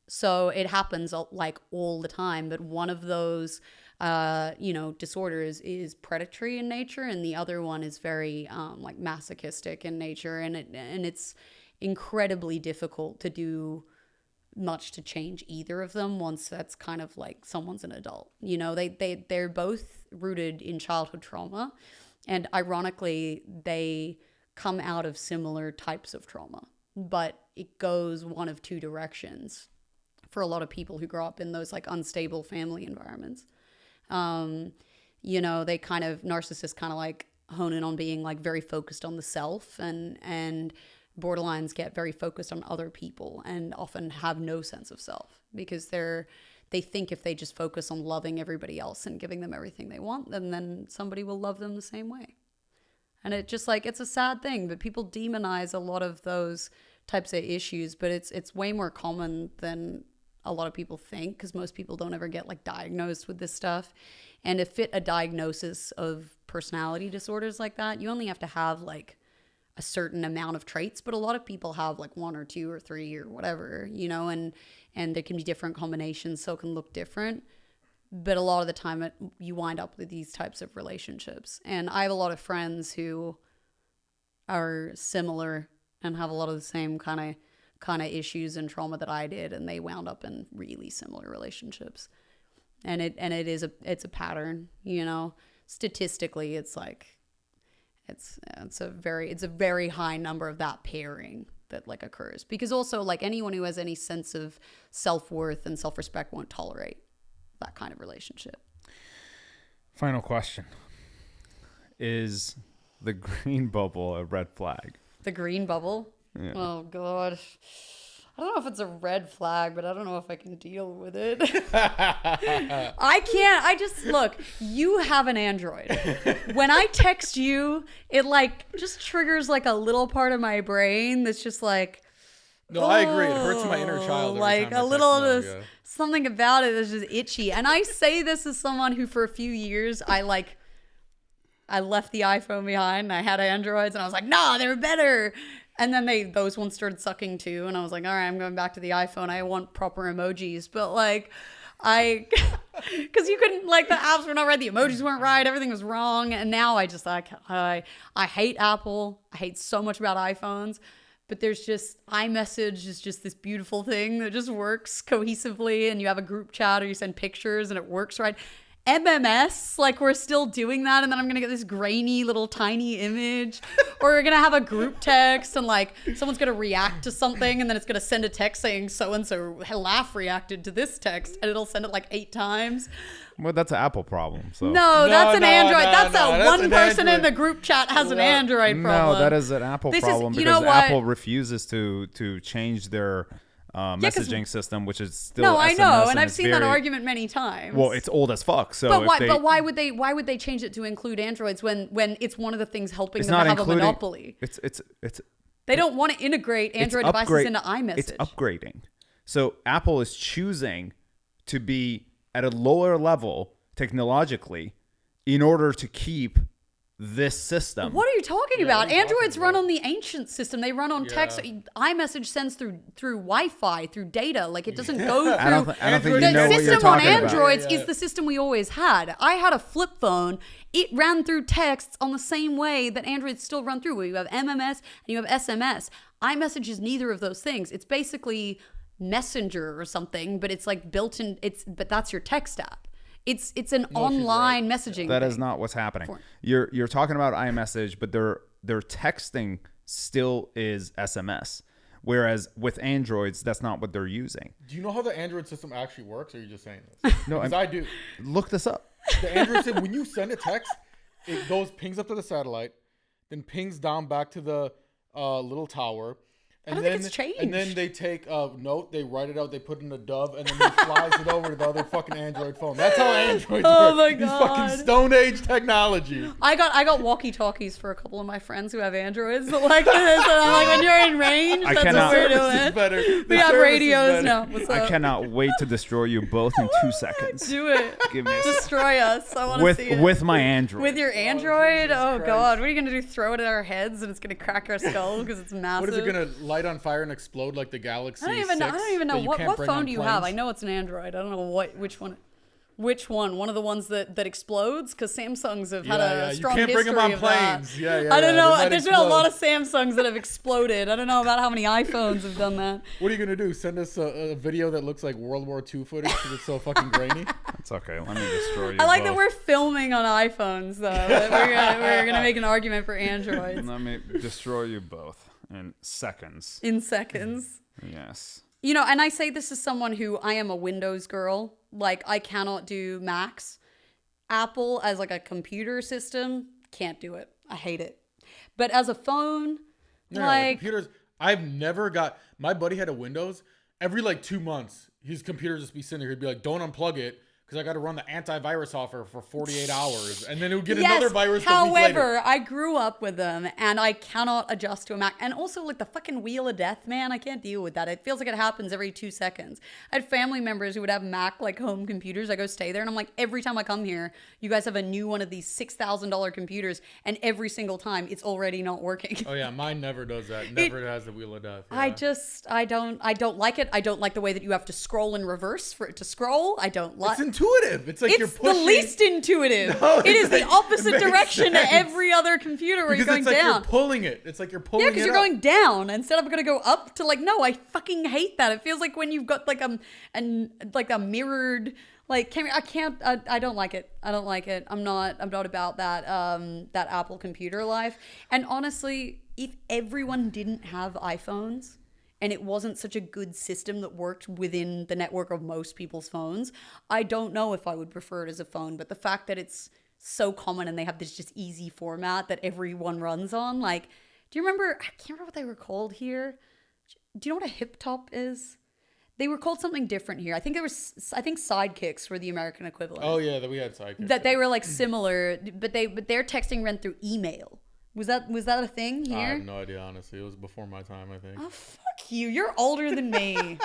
So it happens like all the time, but one of those disorders is predatory in nature, and the other one is very like masochistic in nature, and it's incredibly difficult to do much to change either of them once that's kind of like someone's an adult. They're both rooted in childhood trauma, and ironically they come out of similar types of trauma, but it goes one of two directions for a lot of people who grow up in those like unstable family environments. They kind of, narcissists kind of like hone in on being like very focused on the self, and borderlines get very focused on other people and often have no sense of self because they think if they just focus on loving everybody else and giving them everything they want, then somebody will love them the same way. And it just like, it's a sad thing, but people demonize a lot of those types of issues, but it's way more common than a lot of people think, because most people don't ever get like diagnosed with this stuff. And to fit a diagnosis of personality disorders like that, you only have to have like a certain amount of traits, but a lot of people have like 1 or 2 or 3 or whatever, and there can be different combinations, so it can look different. But a lot of the time you wind up with these types of relationships. And I have a lot of friends who are similar and have a lot of the same kind of issues and trauma that I did, and they wound up in really similar relationships. And it's a pattern, statistically it's like it's a very high number of that pairing that like occurs, because also like anyone who has any sense of self-worth and self-respect won't tolerate that kind of relationship. Final question. Is the green bubble a red flag? The green bubble? Yeah. Oh, God. I don't know if it's a red flag, but I don't know if I can deal with it. Look, you have an Android. When I text you, it like just triggers like a little part of my brain that's just like, no, I agree. It hurts my inner child. Like a little, something about it that's just itchy. And I say this as someone who for a few years, I left the iPhone behind and I had Androids and I was like, nah, they're better. And then those ones started sucking too. And I was like, all right, I'm going back to the iPhone. I want proper emojis. But like, because you couldn't, like the apps were not right. The emojis weren't right. Everything was wrong. And now I hate Apple. I hate so much about iPhones. But there's just, iMessage is just this beautiful thing that just works cohesively. And you have a group chat or you send pictures and it works right. MMS, like we're still doing that, and then I'm gonna get this grainy little tiny image, or we're gonna have a group text and like someone's gonna react to something and then it's gonna send a text saying so and so laugh reacted to this text, and it'll send it like 8 times. Well, that's an Apple problem. So no, that's an Android. That's one person in the group chat has an Android problem. No, that is an Apple problem because Apple refuses to change their messaging system, which is still SMS, I know, and I've seen that argument many times. Well, it's old as fuck. So, but why would they change it to include Androids when it's one of the things helping them have a monopoly? They don't want to integrate Android devices into iMessage. It's upgrading. So Apple is choosing to be at a lower level technologically in order to keep this system. What are you talking about? Androids run on the ancient system. They run on text. iMessage sends through Wi-Fi, through data. Like it doesn't go through. I don't think you know what you're talking about. The system on Androids is the system we always had. I had a flip phone. It ran through texts on the same way that Androids still run through, where you have MMS and you have SMS. iMessage is neither of those things. It's basically Messenger or something, but it's like built in. But that's your text app. It's an online messaging. That is not what's happening. You're talking about iMessage, but their texting still is SMS. Whereas with Androids, that's not what they're using. Do you know how the Android system actually works, or are you just saying this? No, I do. Look this up. The Android system, when you send a text, it pings up to the satellite, then pings down back to the little tower. And I don't think it's changed. And then they take a note, they write it out, they put it in a dove, and then he flies it over to the other fucking Android phone. That's how Androids work. Oh my These God. fucking Stone Age technology. I got walkie-talkies for a couple of my friends who have Androids that like this, and I'm like, when you're in range, I that's cannot- what we're Service is doing. better. The We have service is radios better. now. What's up? I cannot wait to destroy you both in 2 seconds. Do it. Give me a Destroy us. I want to see it. with my Android. With your Android? Jesus Oh, Christ. God. What are you going to do? Throw it at our heads and it's going to crack our skull because it's massive? What is it gonna light on fire and explode like the Galaxy? I don't even know. that you What can't bring phone on do you have? I planes? know it's an Android. I don't know which one. Which one? One of the ones that explodes? Because Samsungs have had Yeah, a you strong can't history bring them on of that. planes. Yeah, I don't they know. might There's been a lot of explode. Samsungs that have exploded. I don't know about how many iPhones have done that. What are you gonna do? Send us a video that looks like World War II footage because it's so fucking grainy? It's okay. Let me destroy you. I like that both. we're filming on iPhones, though. But we're gonna make an argument for Androids Let me destroy you both in seconds. in seconds. Yes. You know, and I say this as someone who I am a Windows girl. Like, I cannot do Macs. Apple as like a computer system, can't do it. I hate it. But as a phone, No, like, computers. I've never got. My buddy had a Windows. Every like 2 months, his computer just be sitting there. He'd be like, "Don't unplug it." Because I got to run the antivirus software for 48 hours. And then it would get another virus a week later. However, I grew up with them and I cannot adjust to a Mac. And also, like, the fucking wheel of death, man, I can't deal with that. It feels like it happens every 2 seconds. I had family members who would have Mac, like, home computers. I go stay there and I'm like, every time I come here, you guys have a new one of these $6,000 computers. And every single time, it's already not working. Oh yeah, mine never does that. Never has the wheel of death. Yeah. I don't like it. I don't like the way that you have to scroll in reverse for it to scroll. I don't like It's intuitive. It's like you're It's pushing. the least intuitive. No, it is it's the like- opposite it makes direction sense. to every other computer where because you're going it's like down. you're pulling it. It's like you're pulling Yeah, it because you're up. going down instead of going to go up to like. No, I fucking hate that. It feels like when you've got like a mirrored like camera. I don't like it. I don't like it. I'm not about that that Apple computer life. And honestly, if everyone didn't have iPhones and it wasn't such a good system that worked within the network of most people's phones, I don't know if I would prefer it as a phone. But the fact that it's so common and they have this just easy format that everyone runs on, like, do you remember, I can't remember what they were called here. Do you know what a hip top is? They were called something different here. I think sidekicks were the American equivalent. Oh yeah, that we had sidekicks. That they were like similar, but their texting ran through email. Was that a thing here? I have no idea, honestly. It was before my time, I think. Oh, fuck you. You're older than me.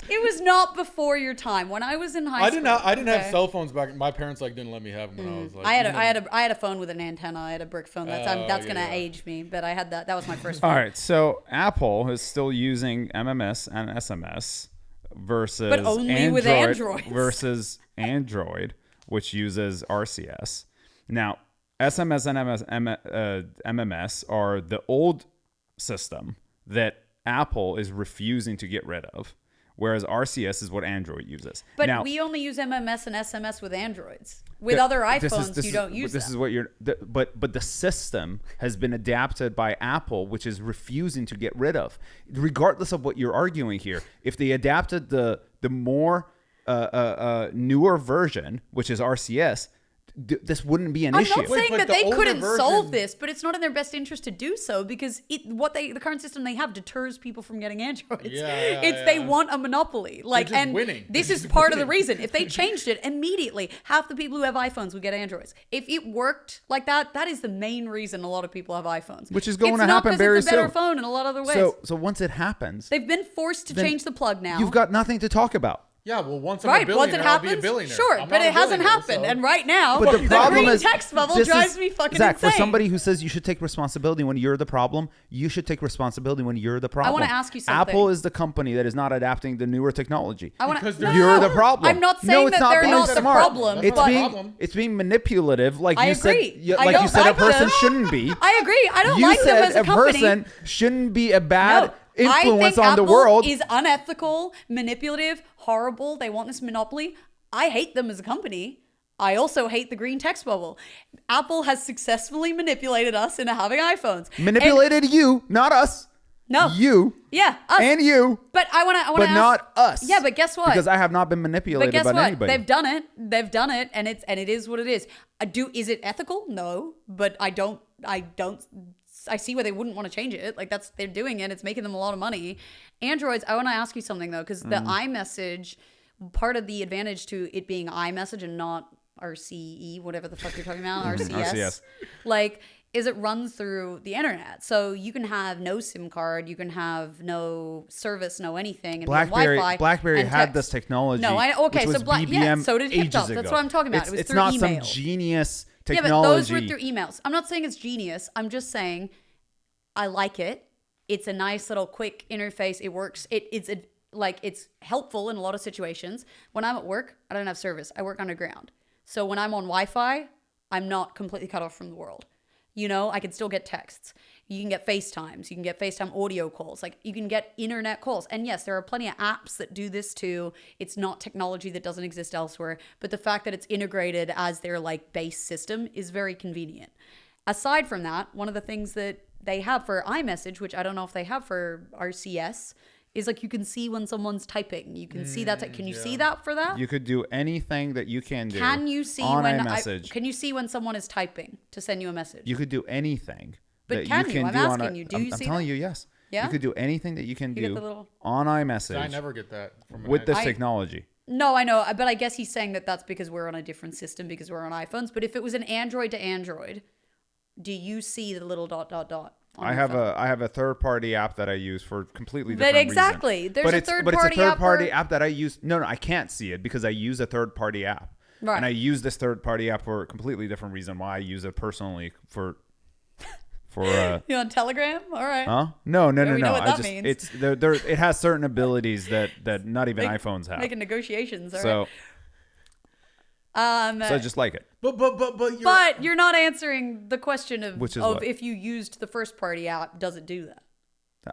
It was not before your time. When I was in high school. I didn't have okay? cell phones back. My parents didn't let me have them when I was like. I had a phone with an antenna. I had a brick phone. That's yeah, gonna yeah. age me, but I had that. That was my first phone. All right. So Apple is still using MMS and SMS versus But only with Androids. versus Android, which uses RCS. Now, SMS and MMS are the old system that Apple is refusing to get rid of, whereas RCS is what Android uses. But now, we only use MMS and SMS with Androids. With other iPhones, you don't use This that. is what you're. But the system has been adapted by Apple, which is refusing to get rid of, regardless of what you're arguing here. If they adapted the more newer version, which is RCS, this wouldn't be an I'm issue. not saying but that the they older couldn't solve version- this, but it's not in their best interest to do so because the current system they have deters people from getting Androids. They want a monopoly. Like, just and winning. this They're is just part of the winning. reason. If they changed it immediately, half the people who have iPhones would get Androids. If it worked like that, that is the main reason a lot of people have iPhones. Which is going It's to not happen 'cause very it's a better soon. phone in a lot of other ways. So once it happens, They've been forced to then change the plug now. you've got nothing to talk about. Yeah, well, once I'm a Right, billionaire, once it I'll be a happens, billionaire. sure, I'm but not it a hasn't billionaire, happened. so- And right now, But the problem green is, text bubble this drives is- me fucking Zach, insane. for somebody who says you should take responsibility when you're the problem, you should take responsibility when you're the problem. wanna ask you something. Apple is the company that is not adapting the newer technology. Because they're- You're the problem. I'm not No, saying it's that not they're being not the smart. problem, It's but being it's being manipulative, like I you agree. said. I Like don't you said, a like person them. shouldn't be. I agree. I don't You like them said as a company. person shouldn't be a bad I influence think on the Apple world. is unethical, manipulative, horrible. They want this monopoly. I hate them as a company. I also hate the green text bubble. Apple has successfully manipulated us into having iPhones. Manipulated you, not us. No. You. Yeah, us. And you. But I want to But ask, not us. Yeah, but guess what? Because I have not been But manipulated guess by what? anybody. They've done it, and it is what it is. Is it ethical? No, but I don't see why they wouldn't want to change it. Like they're doing it. It's making them a lot of money. Androids, I want to ask you something though, because the iMessage, part of the advantage to it being iMessage and not RCE, whatever the fuck you're talking about, RCS. Like, is it runs through the internet. So you can have no SIM card, you can have no service, no anything, and BlackBerry had this technology. No, okay, so so did HipTop. That's what I'm talking about. It was through email. It's not some genius technology. Yeah, but those were through emails. I'm not saying it's genius. I'm just saying I like it. It's a nice little quick interface. It works. It's helpful in a lot of situations. When I'm at work, I don't have service. I work underground. So when I'm on Wi-Fi, I'm not completely cut off from the world. You know, I can still get texts. You can get FaceTimes. You can get FaceTime audio calls. Like, you can get internet calls. And yes, there are plenty of apps that do this too. It's not technology that doesn't exist elsewhere. But the fact that it's integrated as their like base system is very convenient. Aside from that, one of the things that they have for iMessage, which I don't know if they have for RCS, is like you can see when someone's typing. You can see that. Can you see that for that? You could do anything that you can do. Can you see on when iMessage? Can you see when someone is typing to send you a message? You could do anything. But can you? I'm asking you. Do you see? I'm telling you, yes. Yeah? You could do anything that you can do little... on iMessage. I never get that from with this technology. No, I know, but I guess he's saying that that's because we're on a different system because we're on iPhones. But if it was an Android to Android, do you see the little ... I have a third-party app that I use for completely different reasons. Exactly. There's a third-party app. But it's a third-party app that I use. No, I can't see it because I use a third-party app. Right. And I use this third-party app for a completely different reason why I use it personally for you on Telegram? All right. Huh? No. We know what that means. It's there. It has certain abilities that not even iPhones have. Making negotiations. All so, right. So I just like it. But you're not answering the question of what? If you used the first party app, does it do that?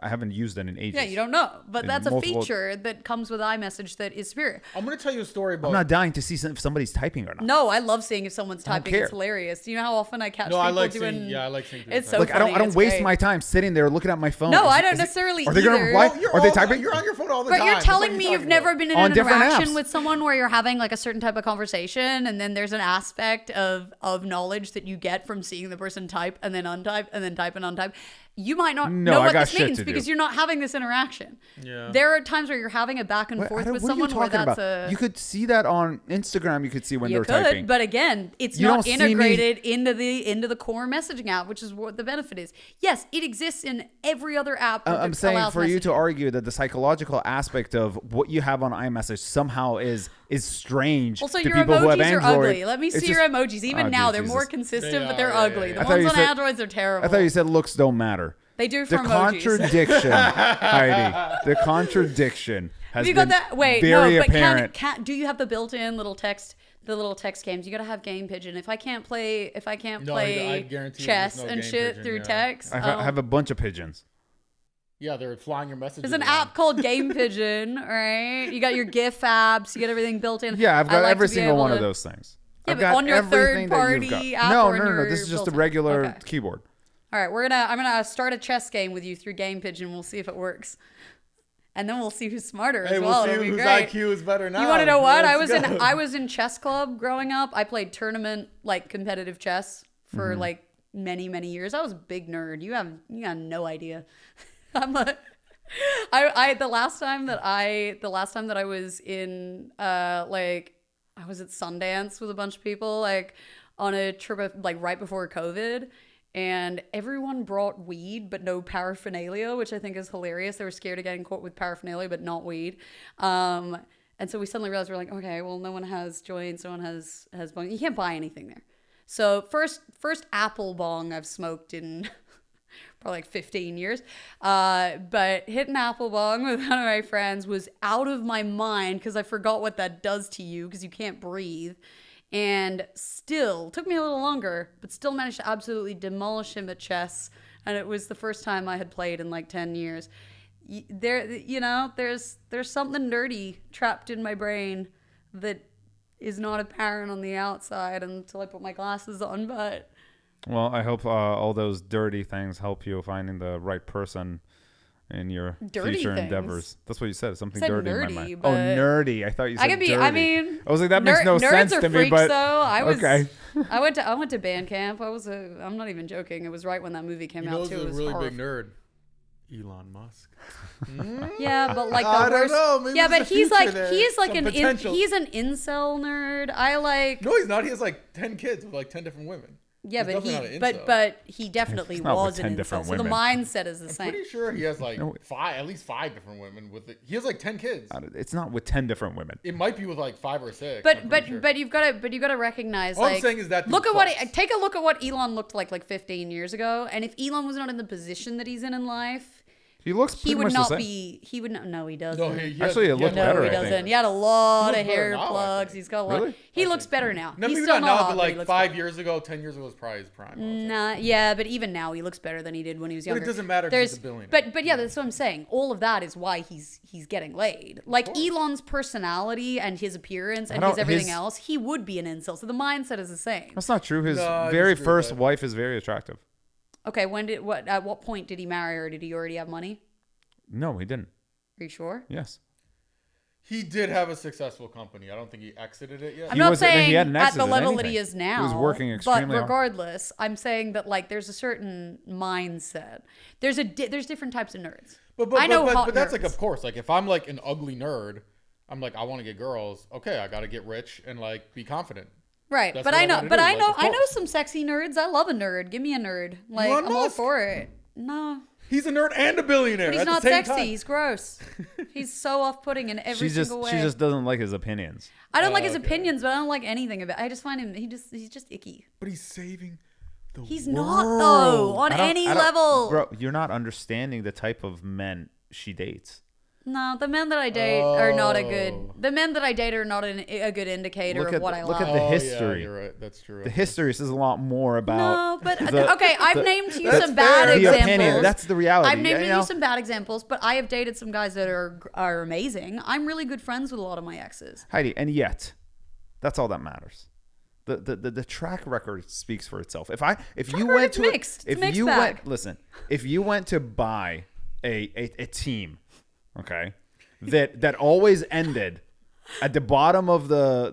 I haven't used it in ages. Yeah, you don't know. But that's a feature that comes with iMessage that is superior. I'm going to tell you a story about... I'm not dying to see if somebody's typing or not. No, I love seeing if someone's typing. care. It's hilarious. Do you know how often I catch people I like doing... seeing... Yeah, I like seeing people It's so Look, funny. I don't waste my time sitting there looking at my phone. No, I don't necessarily Are they either. Are they typing? You're on your phone all the time. But you're telling me you've never been in an interaction apps. with someone where you're having like a certain type of conversation and then there's an aspect of knowledge that you get from seeing the person type and then untype and then type and untype. You might not know what this means because you're not having this interaction. Yeah. There are times where you're having a back and forth with someone where that's a... You could see that on Instagram. You could see when they're typing. But again, it's not integrated into the core messaging app, which is what the benefit is. Yes, it exists in every other app. I'm saying for you to argue that the psychological aspect of what you have on iMessage somehow is strange also, to your people who have emojis are Android. ugly. Let me see your emojis. Even now, they're more consistent, but they're ugly. The ones on Androids are terrible. I thought you said looks don't matter. They do for the emojis. Contradiction, Heidi. The contradiction has been Wait, very no, but apparent. do you have the built-in little text? The little text games. You gotta have Game Pigeon. If I can't play chess and shit through text, I have a bunch of pigeons. Yeah, they're flying your messages. There's an app called Game Pigeon, right? You got your GIF apps. You get everything built in. Yeah, I've got every single one of those things. Yeah, I've but got on your everything third-party app. No. This is just a regular keyboard. All right, I'm gonna start a chess game with you through Game Pigeon. We'll see if it works, and then we'll see who's smarter as well. We'll see whose IQ is better now. You want to know what? I was in chess club growing up. I played tournament like competitive chess for like many years. I was a big nerd. You got no idea. The last time that I was in I was at Sundance with a bunch of people like on a trip like right before COVID. And everyone brought weed, but no paraphernalia, which I think is hilarious. They were scared of getting caught with paraphernalia, but not weed. And so we suddenly realized we're like, okay, well, no one has joints, no one has bong. You can't buy anything there. So first apple bong I've smoked in probably like 15 years. But hitting apple bong with one of my friends was out of my mind because I forgot what that does to you because you can't breathe. And still, took me a little longer, but still managed to absolutely demolish him at chess. And it was the first time I had played in like 10 years. There's something dirty trapped in my brain that is not apparent on the outside until I put my glasses on. But well, I hope all those dirty things help you finding the right person in your Dirty future things. endeavors. That's what you said. Something I said dirty nerdy, in my mind. but Oh, nerdy. I thought you said I could be. dirty. I mean, I was like, that makes no nerds sense are to me. freaks, But though. I was. okay. I went to band camp. I'm not even joking. It was right when that movie came You out know too. who's It a was really horrible. big nerd? Elon Musk. Yeah, but like the I don't worst. know. Maybe Yeah, there's but a he's future like there. he's like Some an potential. he's an incel nerd. I like. No, he's not. He has like 10 kids with like 10 different women. Yeah, He's but definitely not an incel. but he definitely He's not with was 10 an incel. different So the women. mindset is the I'm same. pretty sure he has like No. at least 5 different women with it. He has like 10 kids. It's not with 10 different women. It might be with like 5 or 6. But I'm but pretty sure. but you've got to recognize. All I'm like, saying is that look dude at what fucks. take a look at what Elon looked like 15 years ago, and if Elon was not in the position that he's in life, He looks he pretty would much the not same. be. He would not. No, he doesn't. No, he has- Actually, it he looked has- better, No, he I think. doesn't. He had a lot He of looks better hair now, I plugs. think. He's got a lot. Really? He I looks think better so. now. No, He's maybe still not now, hot, but he like looks 5 better. years ago, 10 years ago was probably his prime. I would say. Nah, yeah, but even now he looks better than he did when he was But younger. it doesn't matter 'cause There's, he's a billionaire. but yeah, that's what I'm saying. All of that is why he's getting laid. Like course. Elon's personality and his appearance and I his don't- everything his- else, he would be an incel. So the mindset is the same. That's not true. His No, I very disagree with first that. wife is very attractive. Okay, at what point did he marry her? Did he already have money? No, he didn't. Are you sure? Yes. He did have a successful company. I don't think he exited it yet. I'm He not was- and he saying hadn't at the exited level that anything. he is now. He was working extremely But hard. regardless, I'm saying that like there's a certain mindset. There's different types of nerds. But I know hot but that's nerds. like, of course, like if I'm like an ugly nerd, I'm like, I want to get girls. Okay, I got to get rich and like be confident. Right, That's but what I I know, gotta but do, I like, know, of I know course. some sexy nerds. I love a nerd. Give me a nerd. Like Elon I'm all Musk. for it. No, He's a nerd and a billionaire but he's at not the same sexy. time. He's gross. He's so off-putting in every single way. She just doesn't like his opinions. I don't like his Okay. opinions, but I don't like anything about. I just find him. He's just icky. But he's saving the He's world. not though on I don't- any I don't- level. Bro, you're not understanding the type of men she dates. No, the men that I date are not a good. Oh. The men that I date are not a good indicator Look of at what the- I look love. at the Oh, history. Yeah, you're right. That's true. The history says a lot more about. No, but the- okay, I've the- named you That's some bad fair. the examples. opinion. That's the reality. I've named you know? you some bad examples, but I have dated some guys that are amazing. I'm really good friends with a lot of my exes. Heidi, and yet, that's all that matters. The track record speaks for itself. If you went record's to mixed. It's if mixed you bag. went if you went to buy a team, okay, that always ended at the bottom of the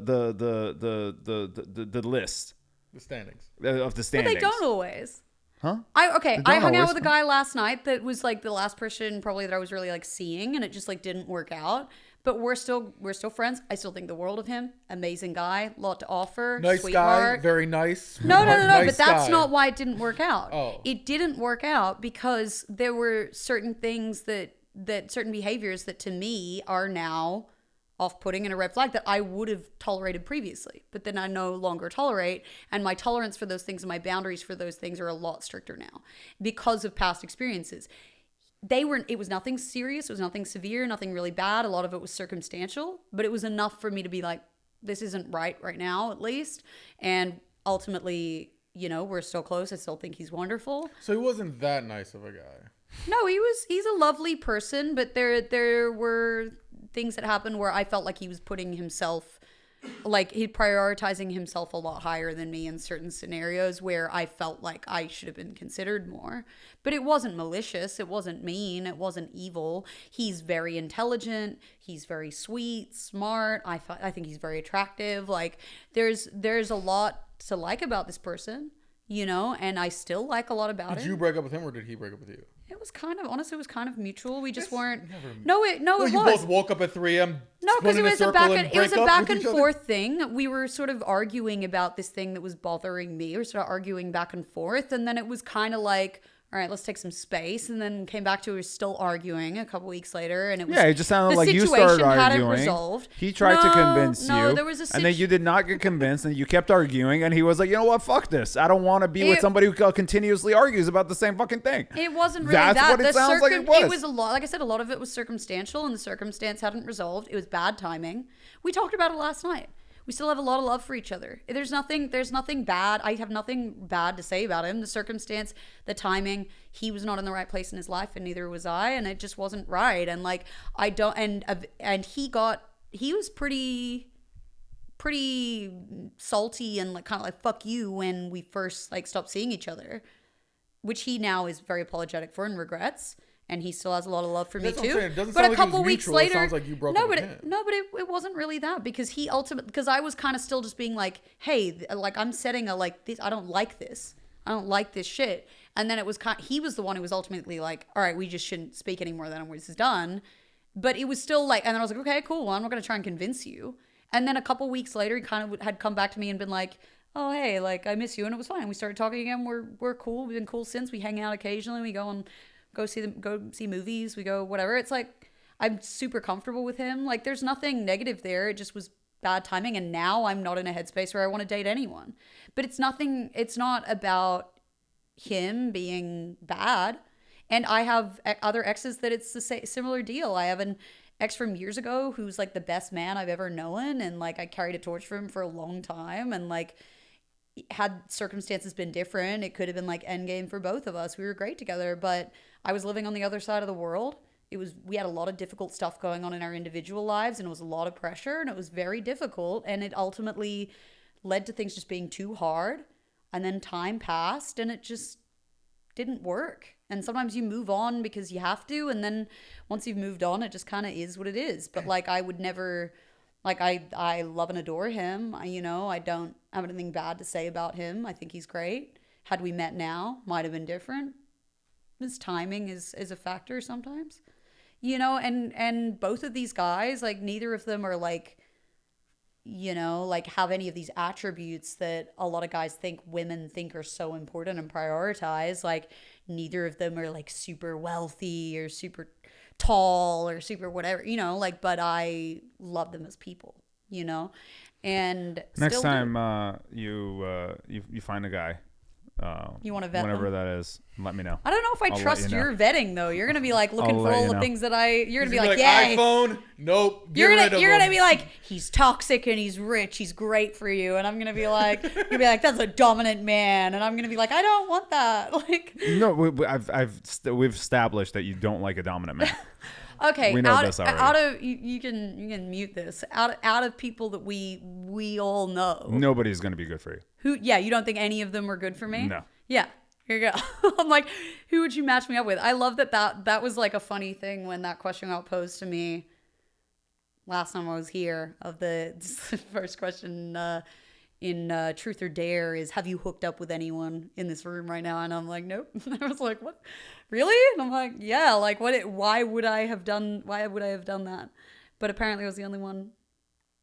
list The standings. of the But standings. they don't always. Huh? I don't hung out always. with a guy last night that was like the last person probably that I was really like seeing, and it just like didn't work out. But we're still friends. I still think the world of him. Amazing guy, lot to offer. Nice sweetheart. guy. Very nice. No. Nice But that's guy. not why it didn't work out. Oh. It didn't work out because there were certain things that certain behaviors that to me are now off-putting and a red flag that I would have tolerated previously, but then I no longer tolerate, and my tolerance for those things and my boundaries for those things are a lot stricter now because of past experiences. It was nothing serious, it was nothing severe, nothing really bad. A lot of it was circumstantial, but it was enough for me to be like, this isn't right now, at least. And ultimately, we're still close. I still think he's wonderful. So he wasn't that nice of a guy. No, he's a lovely person, but there were things that happened where I felt like he was putting himself, like he prioritizing himself a lot higher than me in certain scenarios where I felt like I should have been considered more. But it wasn't malicious, it wasn't mean, it wasn't evil. He's very intelligent, he's very sweet, smart. I think he's very attractive. Like there's a lot to like about this person, and I still like a lot about him. Did you break up with him or did he break up with you? It was honestly, it was kind of mutual. We just weren't. never- No, it Well, you was. both woke up at 3 a.m. No, because spun it in a was a circle back and and it was break a up back with and each other? forth thing. We were sort of arguing about this thing that was bothering me. We were sort of arguing back and forth, and then it was kind of like, all right, let's take some space, and then came back to we were still arguing a couple weeks later, and it was Yeah, it just sounded the like you situation started hadn't arguing. resolved. He tried to convince No, you, there was a and then you did not get convinced, and you kept arguing. And he was like, "You know what? Fuck this. I don't want to be with somebody who continuously argues about the same fucking thing." It wasn't really That's that. what it sounds like it was. It was a lot. Like I said, a lot of it was circumstantial, and the circumstance hadn't resolved. It was bad timing. We talked about it last night. We still have a lot of love for each other. There's nothing bad. I have nothing bad to say about him. The circumstance, the timing, he was not in the right place in his life, and neither was I, and it just wasn't right. And like I don't, and he was pretty salty and like kind of like fuck you when we first like stopped seeing each other, which he now is very apologetic for and regrets. and he still has a lot of love for me That's what I'm too. saying. It doesn't But sound a like it was couple weeks mutual. It later, sounds like you broke no, up but with him. it wasn't really that, because because I was kind of still just being like, hey, like I'm setting a like this. I don't like this. I don't like this shit. And then it was he was the one who was ultimately like, all right, we just shouldn't speak anymore. Then this is done. But it was still like, and then I was like, okay, cool. Well, I'm not going to try and convince you. And then a couple weeks later, he kind of had come back to me and been like, oh, hey, like I miss you. And it was fine. We started talking again. We're cool. We've been cool since. We hang out occasionally. We go see movies. We go whatever. It's like, I'm super comfortable with him. Like there's nothing negative there. It just was bad timing. And now I'm not in a headspace where I want to date anyone. But it's not about him being bad. And I have other exes that it's the similar deal. I have an ex from years ago who's like the best man I've ever known, and like I carried a torch for him for a long time, and like had circumstances been different, it could have been like endgame for both of us. We were great together, but I was living on the other side of the world. We had a lot of difficult stuff going on in our individual lives, and it was a lot of pressure, and it was very difficult, and it ultimately led to things just being too hard. And then time passed and it just didn't work. And sometimes you move on because you have to. And then once you've moved on, it just kind of is what it is. But like, I would never, like, I love and adore him. I don't have anything bad to say about him. I think he's great. Had we met now, might have been different. His timing is a factor sometimes, and both of these guys, like neither of them are like, like have any of these attributes that a lot of guys think women think are so important and prioritize. Like neither of them are like super wealthy or super tall or super whatever, but I love them as people, and next time you find a guy, you want to vet whenever them? That is, let me know. I don't know if I I'll trust let you know. your vetting though. You're gonna be like looking for all the things that you're gonna be like, yeah. iPhone, nope. You're gonna be like, he's toxic and he's rich, he's great for you, and I'm gonna be like, that's a dominant man, and I'm gonna be like, I don't want that. Like, no, we've established that you don't like a dominant man. okay, we know this already. Out of you can mute this. Out of people that we all know, nobody's gonna be good for you. You don't think any of them are good for me? No. Yeah. Here you go. I'm like, who would you match me up with? I love that was like a funny thing when that question got posed to me last time I was here. Of the first question in Truth or Dare is, have you hooked up with anyone in this room right now? And I'm like, nope. I was like, what? Really? And I'm like, yeah. Like, why would I have done that? But apparently I was the only one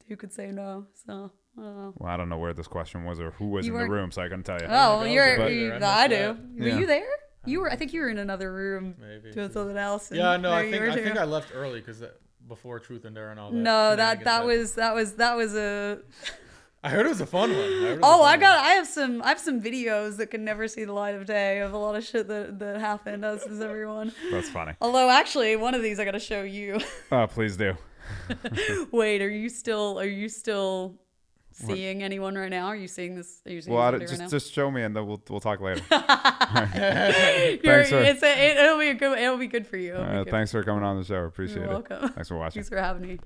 who could say no. So. Well, I don't know where this question was or who was in the room, so I couldn't tell you. Oh, I do. Yeah. Were you there? I think you were in another room doing something else. Yeah, no, I think I left early because before Truth and Dare and all that. No, that was a. I heard it was a fun one. I have some videos that can never see the light of day of a lot of shit that happened. As is everyone. That's funny. Although actually, one of these I got to show you. Oh, please do. Wait, are you still seeing anyone right now? Are you seeing this? Are you seeing somebody right now? Just show me and then we'll talk later. It'll be good for you. Thanks for coming on the show. Appreciate it. You're welcome. Thanks for watching. Thanks for having me.